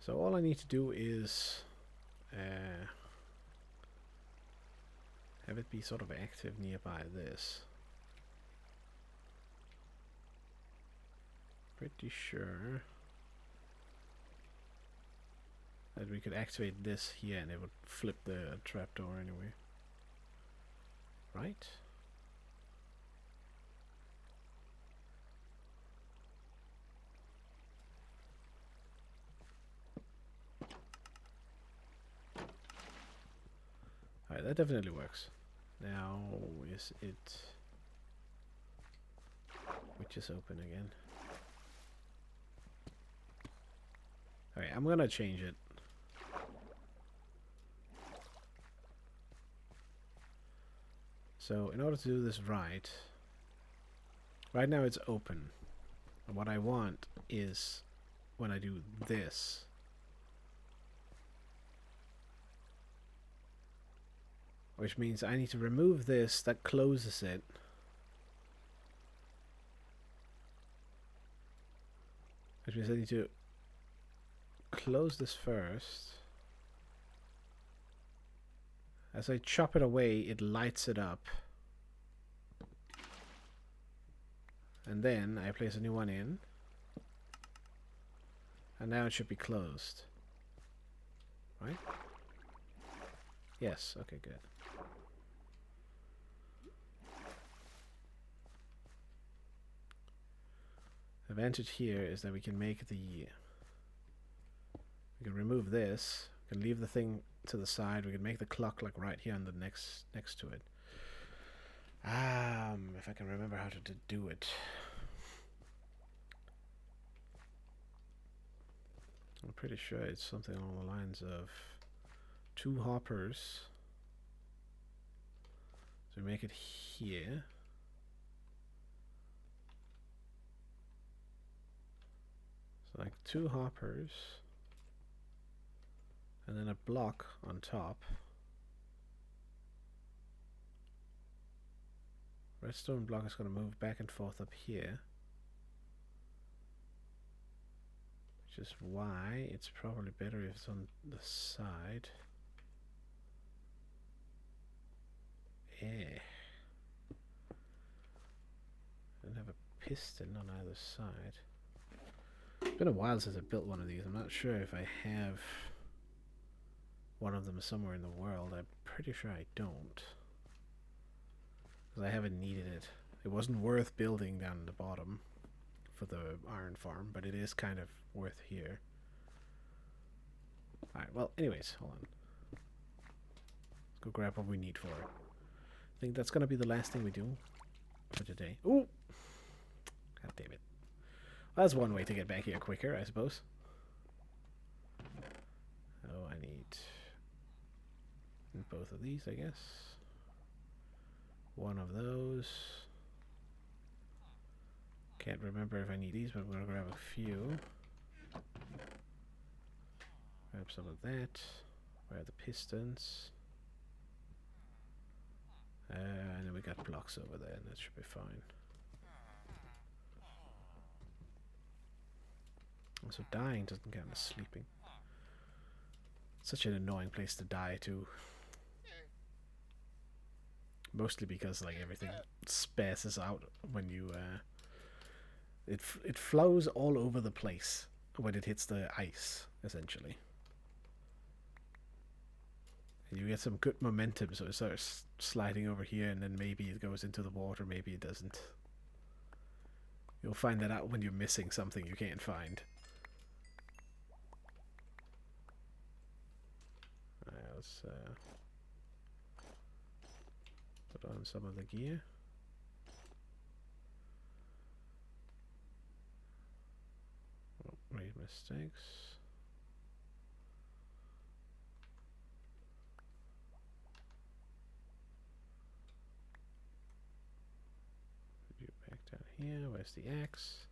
So all I need to do is have it be sort of active nearby this. Pretty sure that we could activate this here and it would flip the trapdoor anyway. Right? Alright, that definitely works. Now, is it... which is open again? Alright, I'm gonna change it. So, in order to do this right now it's open. And what I want is, when I do this, which means I need to remove this, that closes it. Which means I need to close this first. As I chop it away, it lights it up. And then I place a new one in. And now it should be closed. Right? Yes, okay, good. The advantage here is that we can make the... we can remove this. We can leave the thing to the side. We can make the clock like right here on the next to it. If I can remember how to do it. I'm pretty sure it's something along the lines of 2 hoppers. So we make it here. So like 2 hoppers. And then a block on top. Redstone block is going to move back and forth up here. Which is why it's probably better if it's on the side. And have a piston on either side. It's been a while since I built one of these. I'm not sure if I have one of them somewhere in the world. I'm pretty sure I don't. Because I haven't needed it. It wasn't worth building down at the bottom for the iron farm, but it is kind of worth here. Alright, well, anyways, hold on. Let's go grab what we need for it. I think that's going to be the last thing we do for today. Ooh! God damn it. Well, that's one way to get back here quicker, I suppose. Oh, I need both of these, I guess. One of those. Can't remember if I need these, but I'm going to grab a few. Grab some of that. Grab the pistons. And then we got blocks over there, and that should be fine. Also, dying doesn't count as sleeping. Such an annoying place to die too. Mostly because like everything spaces out when you it flows all over the place when it hits the ice, essentially. And you get some good momentum, so it starts sliding over here, and then maybe it goes into the water, maybe it doesn't. You'll find that out when you're missing something you can't find. Alright, let's put on some of the gear. Oh, made mistakes. Put you back down here. Where's the axe?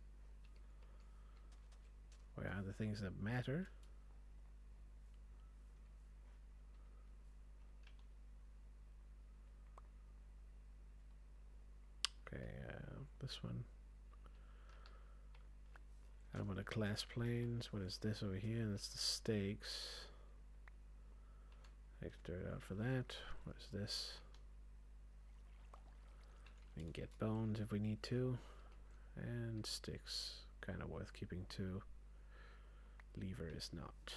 Where are the things that matter? Okay, this one. some of the class planes. What is this over here? That's the stakes. Extra out for that. What is this? We can get bones if we need to. And sticks. Kind of worth keeping too. Lever is not.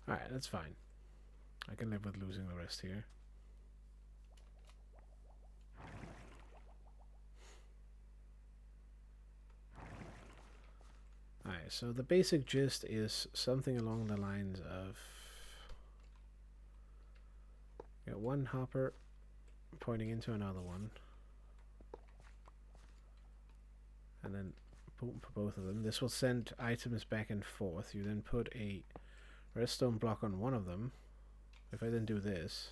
Alright, that's fine. I can live with losing the rest here. Alright, so the basic gist is something along the lines of got one hopper pointing into another one. And then boom for both of them. This will send items back and forth. You then put a redstone block on one of them. If I then do this,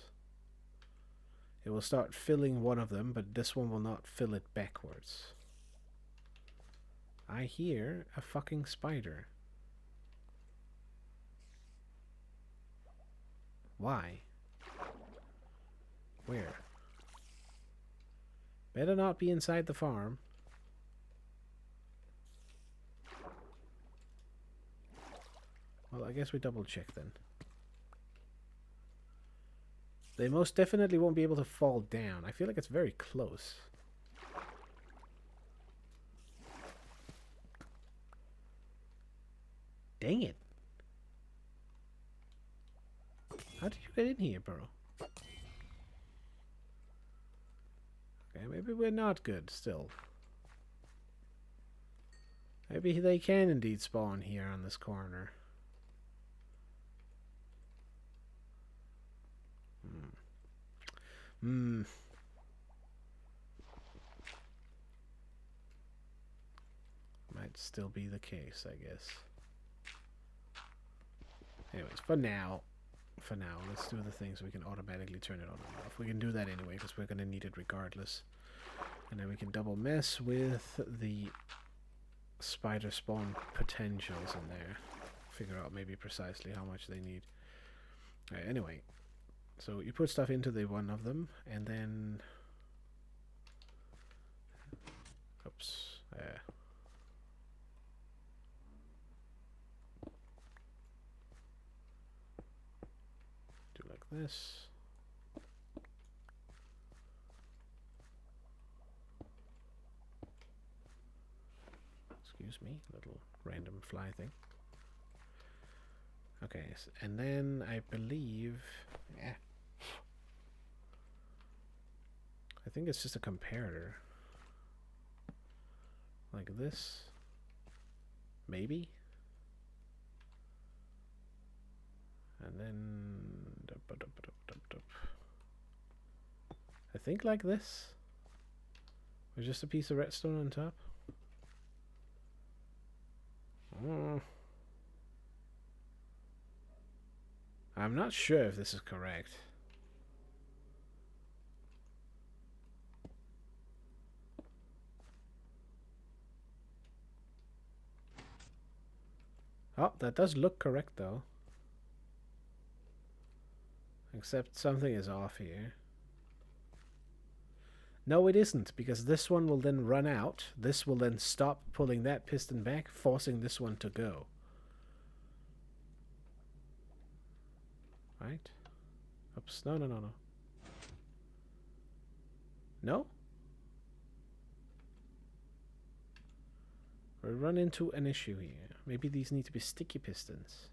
it will start filling one of them, but this one will not fill it backwards. I hear a fucking spider. Why? Where? Better not be inside the farm. Well, I guess we double check then. They most definitely won't be able to fall down. I feel like it's very close. Dang it. How did you get in here, bro? Okay, maybe we're not good still. Maybe they can indeed spawn here on this corner. Might still be the case, I guess. Anyways, for now, let's do the thing so we can automatically turn it on and off. We can do that anyway because we're going to need it regardless. And then we can double mess with the spider spawn potentials in there. Figure out maybe precisely how much they need. Anyway, so you put stuff into the one of them, and then... Oops. Do like this. Excuse me, little random fly thing. Okay, and then I believe... Yeah. I think it's just a comparator. Like this. Maybe. And then... I think like this. With just a piece of redstone on top. I'm not sure if this is correct. Oh, that does look correct though. Except something is off here. No, it isn't, because this one will then run out. This will then stop pulling that piston back, forcing this one to go. Right? Oops. No. No? We run into an issue here. Maybe these need to be sticky pistons.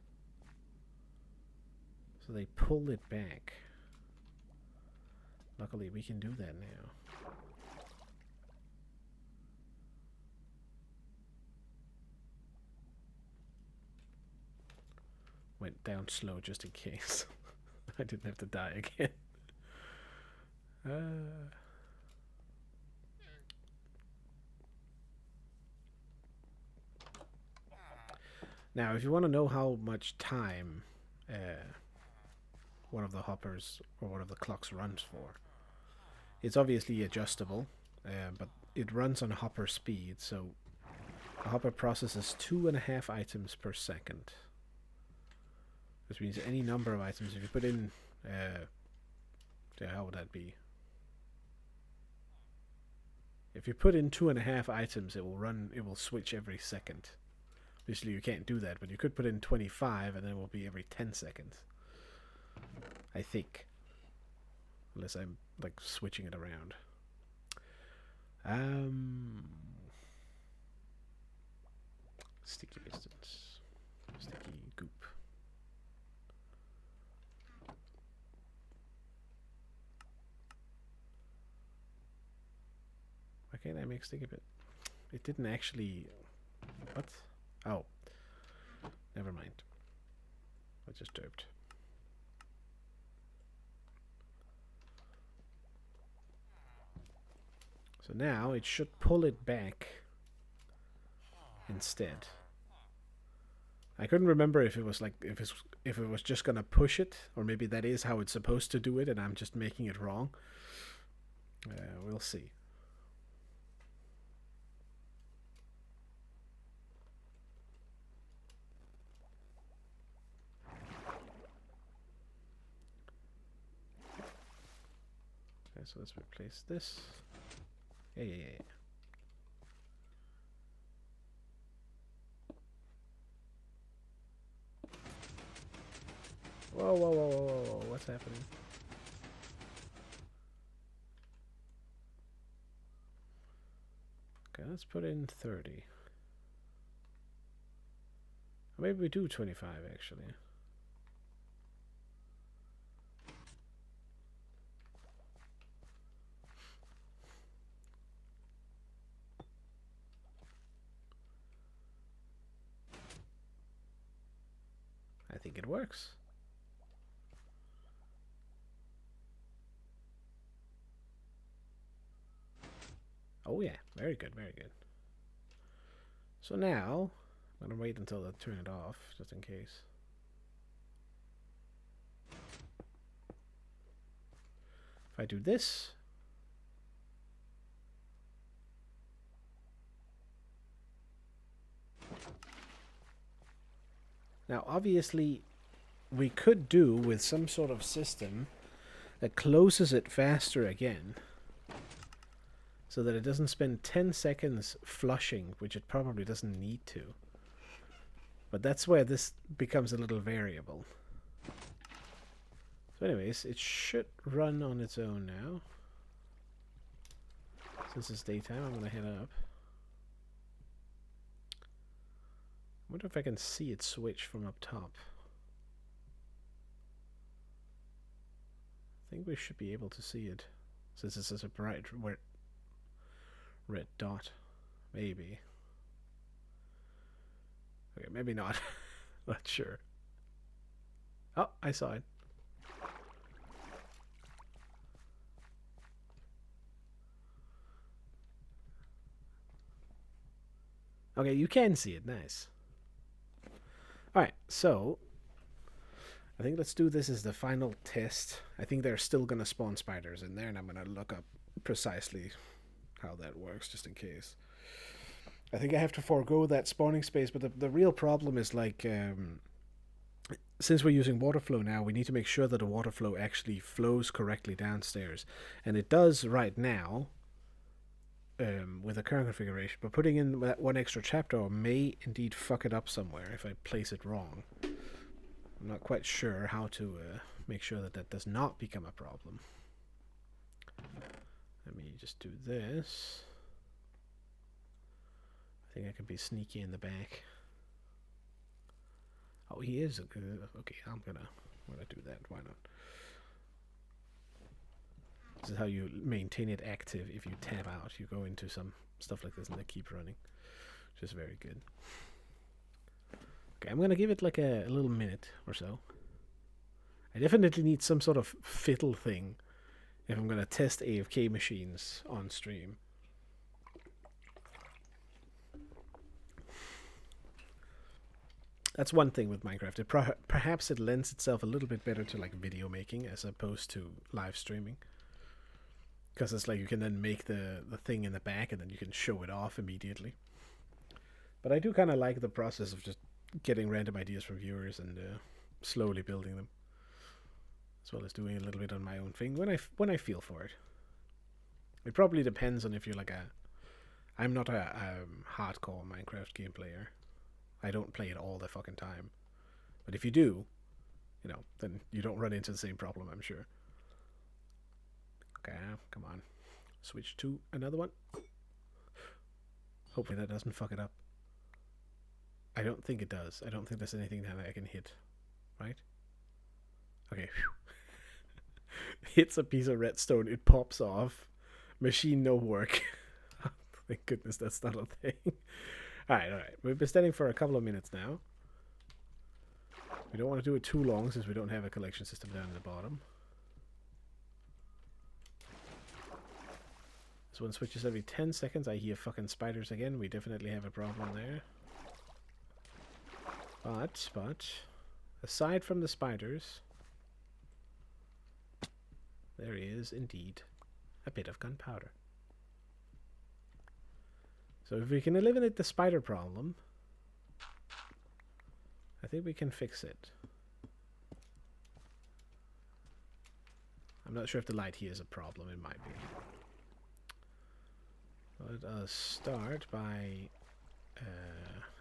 So they pull it back. Luckily, we can do that now. Went down slow just in case. I didn't have to die again. Now, if you want to know how much time one of the hoppers or one of the clocks runs for, it's obviously adjustable, but it runs on hopper speed, so a hopper processes 2.5 items per second. Which means any number of items. If you put in, how would that be? If you put in 2.5 items, it will switch every second. Obviously, you can't do that, but you could put in 25, and then it will be every 10 seconds. I think. Unless I'm, like, switching it around. Sticky distance. Sticky goop. Why can't I make sticky bit? It didn't actually... What? Oh. Never mind. I just derped. So now it should pull it back instead. I couldn't remember if it was like if it was just gonna push it, or maybe that is how it's supposed to do it, and I'm just making it wrong. We'll see. Okay, so let's replace this. Yeah. Whoa, what's happening? Okay, let's put in 30. Or maybe we do 25, actually. I think it works. Oh yeah, very good, very good. So now, I'm gonna wait until I turn it off, just in case. If I do this, now obviously we could do with some sort of system that closes it faster again, so that it doesn't spend 10 seconds flushing, which it probably doesn't need to. But that's where this becomes a little variable. So anyways, it should run on its own now. Since it's daytime, I'm going to head up. I wonder if I can see it switch from up top. I think we should be able to see it, since it's such a bright red dot. Maybe. Okay, maybe not. Not sure. Oh, I saw it. Okay, you can see it. Nice. Alright, so I think let's do this as the final test. I think they're still going to spawn spiders in there, and I'm going to look up precisely how that works, just in case. I think I have to forego that spawning space, but the real problem is, like, since we're using water flow now, we need to make sure that the water flow actually flows correctly downstairs. And it does right now, with the current configuration, but putting in that one extra chapter may indeed fuck it up somewhere if I place it wrong. I'm not quite sure how to make sure that that does not become a problem. Let me just do this. I think I can be sneaky in the back. Oh, he is. Okay, I'm gonna do that. Why not? This is how you maintain it active. If you tab out, you go into some stuff like this and they keep running. Which is very good. Okay, I'm gonna give it like a little minute or so. I definitely need some sort of fiddle thing if I'm gonna test AFK machines on stream. That's one thing with Minecraft. Perhaps it lends itself a little bit better to like video making as opposed to live streaming. Because it's like you can then make the thing in the back and then you can show it off immediately. But I do kind of like the process of just getting random ideas from viewers and slowly building them. As well as doing a little bit on my own thing when I feel for it. It probably depends on if you're like I'm not a hardcore Minecraft game player. I don't play it all the fucking time. But if you do, then you don't run into the same problem, I'm sure. Okay, come on. Switch to another one. Hopefully that doesn't fuck it up. I don't think it does. I don't think there's anything that I can hit. Right? Okay. Hits a piece of redstone, it pops off. Machine no work. Thank goodness that's not a thing. Alright. We've been standing for a couple of minutes now. We don't want to do it too long since we don't have a collection system down at the bottom. This one switches every 10 seconds. I hear fucking spiders again. We definitely have a problem there. But, aside from the spiders, there is indeed a bit of gunpowder. So if we can eliminate the spider problem, I think we can fix it. I'm not sure if the light here is a problem. It might be. Let us start by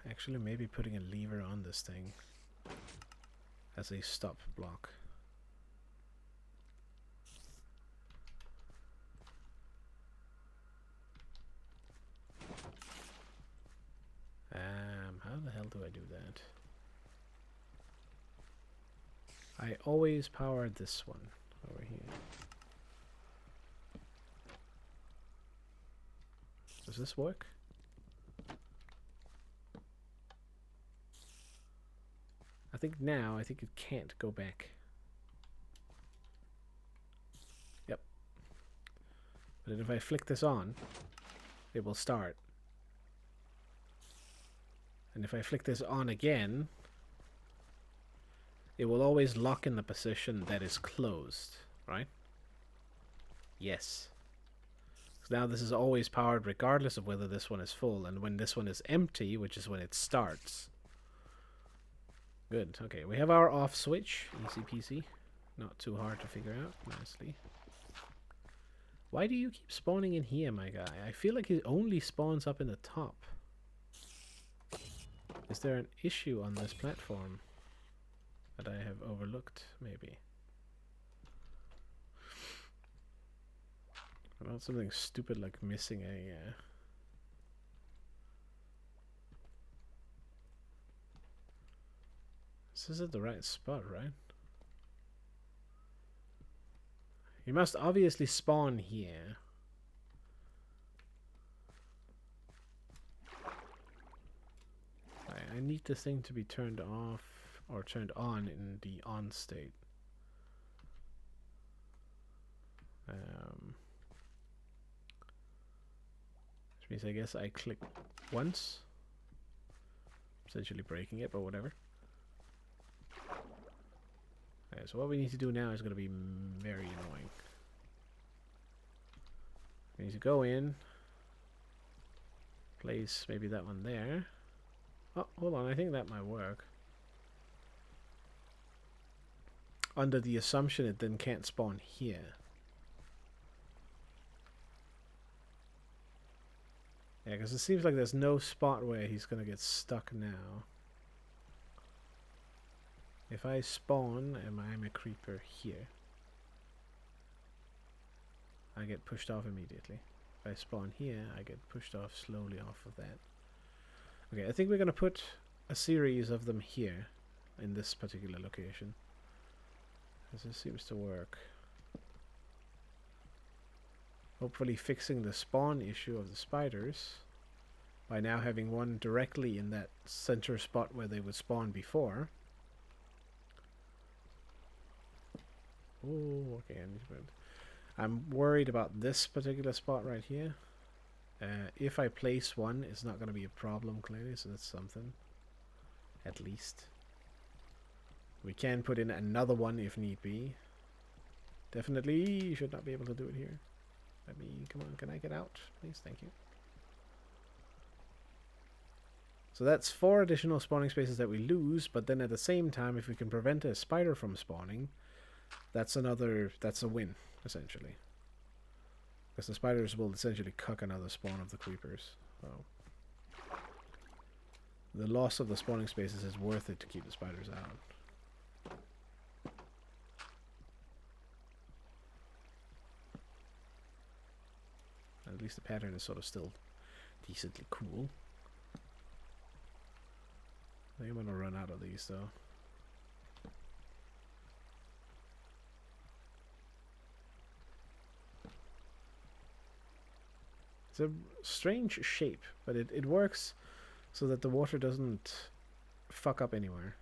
actually maybe putting a lever on this thing as a stop block. How the hell do I do that? I always power this one over here. Does this work? I think it can't go back. Yep. But if I flick this on, it will start. And if I flick this on again, it will always lock in the position that is closed, right? Yes. So now this is always powered regardless of whether this one is full, and when this one is empty, which is when it starts. Good. Okay, we have our off switch. Easy peasy. Not too hard to figure out. Nicely. Why do you keep spawning in here, my guy? I feel like he only spawns up in the top. Is there an issue on this platform that I have overlooked, maybe? About something stupid like missing a... This is at the right spot, right? You must obviously spawn here. I need this thing to be turned off or turned on in the on state. Which means I guess I click once, essentially breaking it, but whatever. Okay, so what we need to do now is going to be very annoying. We need to go in, place maybe that one there. Oh, hold on, I think that might work. Under the assumption it then can't spawn here. Yeah, because it seems like there's no spot where he's going to get stuck now. If I spawn and I'm a creeper here, I get pushed off immediately. If I spawn here, I get pushed off slowly off of that. Okay, I think we're going to put a series of them here in this particular location. This seems to work. Hopefully fixing the spawn issue of the spiders by now having one directly in that center spot where they would spawn before. Oh, okay. I'm worried about this particular spot right here. If I place one, it's not going to be a problem, clearly, so that's something. At least. We can put in another one if need be. Definitely should not be able to do it here. Let me, come on, can I get out? Please, thank you. So that's 4 additional spawning spaces that we lose, but then at the same time, if we can prevent a spider from spawning, that's a win, essentially. Because the spiders will essentially cuck another spawn of the creepers. Oh. The loss of the spawning spaces is worth it to keep the spiders out. At least the pattern is sort of still decently cool. I think I'm gonna run out of these though. It's a strange shape, but it works so that the water doesn't fuck up anywhere.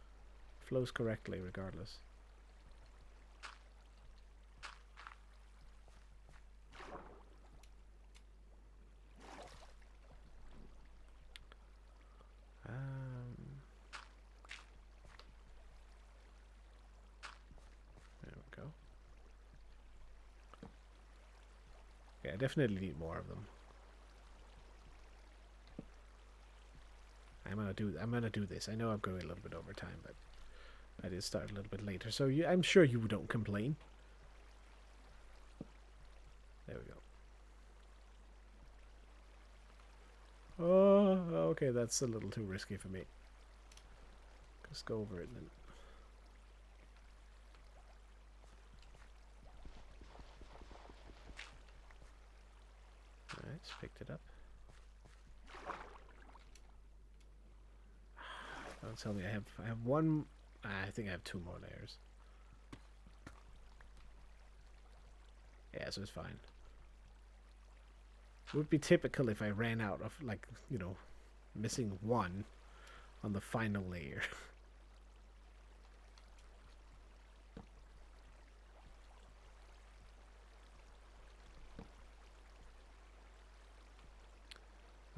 Flows correctly regardless. There we go. Yeah, I definitely need more of them. I'm gonna do this. I know I'm going a little bit over time, but I did start a little bit later, so I'm sure you don't complain. There we go. Oh, okay, that's a little too risky for me. Just go over it and then. Nice, picked it up. Don't tell me I have one. I think I have 2 more layers. Yeah, so it's fine. It would be typical if I ran out of, like, you know, missing 1 on the final layer.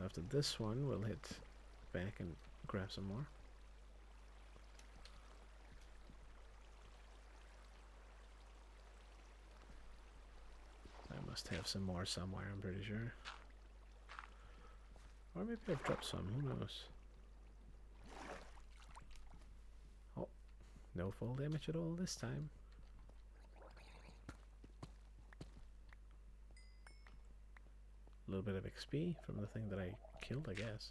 After this one, we'll hit back and grab some more. I must have some more somewhere, I'm pretty sure. Or maybe I've dropped some, who knows? Oh, no fall damage at all this time. A little bit of XP from the thing that I killed, I guess.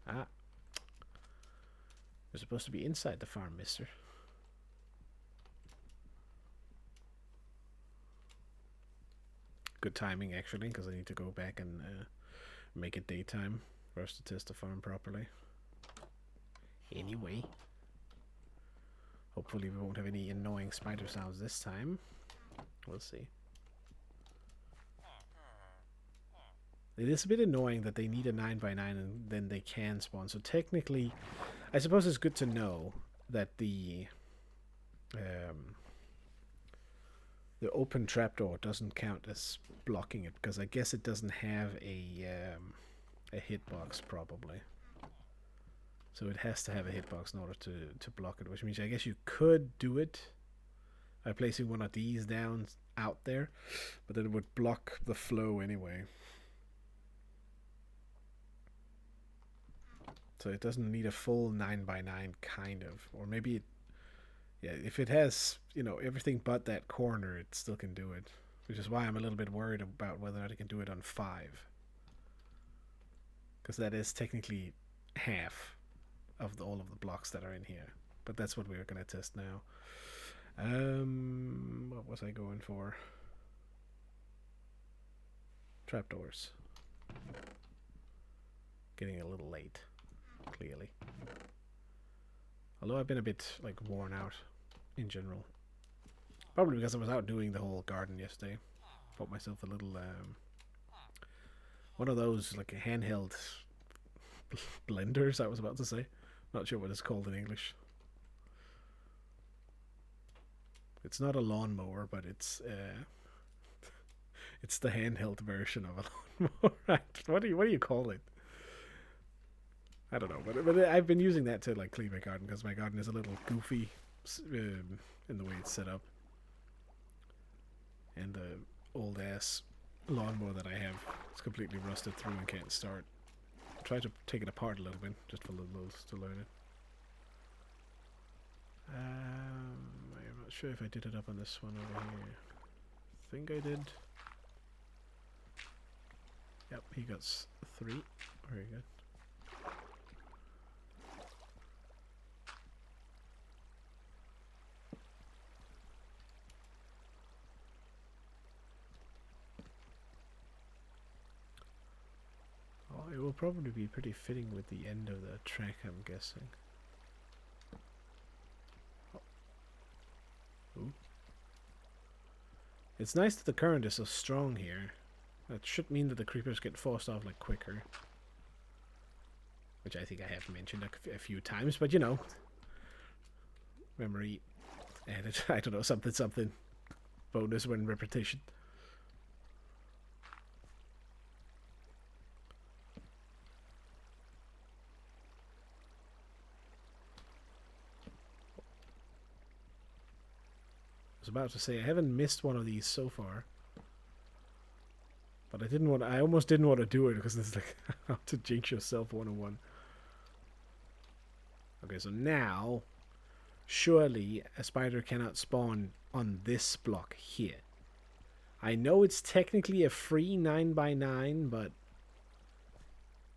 Ah. You're supposed to be inside the farm, mister. Good timing, actually, because I need to go back and make it daytime for us to test the farm properly. Anyway. Hopefully we won't have any annoying spider sounds this time. We'll see. It is a bit annoying that they need a 9x9 and then they can spawn. So technically, I suppose it's good to know that the open trapdoor doesn't count as blocking it, because I guess it doesn't have a hitbox probably. So it has to have a hitbox in order to block it, which means I guess you could do it by placing one of these down out there, but then it would block the flow anyway. So it doesn't need a full 9x9 kind of, or maybe it, yeah, if it has, you know, everything but that corner, it still can do it, which is why I'm a little bit worried about whether or not it can do it on 5, because that is technically half of all of the blocks that are in here. But that's what we're gonna test now. What was I going for? Trapdoors. Getting a little late, clearly. Although I've been a bit like worn out in general. Probably because I was out doing the whole garden yesterday. Bought myself a little one of those like a handheld blenders, I was about to say. Not sure what it's called in English. It's not a lawnmower, but it's the handheld version of a lawnmower. Right? What do you call it? I don't know, but I've been using that to like clean my garden, because my garden is a little goofy in the way it's set up, and the old ass lawnmower that I have is completely rusted through and can't start. I tried to take it apart a little bit just for Lils to learn it. I'm not sure if I did it up on this one over here. I think I did. Yep, he got 3. Very good. Oh, it will probably be pretty fitting with the end of the track, I'm guessing. Oh. Ooh. It's nice that the current is so strong here. That should mean that the creepers get forced off like quicker. Which I think I have mentioned a few times, but you know. Memory added. I don't know, something. Bonus when repetition. I was about to say I haven't missed one of these so far. But I almost didn't want to do it because it's like how to jinx yourself 101. Okay, so now surely a spider cannot spawn on this block here. I know it's technically a free 9x9, but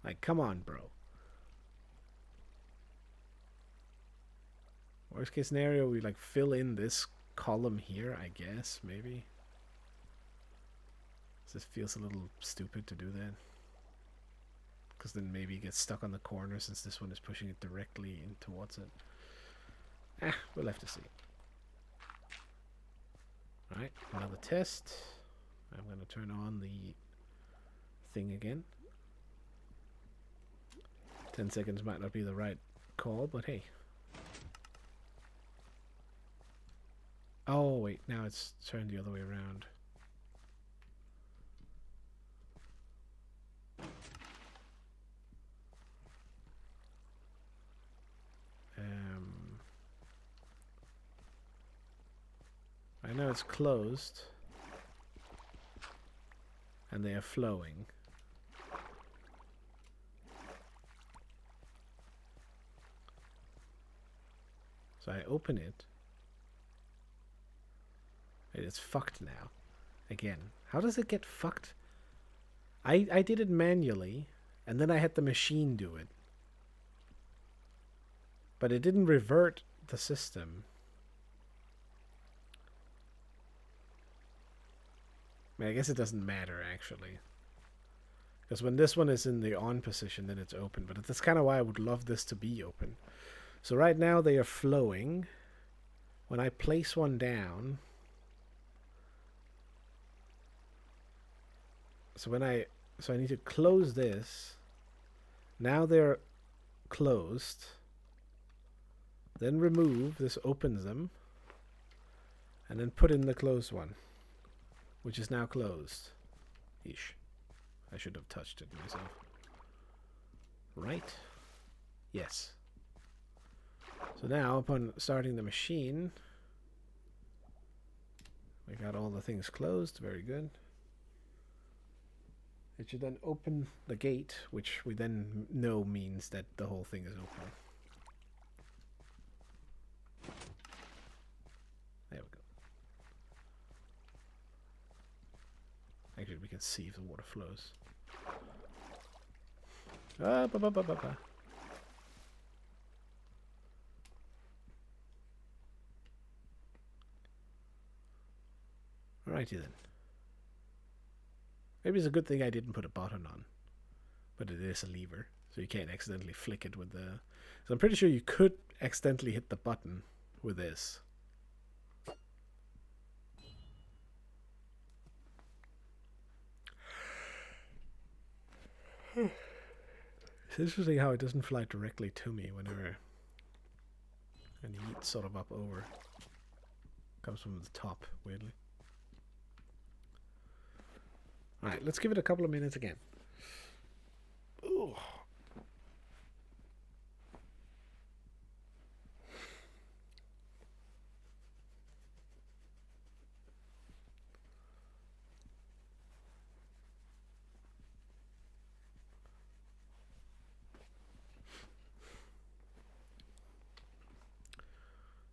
like, come on, bro. Worst case scenario, we like fill in this column here, I guess, maybe. This feels a little stupid to do that. Because then maybe it gets stuck on the corner since this one is pushing it directly in towards it. We'll have to see. Alright, another test. I'm going to turn on the thing again. 10 seconds might not be the right call, but hey. Oh, wait, now it's turned the other way around. I know it's closed. And they are flowing. So I open it. It is fucked now. Again. How does it get fucked? I did it manually, and then I had the machine do it. But it didn't revert the system. I mean, I guess it doesn't matter, actually. Because when this one is in the on position, then it's open. But that's kind of why I would love this to be open. So right now they are flowing. When I place one down... So I need to close this. Now they're closed. Then remove. This opens them. And then put in the closed one, which is now closed. Ish. I should have touched it myself. Right? Yes. So now, upon starting the machine, we got all the things closed. Very good. It should then open the gate, which we then know means that the whole thing is open. There we go. Actually, we can see if the water flows. Alrighty then. Maybe it's a good thing I didn't put a button on. But it is a lever, so you can't accidentally flick it with the... So I'm pretty sure you could accidentally hit the button with this. It's interesting how it doesn't fly directly to me whenever and heat sort of up over. Comes from the top, weirdly. Alright, let's give it a couple of minutes again. Ooh.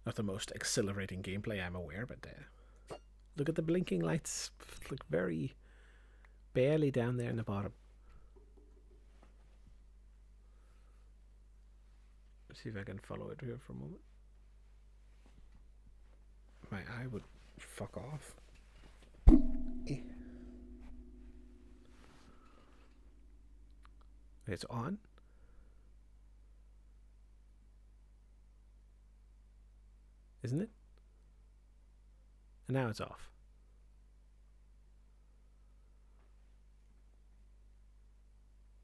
Not the most exhilarating gameplay, I'm aware, but look at the blinking lights. Look very barely down there in the bottom. Let's see if I can follow it here for a moment. My eye would fuck off. It's on. Isn't it? And now it's off.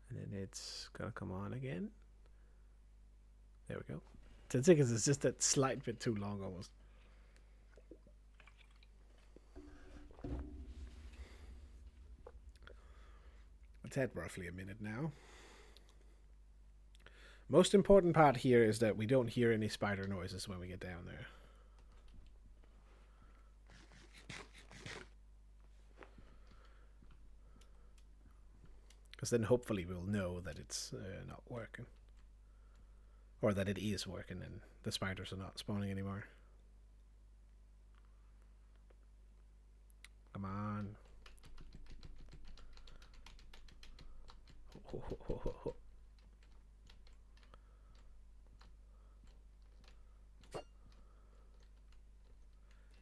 And then it's gonna come on again. There we go. 10 seconds is just that slight bit too long almost. It's at roughly a minute now. Most important part here is that we don't hear any spider noises when we get down there. Because then hopefully we'll know that it's not working. Or that it is working and the spiders are not spawning anymore. Come on.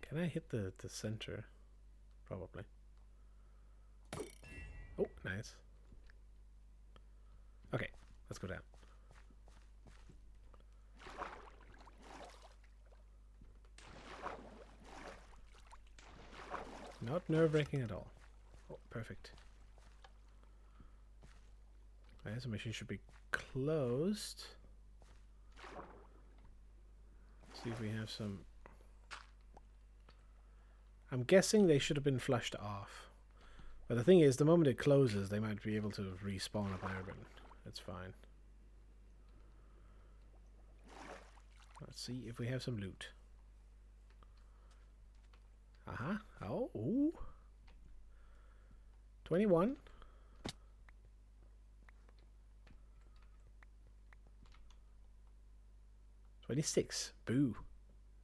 Can I hit the center? Probably. Oh, nice. Okay, let's go down. Not nerve-wracking at all. Oh, perfect. Okay, so machine should be closed. Let's see if we have some... I'm guessing they should have been flushed off. But the thing is, the moment it closes, they might be able to respawn up there, but it's fine. Let's see if we have some loot. Uh-huh. Oh, ooh. 21. $26. Boo.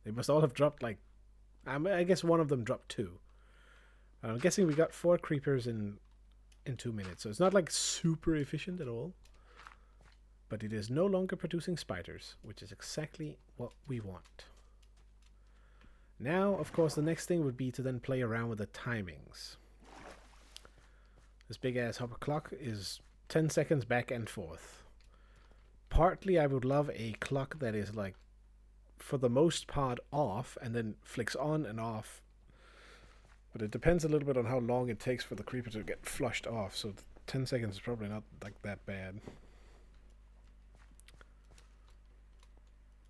They must all have dropped like... I guess one of them dropped 2. I'm guessing we got 4 creepers in 2 minutes. So it's not like super efficient at all. But it is no longer producing spiders, which is exactly what we want. Now, of course, the next thing would be to then play around with the timings. This big-ass hopper clock is 10 seconds back and forth. Partly, I would love a clock that is, like, for the most part off, and then flicks on and off. But it depends a little bit on how long it takes for the creeper to get flushed off, so 10 seconds is probably not, like, that bad.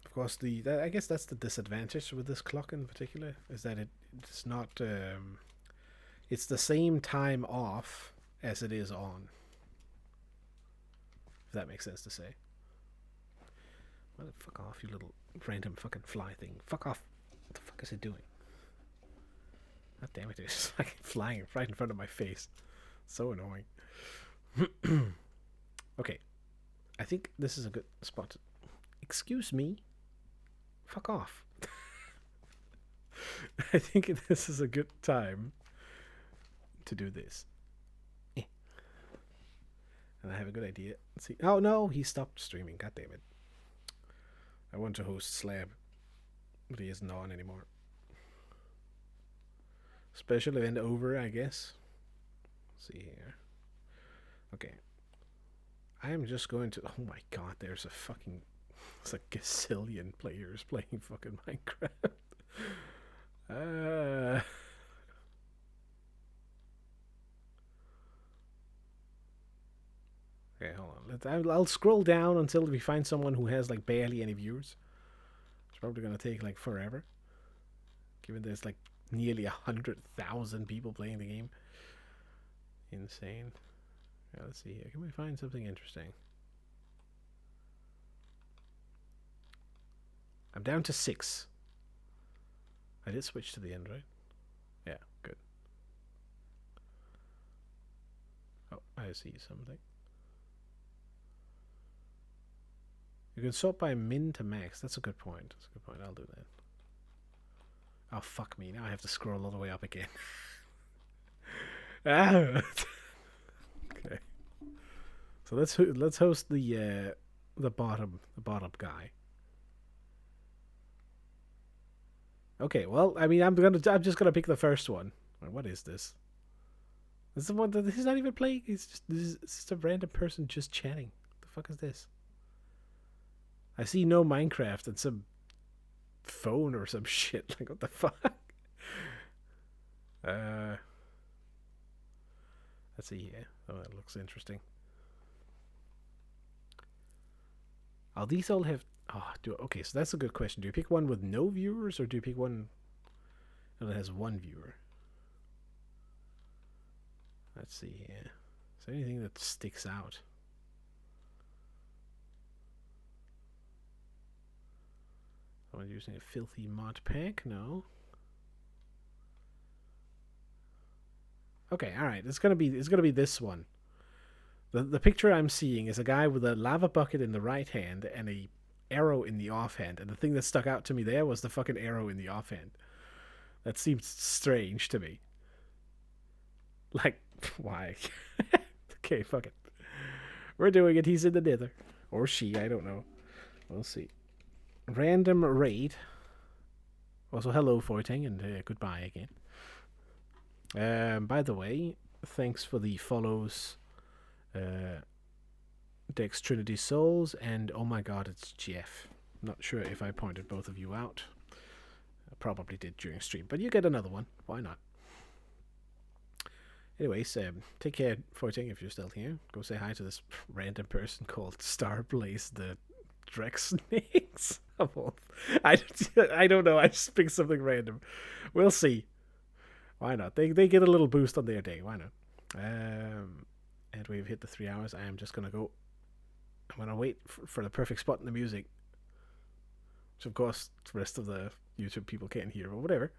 Of course, I guess that's the disadvantage with this clock in particular, is that it's not... it's the same time off as it is on. If that makes sense to say. Well, fuck off, you little random fucking fly thing. Fuck off. What the fuck is it doing? God damn it, it's like flying right in front of my face. So annoying. Okay. I think this is a good spot. Excuse me? Fuck off. I think this is a good time to do this. And I have a good idea. Let's see. Oh no, he stopped streaming. God damn it. I want to host Slab, but he isn't on anymore. Special event over, I guess. Let's see here. Okay. I am just going to... Oh my god, there's a fucking... It's like a gazillion players playing fucking Minecraft. Okay, hold on. I'll scroll down until we find someone who has like barely any viewers. It's probably gonna take like forever, given there's like nearly 100,000 people playing the game. Insane. Yeah, let's see here. Can we find something interesting? I'm down to 6. I did switch to the end, right? Yeah, good. Oh, I see something. You can sort by min to max. That's a good point. That's a good point. I'll do that. Oh, fuck me. Now I have to scroll all the way up again. Okay. So let's host the bottom guy. Okay, well, I mean, I'm just gonna pick the first one. What is this? This is the one that he's not even playing. This is just a random person just chatting. The fuck is this? I see no Minecraft and some phone or some shit. Like what the fuck? Uh, let's see here. Oh, that looks interesting. Oh, these all have. Oh, okay. So that's a good question. Do you pick one with no viewers, or do you pick one that has one viewer? Let's see here. Is there anything that sticks out? Someone using a filthy mod pack? No. Okay, all right. It's gonna be this one. The picture I'm seeing is a guy with a lava bucket in the right hand and a arrow in the offhand. And the thing that stuck out to me there was the fucking arrow in the offhand. That seems strange to me. Like, why? Okay, fuck it. We're doing it. He's in the nether. Or she, I don't know. We'll see. Random raid. Also, hello, Forting, and goodbye again. By the way, thanks for the follows, Dex Trinity Souls, and oh my god, it's Jeff. Not sure if I pointed both of you out. I probably did during stream, but you get another one. Why not? Anyways, take care, Forting, if you're still here. Go say hi to this random person called Starblaze the Drex Snakes. I don't know. I just picked something random. We'll see. Why not? They get a little boost on their day. Why not? And we've hit the 3 hours. I am just gonna go. I'm gonna wait for the perfect spot in the music, which of course the rest of the YouTube people can't hear, but whatever.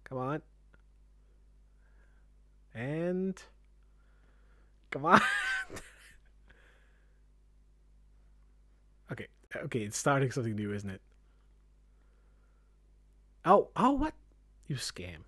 Come on. And come on. Okay, it's starting something new, isn't it? Oh, what? You scam.